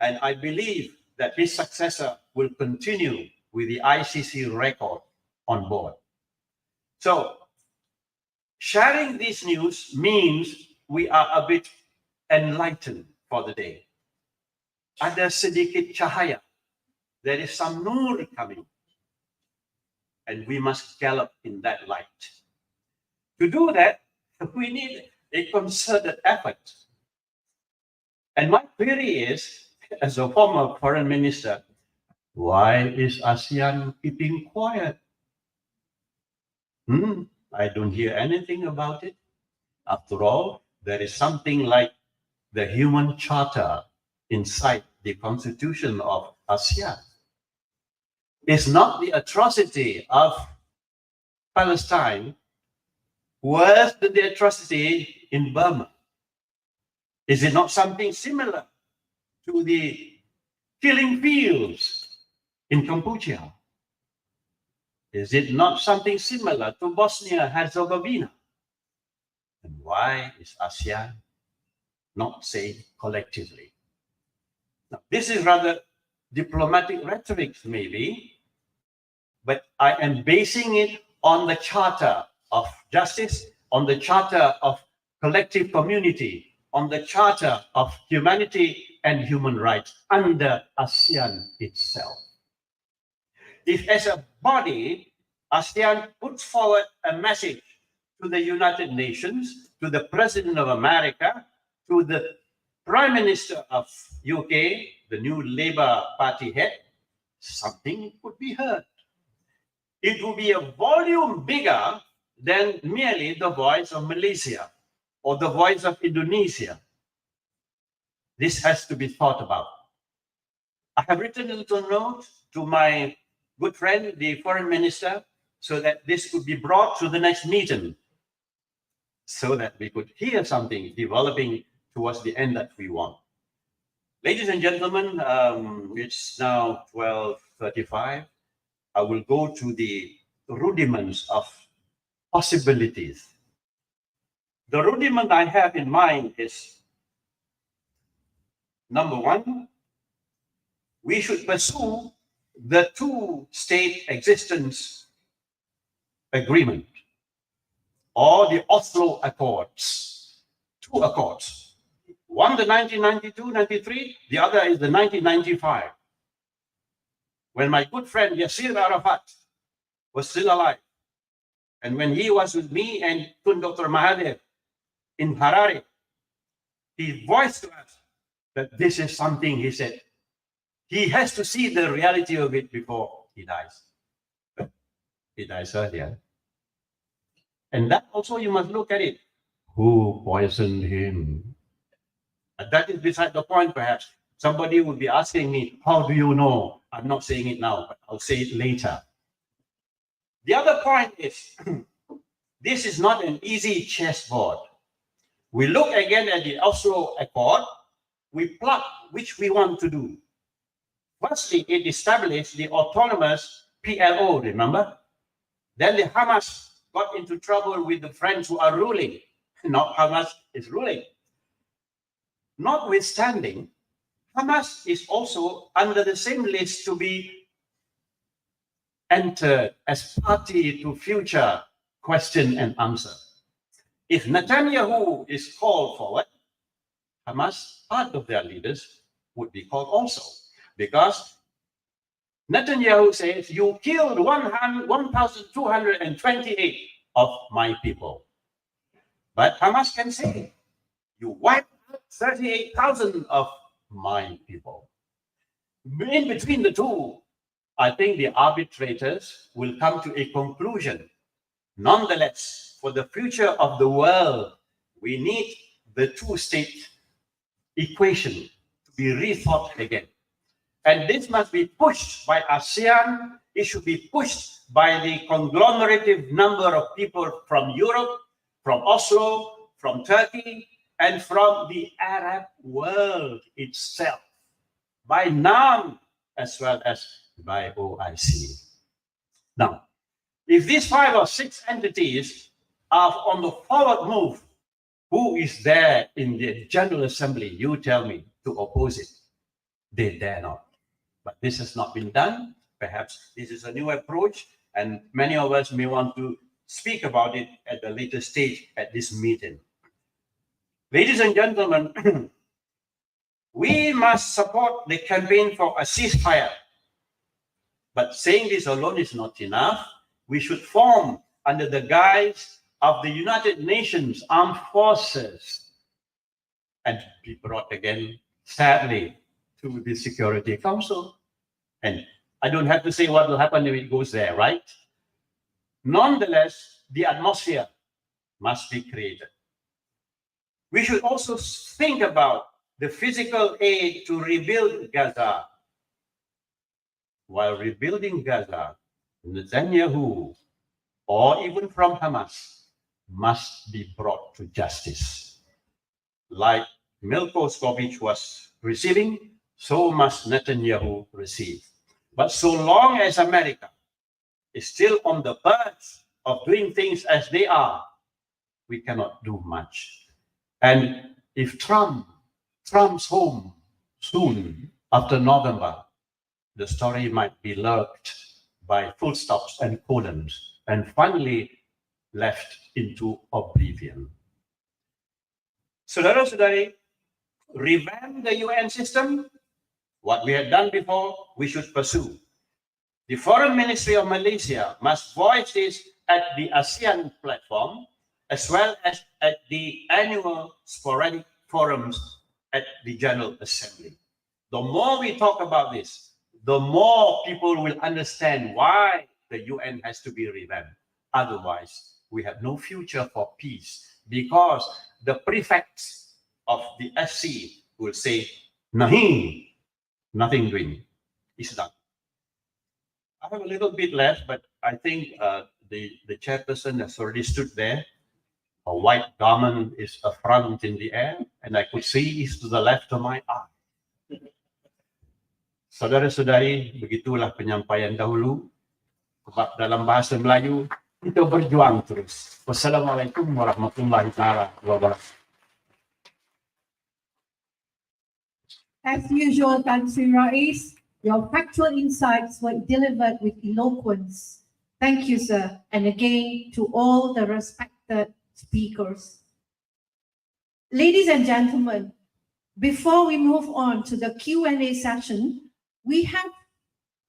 and I believe that his successor will continue with the ICC record on board. So, sharing this news means we are a bit enlightened for the day. Ada sedikit cahaya. There is some nur coming. And we must gallop in that light. To do that, we need a concerted effort. And my query is, as a former foreign minister, why is ASEAN keeping quiet? I don't hear anything about it. After all, there is something like the human charter inside the constitution of ASEAN. Is not the atrocity of Palestine worse than the atrocity in Burma? Is it not something similar to the killing fields in Cambodia? Is it not something similar to Bosnia-Herzegovina? And why is ASEAN not saying collectively? Now, this is rather diplomatic rhetoric, maybe, but I am basing it on the Charter of Justice, on the Charter of Collective Community, on the Charter of Humanity and Human Rights under ASEAN itself. If as a body, ASEAN puts forward a message to the United Nations, to the President of America, to the Prime Minister of UK, the new Labour Party head, something could be heard. It will be a volume bigger than merely the voice of Malaysia or the voice of Indonesia. This has to be thought about. I have written a little note to my good friend, the foreign minister, so that this could be brought to the next meeting. so that we could hear something developing towards the end that we want. Ladies and gentlemen, it's now 12:35. I will go to the rudiments of possibilities. The rudiment I have in mind is, number one, we should pursue the two-state existence agreement, or the Oslo Accords. Two accords. One, the 1992-93, the other is the 1995. When my good friend Yasser Arafat was still alive, and when he was with me and Dr. Mahathir in Harare, he voiced to us that this is something, he said, he has to see the reality of it before he dies. But he dies earlier. And that also you must look at it. Who poisoned him? And that is beside the point, perhaps. Somebody would be asking me, how do you know? I'm not saying it now, but I'll say it later. The other point is, this is not an easy chessboard. We look again at the Oslo Accord, we plot which we want to do. Firstly, it established the autonomous PLO, remember? Then the Hamas got into trouble with the friends who are ruling. Not Hamas is ruling. Notwithstanding, Hamas is also under the same list to be entered as party to future question and answer. If Netanyahu is called forward, Hamas, part of their leaders, would be called also. Because Netanyahu says, you killed 1,228 of my people. But Hamas can say, you wiped out 38,000 of my people. In between the two, I think the arbitrators will come to a conclusion. Nonetheless, for the future of the world, we need the two-state equation to be rethought again. And this must be pushed by ASEAN. It should be pushed by the conglomerative number of people from Europe, from Oslo, from Turkey, and from the Arab world itself, by NAM as well as by OIC. Now, if these 5 or 6 entities are on the forward move, who is there in the General Assembly, you tell me, to oppose it? They dare not. But this has not been done. Perhaps this is a new approach, and many of us may want to speak about it at a later stage at this meeting. Ladies and gentlemen, we must support the campaign for a ceasefire. But saying this alone is not enough. We should form under the guise of the United Nations Armed Forces and be brought again, sadly, to the Security Council. And I don't have to say what will happen if it goes there, right? Nonetheless, the atmosphere must be created. We should also think about the physical aid to rebuild Gaza. While rebuilding Gaza, Netanyahu, or even from Hamas, must be brought to justice. Like Milko Skovic was receiving, so must Netanyahu receive. But so long as America is still on the verge of doing things as they are, we cannot do much. And if Trump's home soon after November, the story might be lurked by full stops and colons and finally left into oblivion. Saudara-saudari, revamp the UN system. What we had done before, we should pursue. The Foreign Ministry of Malaysia must voice this at the ASEAN platform, as well as at the annual sporadic forums at the General Assembly. The more we talk about this, the more people will understand why the UN has to be revamped. Otherwise, we have no future for peace, because the prefects of the SC will say, nahi, nothing doing, it's done. I have a little bit left, but I think the chairperson has already stood there. A white garment is a front in the air, and I could see is to the left of my eye. Saudara-saudari, begitulah penyampaian dahulu. Sebab dalam bahasa Melayu, kita berjuang terus. Wassalamualaikum warahmatullahi wabarakatuh. As usual, Tan Sri Rais, your factual insights were delivered with eloquence. Thank you, sir. And again, to all the respected speakers. Ladies and gentlemen, before we move on to the Q&A session, we have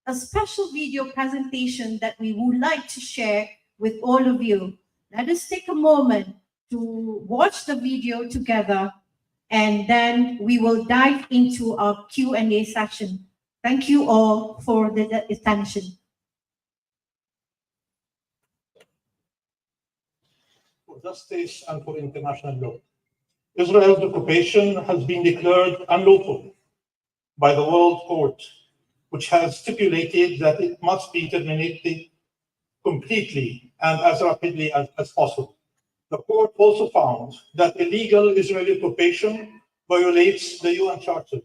a special video presentation that we would like to share with all of you. Let us take a moment to watch the video together, and then we will dive into our Q&A session. Thank you all for the attention. For justice and for international law. Israel's occupation has been declared unlawful by the World Court, which has stipulated that it must be terminated completely and as rapidly as possible. The court also found that illegal Israeli occupation violates the UN Charter,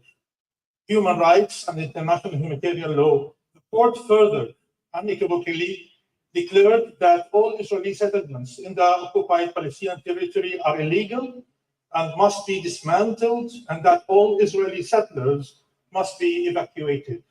human rights, and international humanitarian law. The court further unequivocally declared that all Israeli settlements in the occupied Palestinian territory are illegal and must be dismantled, and that all Israeli settlers must be evacuated.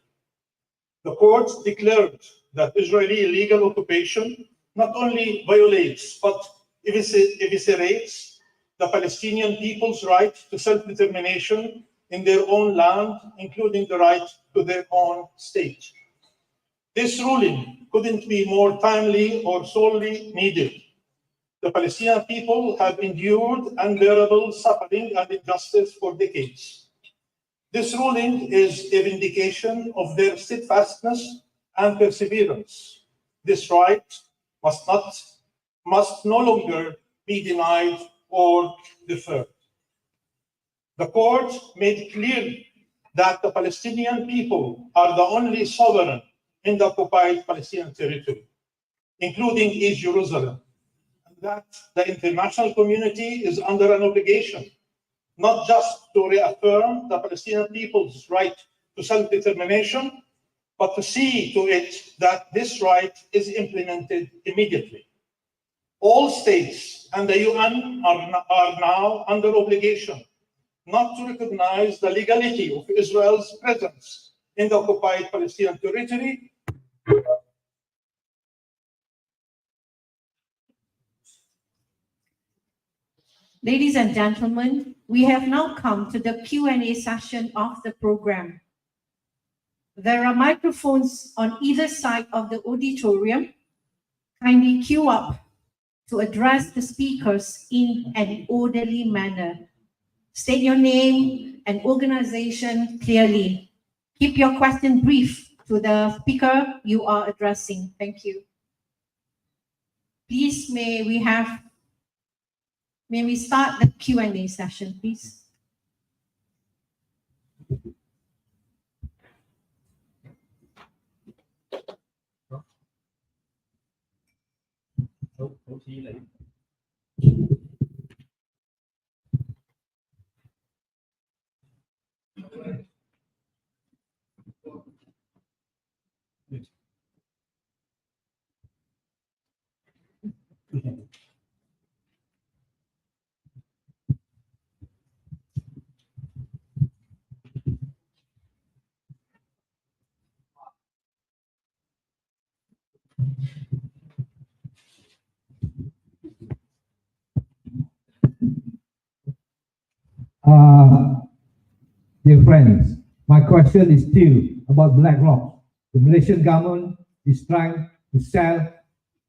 The court declared that Israeli illegal occupation not only violates but eviscerates the Palestinian people's right to self-determination in their own land, including the right to their own state. This ruling couldn't be more timely or sorely needed. The Palestinian people have endured unbearable suffering and injustice for decades. This ruling is a vindication of their steadfastness and perseverance. This right must no longer be denied or deferred. The court made clear that the Palestinian people are the only sovereign in the occupied Palestinian territory, including East Jerusalem, and that the international community is under an obligation not just to reaffirm the Palestinian people's right to self-determination, but to see to it that this right is implemented immediately. All states and the UN are now under obligation not to recognize the legality of Israel's presence in the occupied Palestinian territory. Ladies and gentlemen, we have now come to the Q&A session of the program. There are microphones on either side of the auditorium. Kindly queue up to address the speakers in an orderly manner. State your name and organization clearly. Keep your question brief to the speaker you are addressing. Thank you. Please, may we start the Q&A session, please? Dear friends, my question is still about BlackRock. The Malaysian government is trying to sell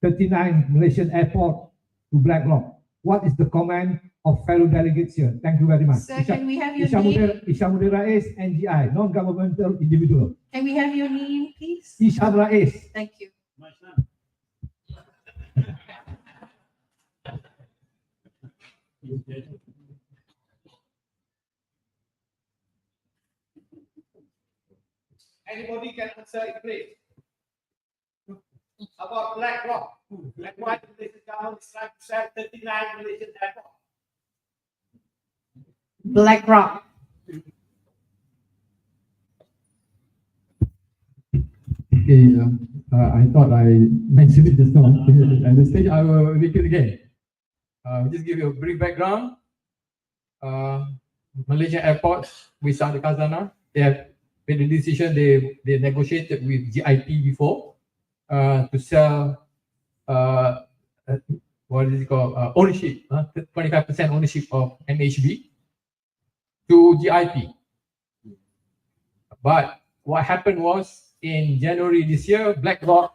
39 Malaysian airports to BlackRock. What is the comment of fellow delegates here? Thank you very much. Sir, can we have your name? Ishamudin Rais, NGI, non-governmental individual. Can we have your name, please? Isham Rais. Thank you. Anybody can answer it, please. about BlackRock. Like why the Malaysian government is trying to sell 39 Malaysian airports? BlackRock. Okay, I thought I mentioned it just now. At this stage, I will repeat again. Just give you a brief background. Malaysian airports with Saudi Khazanah, they have made a decision. They negotiated with GIP before to sell what is it called, ownership, 25% ownership of MHB to GIP. But what happened was in January this year, BlackRock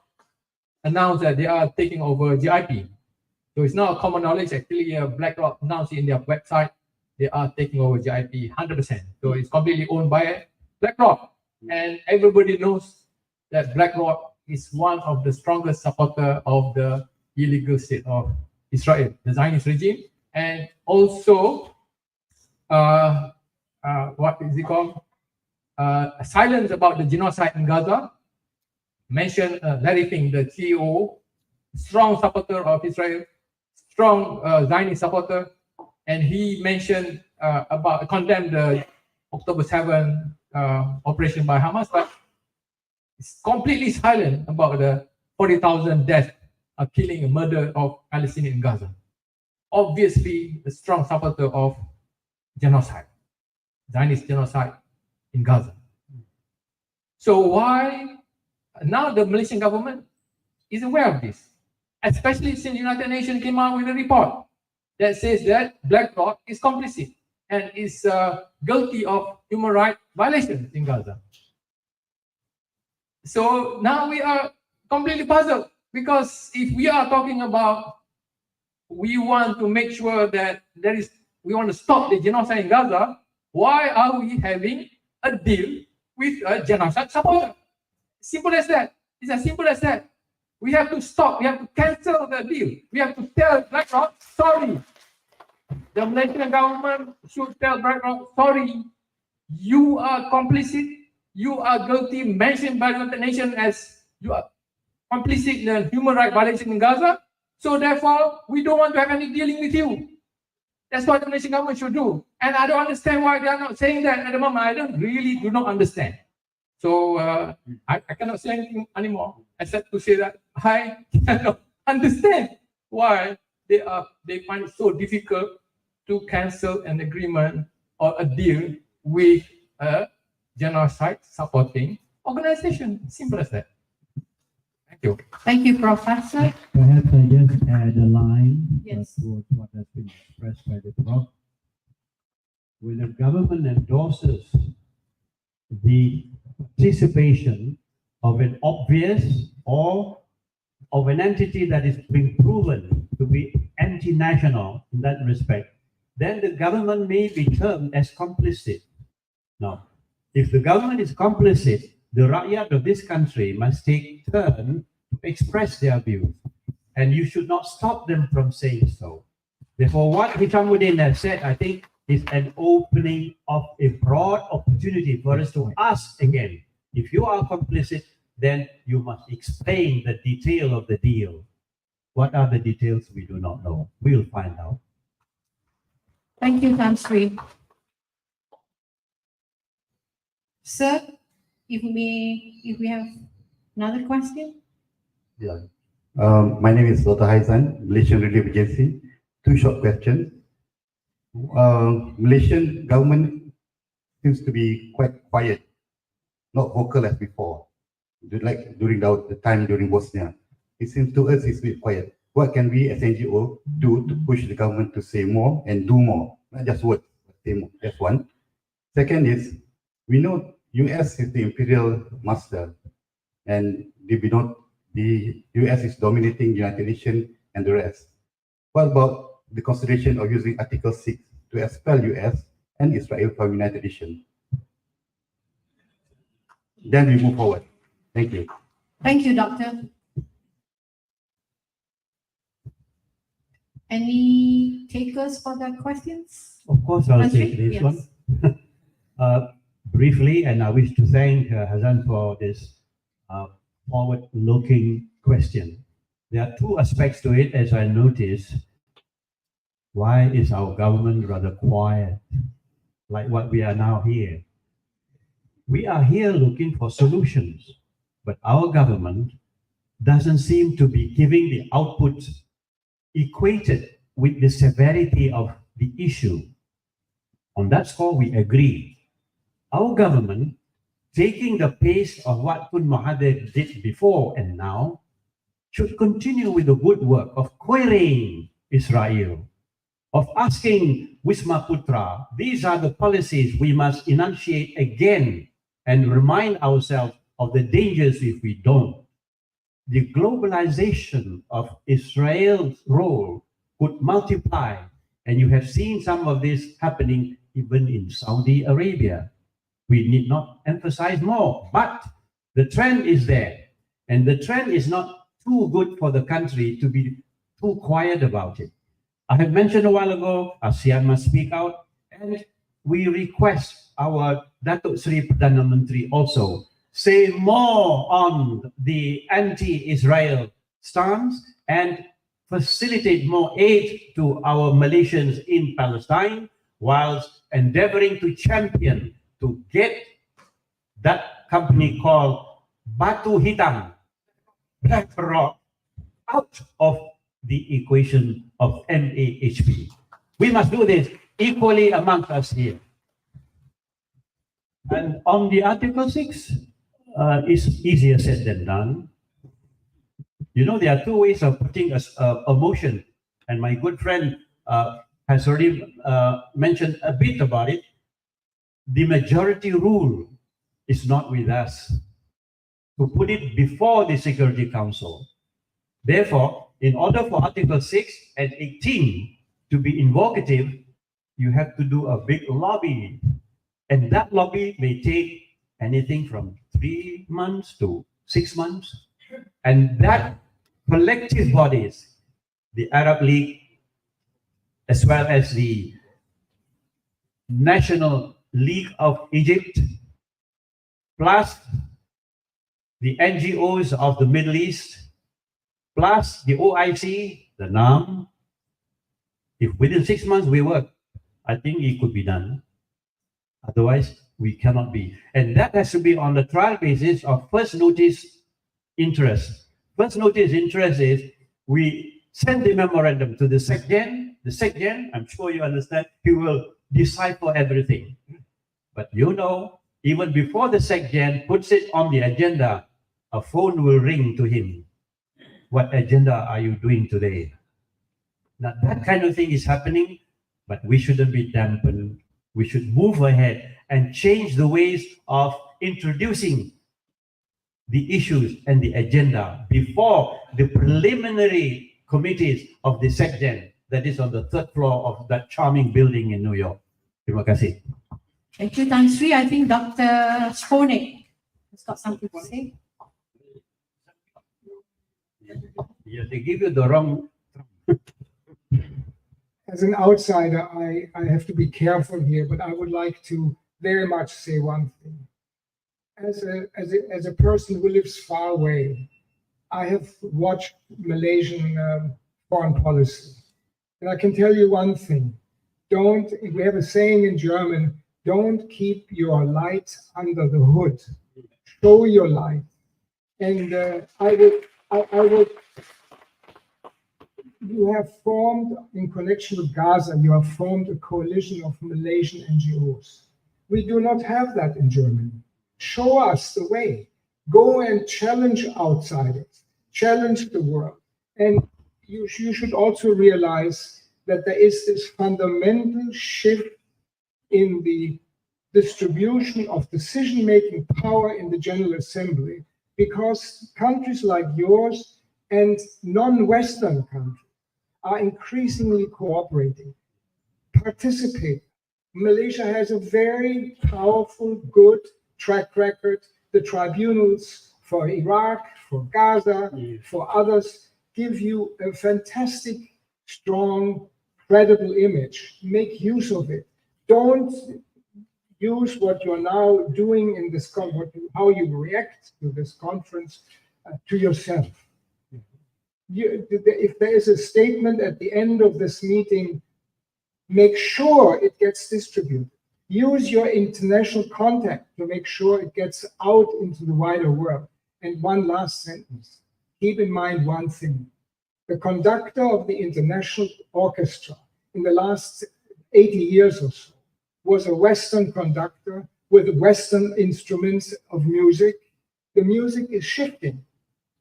announced that they are taking over GIP. So it's not a common knowledge. Actually, BlackRock announced in their website they are taking over GIP 100%. So it's completely owned by BlackRock, and everybody knows that BlackRock is one of the strongest supporter of the illegal state of Israel, the Zionist regime, and also what is it called? Silence about the genocide in Gaza. Mentioned Alleviating, the CEO, strong supporter of Israel, strong Zionist supporter, and he mentioned condemned the October 7 operation by Hamas, but it's completely silent about the 40,000 deaths, killing and murder of Palestinians in Gaza. Obviously, a strong supporter of genocide, Zionist genocide in Gaza. So why now the Malaysian government is aware of this, especially since the United Nations came out with a report that says that BlackRock is complicit and is guilty of human rights violations in Gaza. So now we are completely puzzled, because if we are talking about we want to make sure that we want to stop the genocide in Gaza, why are we having a deal with a genocide supporter? Simple as that. It's as simple as that. We have to stop. We have to cancel the deal. We have to tell BlackRock, sorry. The Malaysian government should tell BlackRock, sorry, you are complicit. You are guilty, mentioned by the United Nations as you are complicit in the human rights violation in Gaza. So therefore, we don't want to have any dealing with you. That's what the Malaysian government should do. And I don't understand why they are not saying that at the moment. I do not understand. So I cannot say anything anymore except to say that I cannot understand why they find it so difficult to cancel an agreement or a deal with a genocide supporting organization. Simple as that. Thank you. Thank you, Professor. Perhaps I just add a line Yes. towards what has been expressed by the Prof. When a government endorses the participation of an obvious or of an entity that is being proven to be anti-national in that respect, then the government may be termed as complicit. Now, if the government is complicit, the rakyat of this country must take turn to express their views, and you should not stop them from saying so. Therefore, what Hishamuddin has said, I think, is an opening of a broad opportunity for us to ask again, if you are complicit, then you must explain the detail of the deal. What are the details? We do not know. We'll find out. Thank you, Tan Sri. Sir, if we have another question. Yeah. My name is Dr. Haizan, Malaysian Relief Agency. Two short questions. Malaysian government seems to be quite quiet, not vocal as before. Like during the time during Bosnia, it seems to us it's a bit quiet. What can we as NGO do to push the government to say more and do more? Not just words, but say more. That's one. Second is, we know US is the imperial master, and the US is dominating the United Nations and the rest. What about the consideration of using Article 6 to expel US and Israel from United Nations? Then we move forward. Thank you. Thank you, Doctor. Any takers for the questions? Of course, I'll Answer? take this Yes. one. Briefly, and I wish to thank Hazan for this forward-looking question. There are two aspects to it, as I notice. Why is our government rather quiet, like what we are now here? We are here looking for solutions, but our government doesn't seem to be giving the output equated with the severity of the issue. On that score, we agree. Our government, taking the pace of what Tun Mahathir did before and now, should continue with the good work of querying Israel, of asking Wisma Putra, these are the policies we must enunciate again and remind ourselves of the dangers if we don't. The globalization of Israel's role could multiply, and you have seen some of this happening even in Saudi Arabia. We need not emphasize more, but the trend is there, and the trend is not too good for the country to be too quiet about it. I have mentioned a while ago, ASEAN must speak out, and we request our Datuk Seri Perdana Menteri also say more on the anti-Israel stance and facilitate more aid to our Malaysians in Palestine, whilst endeavoring to champion to get that company called Batu Hitam, Black Rock, out of the equation of MAHP. We must do this equally amongst us here. And on the Article 6, it's easier said than done. You know, there are two ways of putting a motion, and my good friend has already mentioned a bit about it. The majority rule is not with us to put it before the Security Council. Therefore, in order for Article 6 and 18 to be invocative, you have to do a big lobby. And that lobby may take anything from 3 months to 6 months. And that collective bodies, the Arab League, as well as the National League of Egypt, plus the NGOs of the Middle East, plus the OIC, the NAM, if within 6 months we work, I think it could be done. Otherwise, we cannot be. And that has to be on the trial basis of first notice interest. First notice interest is we send the memorandum to the SecGen. The SecGen, I'm sure you understand, he will decipher everything. But you know, even before the SecGen puts it on the agenda, a phone will ring to him. What agenda are you doing today? Now that kind of thing is happening, but we shouldn't be dampened. We should move ahead and change the ways of introducing the issues and the agenda before the preliminary committees of the SecGen that is on the 3rd floor of that charming building in New York. Terima kasih. Thank you, Tan Sri. I think Dr. Sponik has got something to say. Yeah, they give you the wrong. As an outsider, I have to be careful here, but I would like to very much say one thing. As a person who lives far away, I have watched Malaysian foreign policy. And I can tell you one thing. We have a saying in German, don't keep your light under the hood. Show your light. And you have formed, in connection with Gaza, you have formed a coalition of Malaysian NGOs. We do not have that in Germany. Show us the way. Go and challenge outsiders, challenge the world. And you should also realize that there is this fundamental shift in the distribution of decision-making power in the General Assembly, because countries like yours and non-Western countries are increasingly cooperating, participate. Malaysia has a very powerful, good track record. The tribunals for Iraq, for Gaza, for others give you a fantastic, strong, credible image. Make use of it. Don't use what you're now doing in this, how you react to this conference to yourself. if there is a statement at the end of this meeting, make sure it gets distributed. Use your international contact to make sure it gets out into the wider world. And one last sentence. Keep in mind one thing. The conductor of the international orchestra in the last 80 years or so was a Western conductor with Western instruments of music. The music is shifting.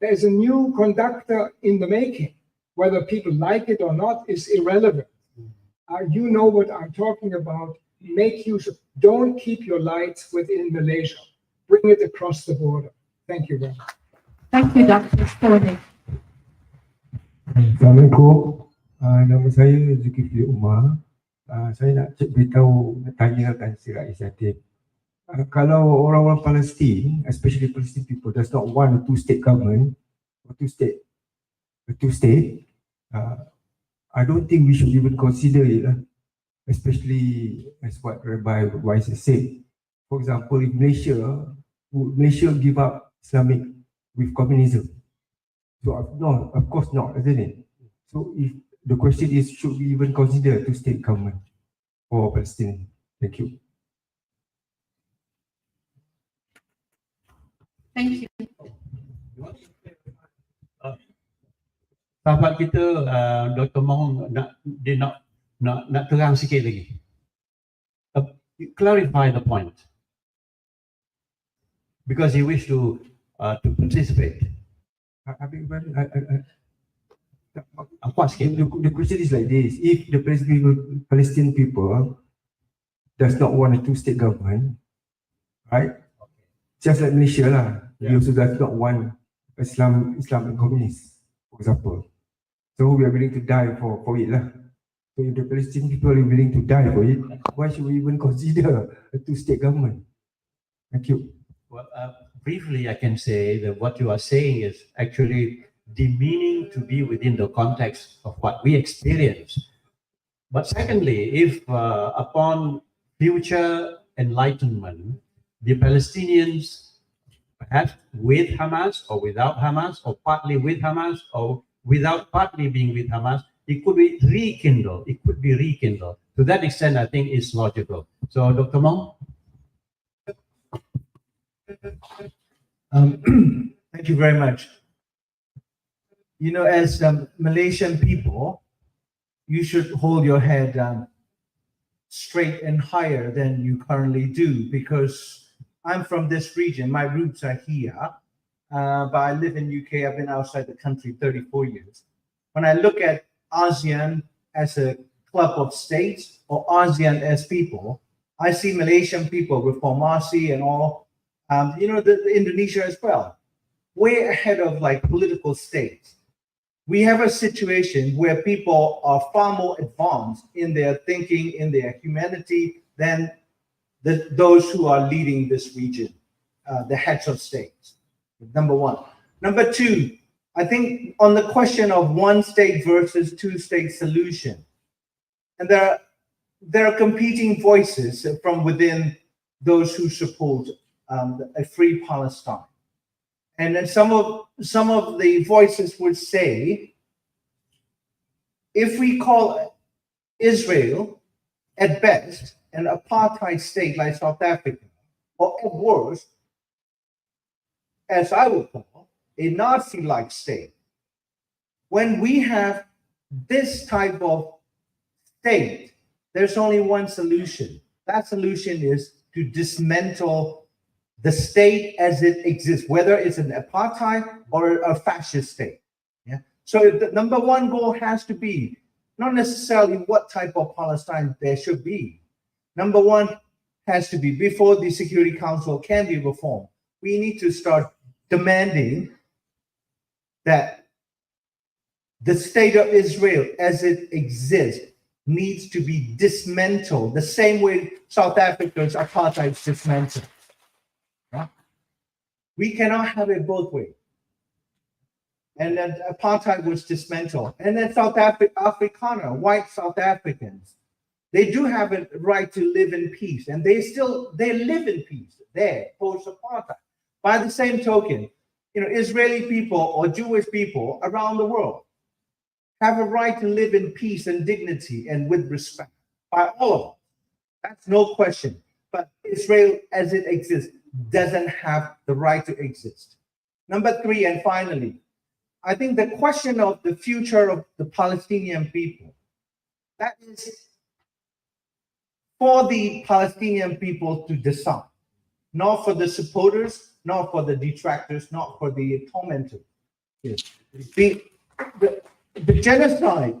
There's a new conductor in the making. Whether people like it or not is irrelevant. You know what I'm talking about. Make use of, don't keep your lights within Malaysia. Bring it across the border. Thank you very much. Thank you, Dr. Sponik. Assalamualaikum. Nama saya Zulkifli Umar. Saya nak beritahu, nak tanyakan si rakyat Yatim. Kalau orang-orang Palestin, especially Palestinian people, does not want a two-state government, or two-state, I don't think we should even consider it, especially as what Rabbi Wise has said. For example, if Malaysia give up Islamic with communism, so no, of course not, isn't it? So if the question is, should we even consider a two-state government for Palestine? Thank you. Thank you. Sahabat kita Dr. Mahong nak terang sikit lagi. Clarify the point. Because he wished to participate. The question is like this: if the Palestinian people does not want a two-state government, right? Just like Malaysia lah, we also does not want Islamic communists, for example. So we are willing to die for it lah. So if the Palestinian people are willing to die for it, why should we even consider a two-state government? Thank you. Well, briefly, I can say that what you are saying is actually demeaning to be within the context of what we experience. But secondly, if upon future enlightenment, the Palestinians, perhaps with Hamas or without Hamas, or partly with Hamas or without partly being with Hamas, it could be rekindled. It could be rekindled. To that extent, I think it's logical. So, Dr. Mong? Thank you very much. You know, as Malaysian people, you should hold your head straight and higher than you currently do, because I'm from this region. My roots are here, but I live in UK. I've been outside the country 34 years. When I look at ASEAN as a club of states or ASEAN as people, I see Malaysian people, Reformasi and all, the Indonesia as well, way ahead of like political states. We have a situation where people are far more advanced in their thinking, in their humanity than those who are leading this region, the heads of states, number one. Number two, I think on the question of one state versus two-state solution, and there are competing voices from within those who support a free Palestine. And then some of the voices would say, if we call Israel at best an apartheid state like South Africa, or at worst, as I would call, a Nazi-like state, when we have this type of state, there's only one solution. That solution is to dismantle the state as it exists, whether it's an apartheid or a fascist state. Yeah. So the number one goal has to be not necessarily what type of Palestine there should be. Number one has to be, before the Security Council can be reformed, we need to start demanding that the state of Israel as it exists needs to be dismantled the same way South Africa's apartheid is dismantled. Yeah? We cannot have it both ways. And then apartheid was dismantled. And then South Afrikaner, white South Africans, they do have a right to live in peace, and they live in peace there post-apartheid. By the same token, Israeli people or Jewish people around the world have a right to live in peace and dignity and with respect by all of us. That's no question. But Israel as it exists doesn't have the right to exist. Number three, and finally, I think the question of the future of the Palestinian people, that is for the Palestinian people to decide, not for the supporters, not for the detractors, not for the tormentors. The genocide,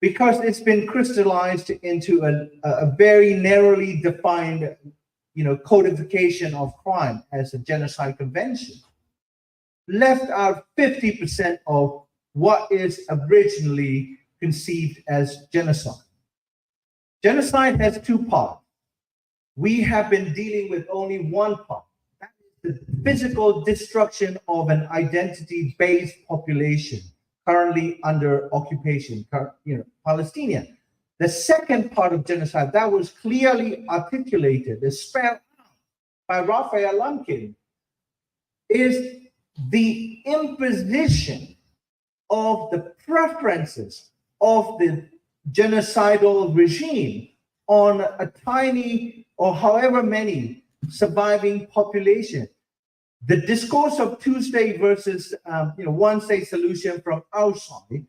because it's been crystallized into a very narrowly defined, codification of crime as a genocide convention, left out 50% of what is originally conceived as genocide. Genocide has two parts. We have been dealing with only one part. That is the physical destruction of an identity-based population currently under occupation, Palestinian. The second part of genocide that was clearly articulated, is spelled out by Raphael Lemkin, is the imposition of the preferences of the genocidal regime on a tiny or however many surviving population. The discourse of two-state versus one-state solution from outside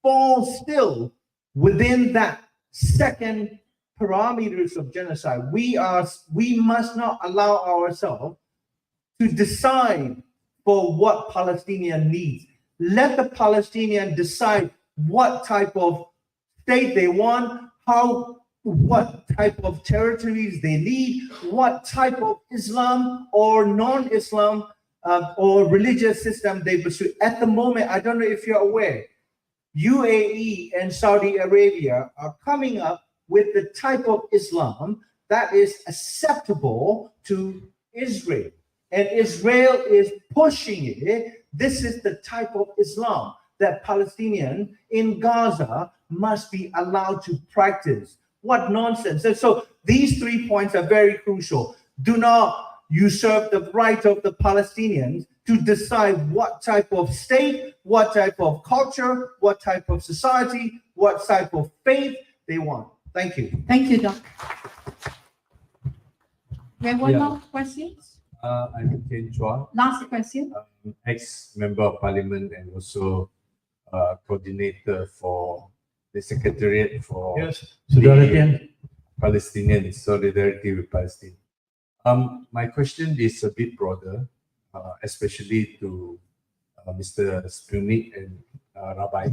falls still within that second parameters of genocide. We must not allow ourselves to decide for what Palestinian needs. Let the Palestinian decide what type of state they want, what type of territories they need, what type of Islam or non-Islam or religious system they pursue. At the moment, I don't know if you're aware, UAE and Saudi Arabia are coming up with the type of Islam that is acceptable to Israel. And Israel is pushing it. This is the type of Islam that Palestinians in Gaza must be allowed to practice. What nonsense. And so these 3 points are very crucial. Do not usurp the right of the Palestinians to decide what type of state, what type of culture, what type of society, what type of faith they want. Thank you. Thank you, Doc. We have one more question. I'm Ken Chua. Last question. Ex-member of parliament and also coordinator for the Secretariat for the Palestinians, Solidarity with Palestine. My question is a bit broader, especially to Mr. Sputnik and Rabbi.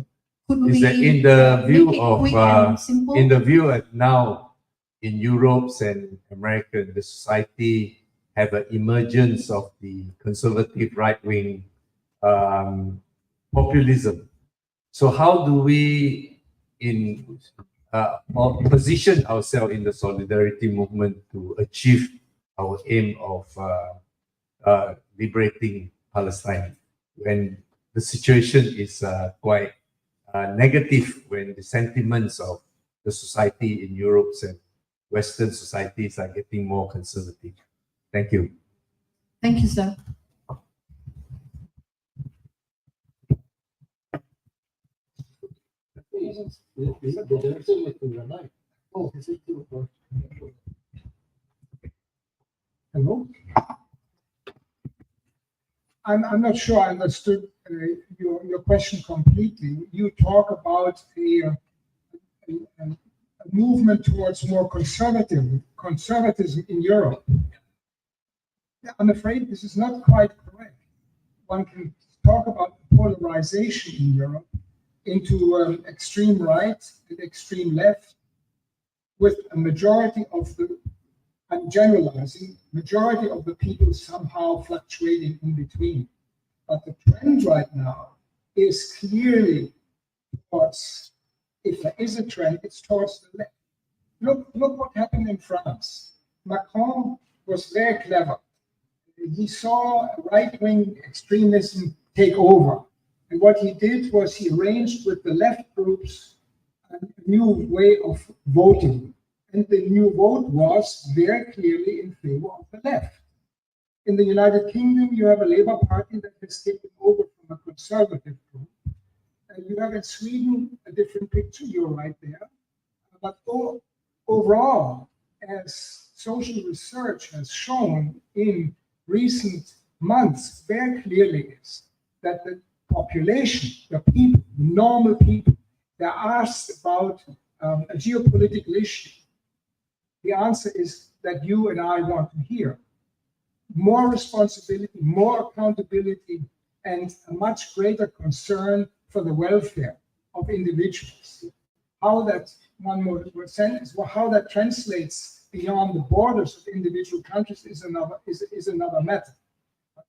Is that in the view of now in Europe and America, the society have an emergence of the conservative right-wing populism. So how do we position ourselves in the solidarity movement to achieve our aim of liberating Palestine when the situation is quite negative, when the sentiments of the society in Europe and Western societies are getting more conservative? Thank you. Thank you, sir. Hello? I'm not sure I understood your question completely. You talk about a movement towards more conservatism in Europe. I'm afraid this is not quite correct. One can talk about polarization in Europe into extreme right and extreme left, with a majority of the, I'm generalizing, majority of the people somehow fluctuating in between. But the trend right now is clearly towards, if there is a trend, it's towards the left. Look what happened in France. Macron was very clever. He saw right-wing extremism take over. And what he did was he arranged with the left groups a new way of voting. And the new vote was very clearly in favor of the left. In the United Kingdom, you have a Labour Party that has taken over from a conservative group. You have in Sweden a different picture, you're right there. But overall, as social research has shown in recent months, very clearly is that the population, the people, normal people, they're asked about a geopolitical issue. The answer is that you and I want to hear. More responsibility, more accountability, and a much greater concern for the welfare of individuals. How that, one more sentence, well, how that translates beyond the borders of individual countries is another matter.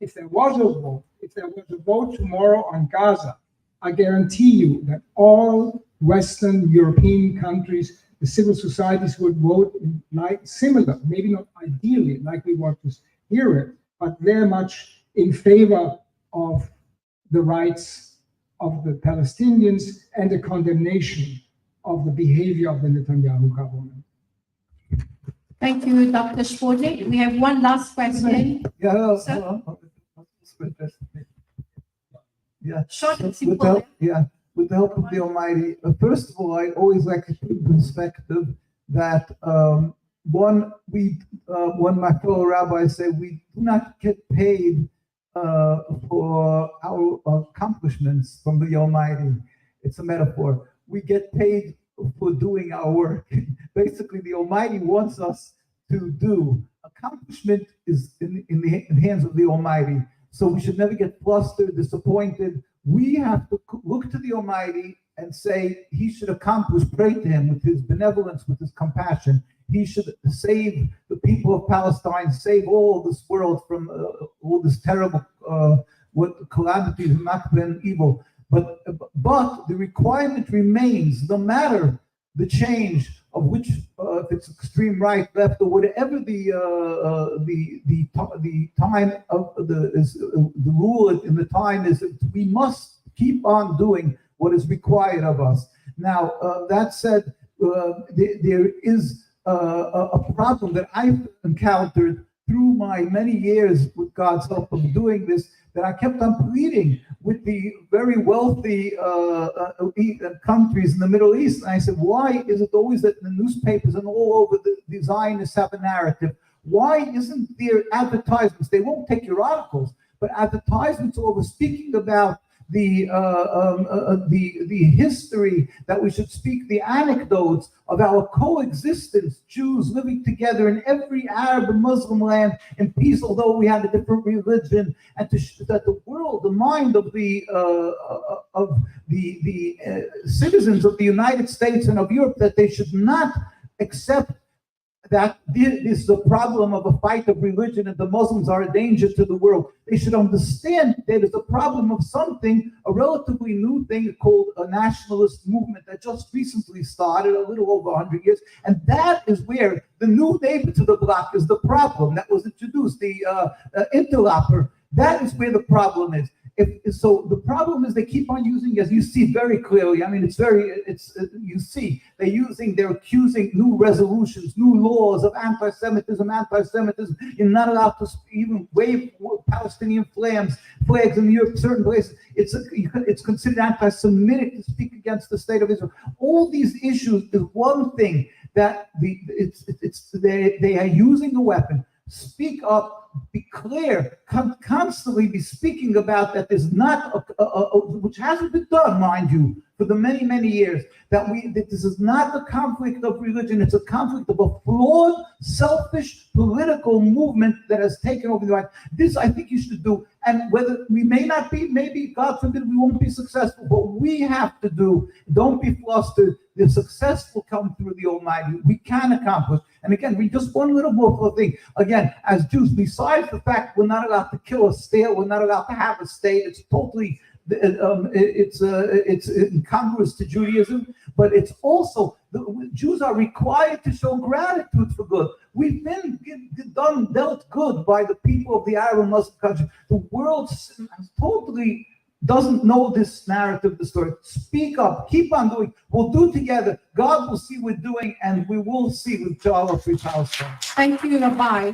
If there was a vote tomorrow on Gaza, I guarantee you that all Western European countries, the civil societies would vote like similar, maybe not ideally like we want to hear it, but very much in favor of the rights of the Palestinians and the condemnation of the behavior of the Netanyahu government. Thank you, Dr. Spodnik. We have one last question. Short and simple. With the help of the Almighty, first of all, I always like to keep in perspective that one, my fellow rabbis say we do not get paid for our accomplishments from the Almighty. It's a metaphor. We get paid for doing our work. Basically, the Almighty wants us to do. Accomplishment is in the hands of the Almighty. So we should never get flustered, disappointed. We have to look to the Almighty and say He should accomplish, pray to Him with His benevolence, with His compassion. He should save the people of Palestine, save all this world from all this terrible calamities, Nakba and evil. But the requirement remains, no matter the change of which, if it's extreme right, left, or whatever the time of the rule in the time is, we must keep on doing what is required of us. Now, that said, there is a problem that I've encountered through my many years with God's help of doing this, that I kept on pleading with the very wealthy countries in the Middle East. And I said, why is it always that in the newspapers and all over the Zionists have a narrative? Why isn't there advertisements? They won't take your articles, but advertisements over speaking about the history, that we should speak the anecdotes of our coexistence, Jews living together in every Arab and Muslim land in peace, although we had a different religion, and that the world, the mind of the citizens of the United States and of Europe, that they should not accept that this is a problem of a fight of religion and the Muslims are a danger to the world. They should understand that it's a problem of something, a relatively new thing called a nationalist movement that just recently started, a little over 100 years. And that is where the new neighbor to the block is the problem that was introduced, the interloper. That is where the problem is. So the problem is they keep on using, as you see very clearly, I mean, you see, they're accusing new resolutions, new laws of anti-Semitism. You're not allowed to even wave Palestinian flags in Europe, certain places. It's considered anti-Semitic to speak against the state of Israel. All these issues is one thing that they are using a weapon. Speak up, be clear, constantly be speaking about that there's not, which hasn't been done, mind you, for the many, many years, that this is not a conflict of religion, it's a conflict of a flawed, selfish, political movement that has taken over the life. This I think you should do, and whether we may not be, maybe, God forbid, we won't be successful, but we have to do, don't be flustered, the success will come through the Almighty. We can accomplish. And again, we just one little more thing. Again, as Jews, besides the fact we're not allowed to kill a state, we're not allowed to have a state. It's totally, it's incongruous to Judaism. But it's also the Jews are required to show gratitude for good. We've been dealt good by the people of the Arab and Muslim country. The world totally doesn't know this narrative, the story. Speak up, keep on doing. We'll do together. God will see we're doing, and we will see with Jala Free Palestine. Thank you, Rabbi.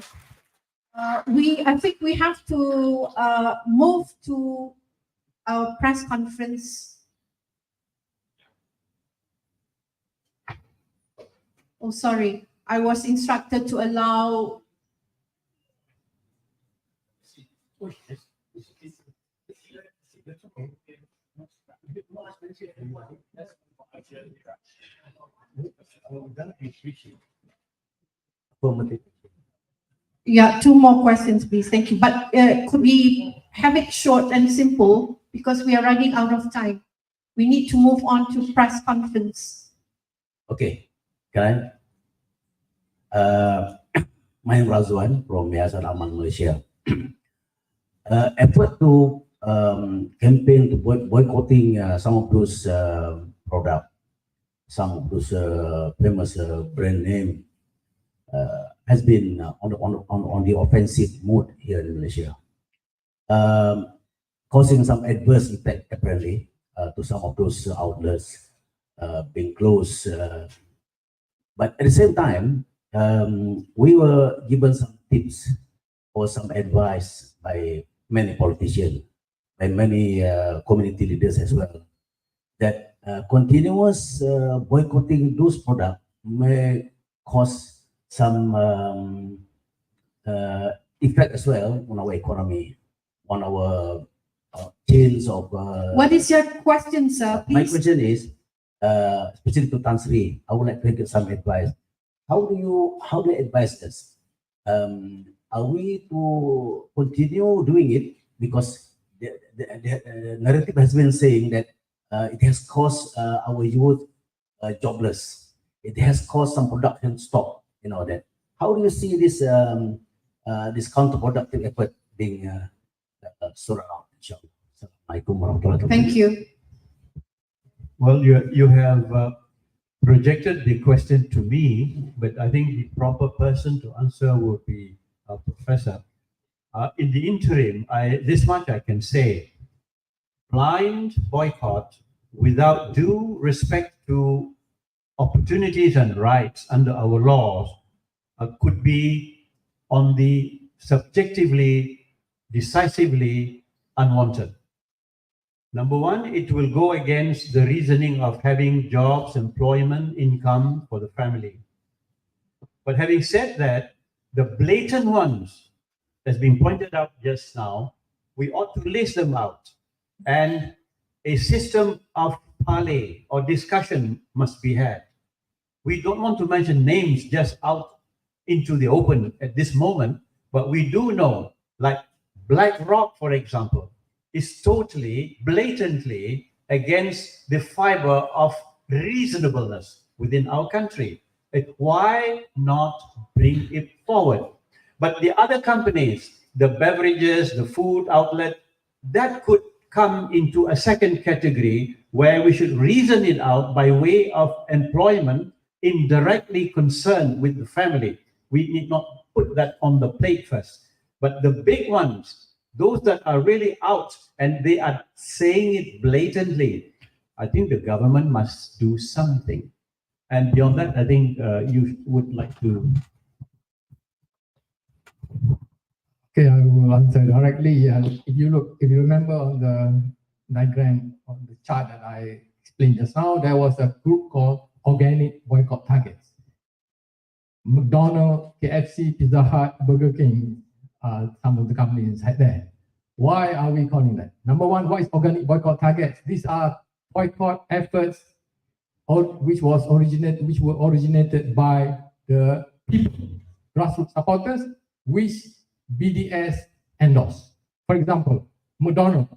I think we have to move to our press conference. Oh, sorry. I was instructed to allow. Yeah, two more questions, please. Thank you. But could we have it short and simple because we are running out of time? We need to move on to press conference. Okay, can I? My name is Razwan from Yayasan Aman Malaysia. Effort to campaign to boycotting some of those products, some of those famous brand name has been on the offensive mode here in Malaysia, causing some adverse effect apparently to some of those outlets being closed. But at the same time, we were given some tips or some advice by many politicians, by many community leaders as well, that continuous boycotting those products may cause some effect as well on our economy, on our chains of. What is your question, sir? Please. My question is, especially to Tan Sri, I would like to get some advice. How do you advise us? Are we to continue doing it because the narrative has been saying that it has caused our youth jobless. It has caused some production stop. You know that. How do you see this this counterproductive effort being sorted out? Thank you. Well, you have projected the question to me, but I think the proper person to answer would be Professor. In the interim, this much I can say: blind boycott without due respect to opportunities and rights under our laws could be on the subjectively, decisively unwanted. Number one, it will go against the reasoning of having jobs, employment, income for the family. But having said that, the blatant ones, as been pointed out just now, we ought to list them out. And a system of parley or discussion must be had. We don't want to mention names just out into the open at this moment, but we do know, like BlackRock, for example, is totally, blatantly against the fiber of reasonableness within our country. Why not bring it forward? But the other companies, the beverages, the food outlet, that could come into a second category where we should reason it out by way of employment indirectly concerned with the family. We need not put that on the plate first. But the big ones, those that are really out and they are saying it blatantly, I think the government must do something. And beyond that, I think you would like to. Okay, I will answer directly. If you remember on the diagram on the chart that I explained just now, there was a group called Organic Boycott Targets. McDonald's, KFC, Pizza Hut, Burger King, some of the companies inside there. Why are we calling that? Number one, what is organic boycott targets? These are boycott efforts which were originated by the people, grassroots supporters, which BDS endorsed. For example, McDonald's.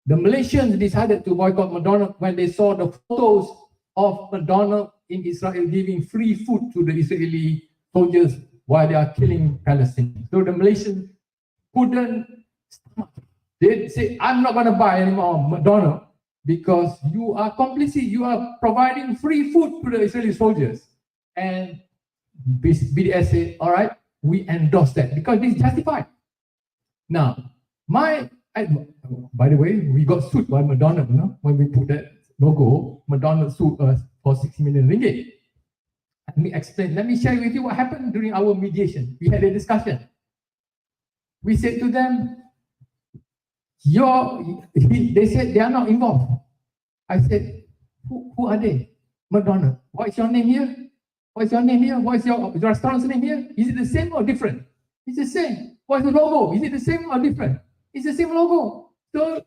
The Malaysians decided to boycott McDonald's when they saw the photos of McDonald's in Israel giving free food to the Israeli soldiers while they are killing Palestinians. So the Malaysians couldn't. They say, I'm not going to buy anymore McDonald's because you are complicit. You are providing free food to the Israeli soldiers. And BDS said, all right, we endorse that because this is justified. Now, by the way, we got sued by McDonald's, you know, when we put that logo. McDonald's sued us for 6 million ringgit. Let me explain. Let me share with you what happened during our mediation. We had a discussion. We said to them, they said they are not involved. I said, who are they? McDonald. What is your name here? What is your name here? What is your restaurant's name here? Is it the same or different? It's the same. What's the logo? Is it the same or different? It's the same logo. So,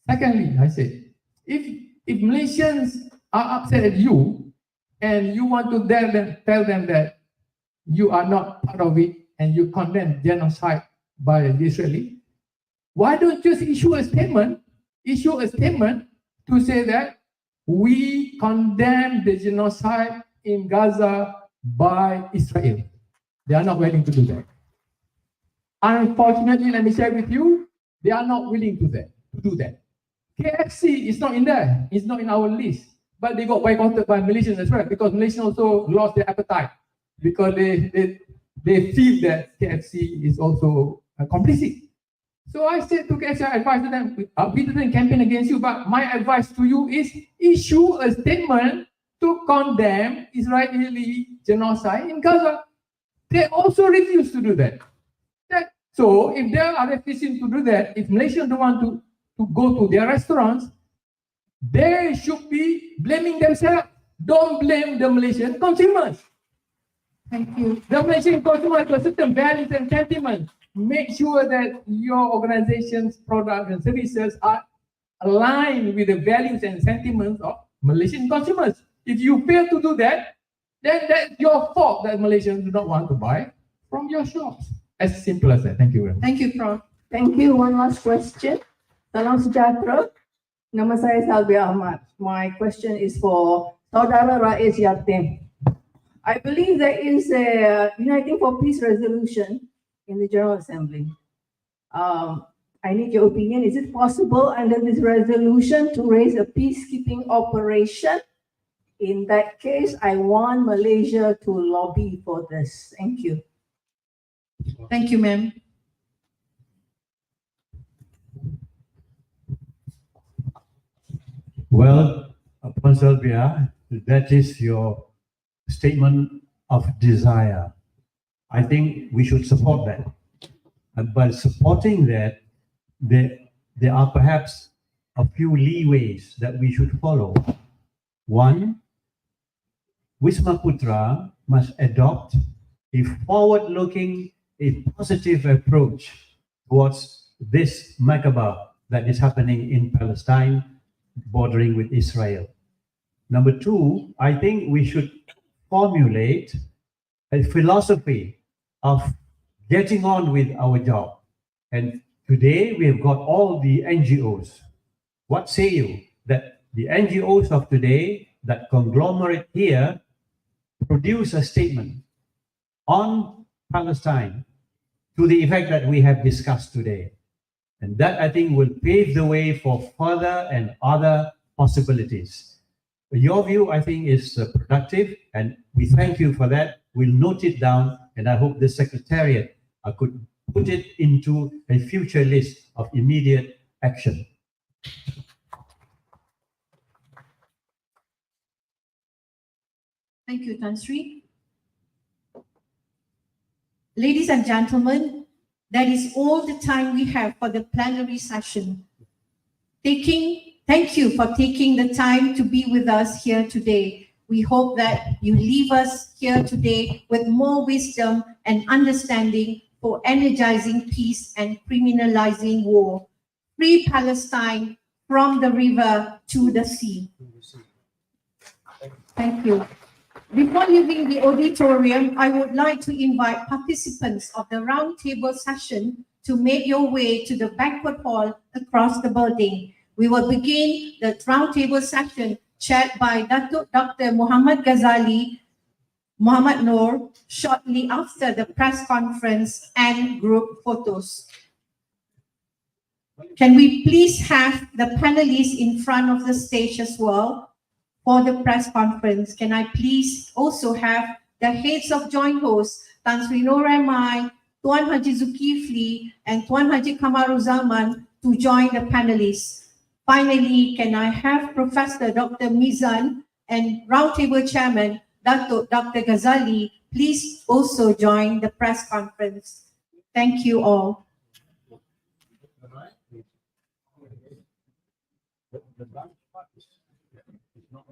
secondly, I said, if Malaysians are upset at you and you want to tell them that you are not part of it and you condemn genocide by the Israeli, why don't you just issue a statement? Issue a statement to say that we condemn the genocide in Gaza by Israel. They are not willing to do that. Unfortunately, let me share with you, they are not willing to do that. KFC is not in there. It's not in our list. But they got boycotted by Malaysians as well, because Malaysians also lost their appetite because they feel that KFC is also complicit. So I said to KFC, I advised them, we didn't campaign against you, but my advice to you is issue a statement to condemn Israeli genocide in Gaza. They also refuse to do that. So if they are refusing to do that, if Malaysians don't want to go to their restaurants, they should be blaming themselves. Don't blame the Malaysian consumers. Thank you. The Malaysian consumers have certain values and sentiments. Make sure that your organization's products and services are aligned with the values and sentiments of Malaysian consumers. If you fail to do that, then that's your fault that Malaysians do not want to buy from your shops. As simple as that. Thank you very much. Thank you, Prof. Thank you. One last question. Salam sejahtera. Nama saya Salvi Ahmad. My question is for Saudara Rais Yatim. I believe there is a Uniting for Peace resolution in the General Assembly. I need your opinion. Is it possible under this resolution to raise a peacekeeping operation? In that case, I want Malaysia to lobby for this. Thank you. Thank you, ma'am. Well, Puan Sylvia, that is your statement of desire. I think we should support that. And by supporting that, there are perhaps a few leeways that we should follow. One, Wisma Putra must adopt a forward-looking, a positive approach towards this Macabre that is happening in Palestine, bordering with Israel. Number two, I think we should formulate a philosophy of getting on with our job. And today we have got all the NGOs. What say you? That the NGOs of today, that conglomerate here, produce a statement on Palestine to the effect that we have discussed today. And that, I think, will pave the way for further and other possibilities. Your view, I think, is productive, and we thank you for that. We'll note it down, and I hope the Secretariat could put it into a future list of immediate action. Thank you, Tan Sri. Ladies and gentlemen, that is all the time we have for the plenary session. Thank you for taking the time to be with us here today. We hope that you leave us here today with more wisdom and understanding for energizing peace and criminalizing war. Free Palestine from the river to the sea. Thank you. Before leaving the auditorium, I would like to invite participants of the roundtable session to make your way to the banquet hall across the building. We will begin the roundtable session chaired by Dr. Muhammad Ghazali, Muhammad Noor, shortly after the press conference and group photos. Can we please have the panelists in front of the stage as well? For the press conference, can I please also have the heads of joint hosts, Tan Sri Nur Rahmai, Tuan Haji Zulkifli, and Tuan Haji Kamaruzaman to join the panelists. Finally, can I have Professor Dr. Mizan and Roundtable Chairman, Dr. Ghazali, please also join the press conference. Thank you all. The lunch part is not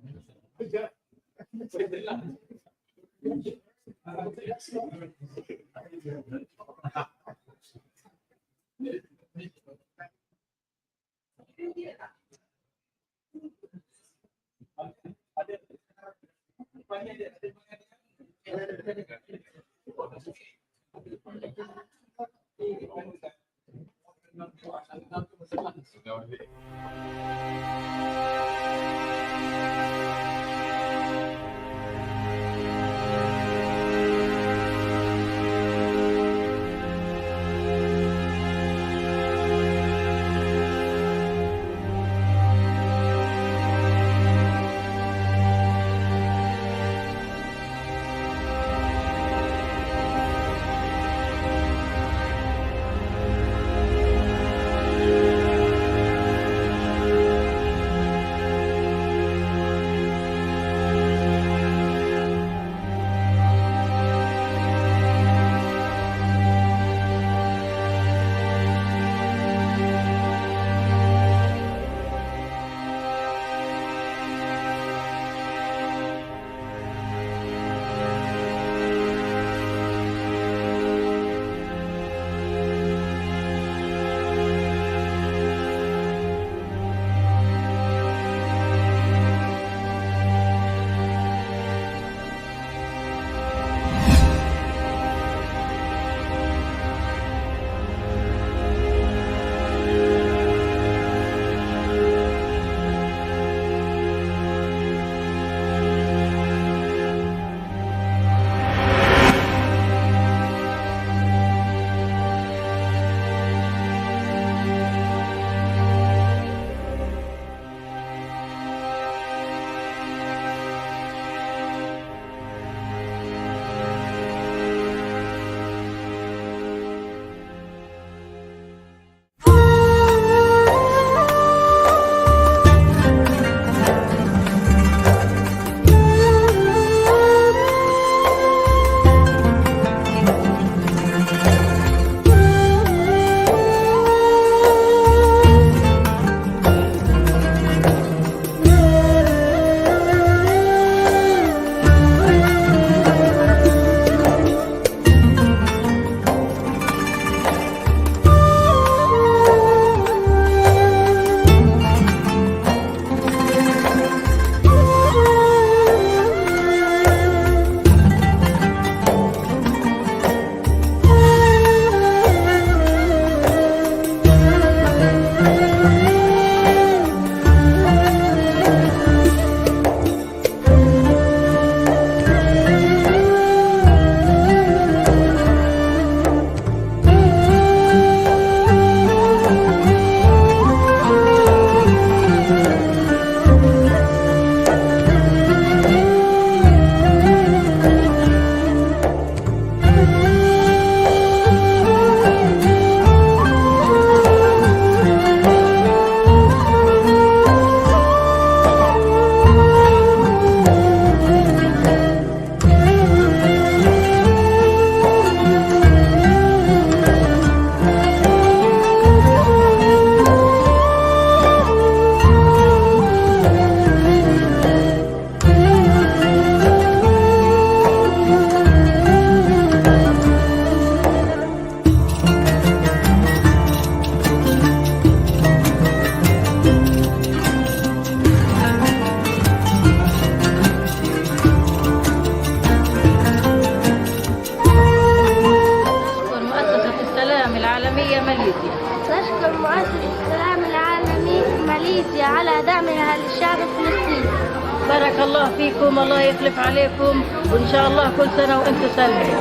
بارك الله فيكم، الله يخلف عليكم، وإن شاء الله كل سنة وأنتم سالمين.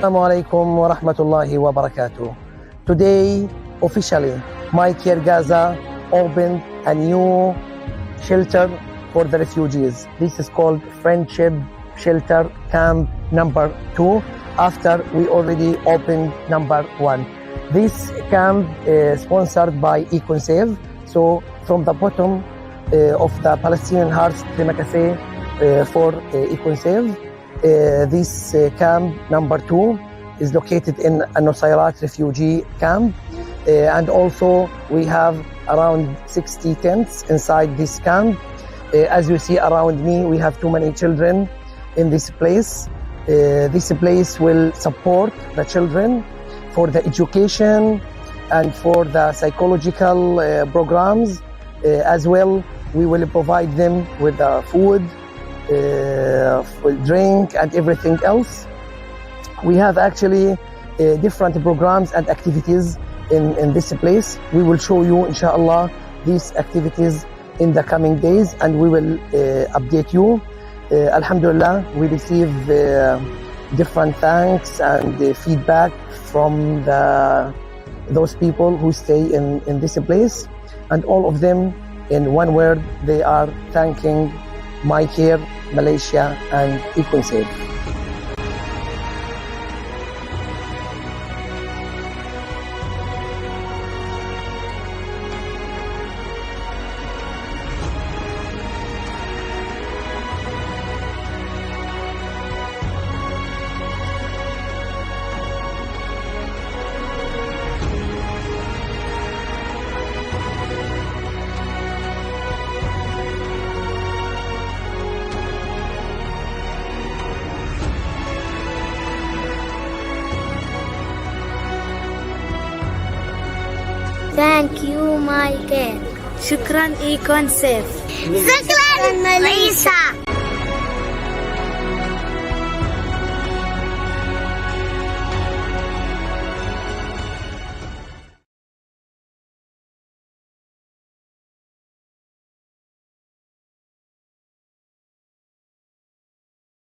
Assalamu alaikum wa rahmatullahi wa barakatuh. Today, officially, MyCARE Gaza opened a new shelter for the refugees. This is called Friendship Shelter Camp number 2, after we already opened number 1. This camp sponsored by EconSave. So from the bottom of the Palestinian Hearts Demakase for EconSave, this camp number 2 is located in a Nusayrat refugee camp. And also we have around 60 tents inside this camp. As you see around me, we have too many children in this place. This place will support the children for the education and for the psychological programs. As well, we will provide them with food, drink, and everything else. We have actually different programs and activities in this place. We will show you, inshallah, these activities in the coming days, and we will update you. Alhamdulillah, we receive different thanks and feedback from those people who stay in this place, and all of them, in one word, they are thanking MyCARE Malaysia and EconSave. Thank you, MyCARE. Shukran EconSave. Shukran Malaysia.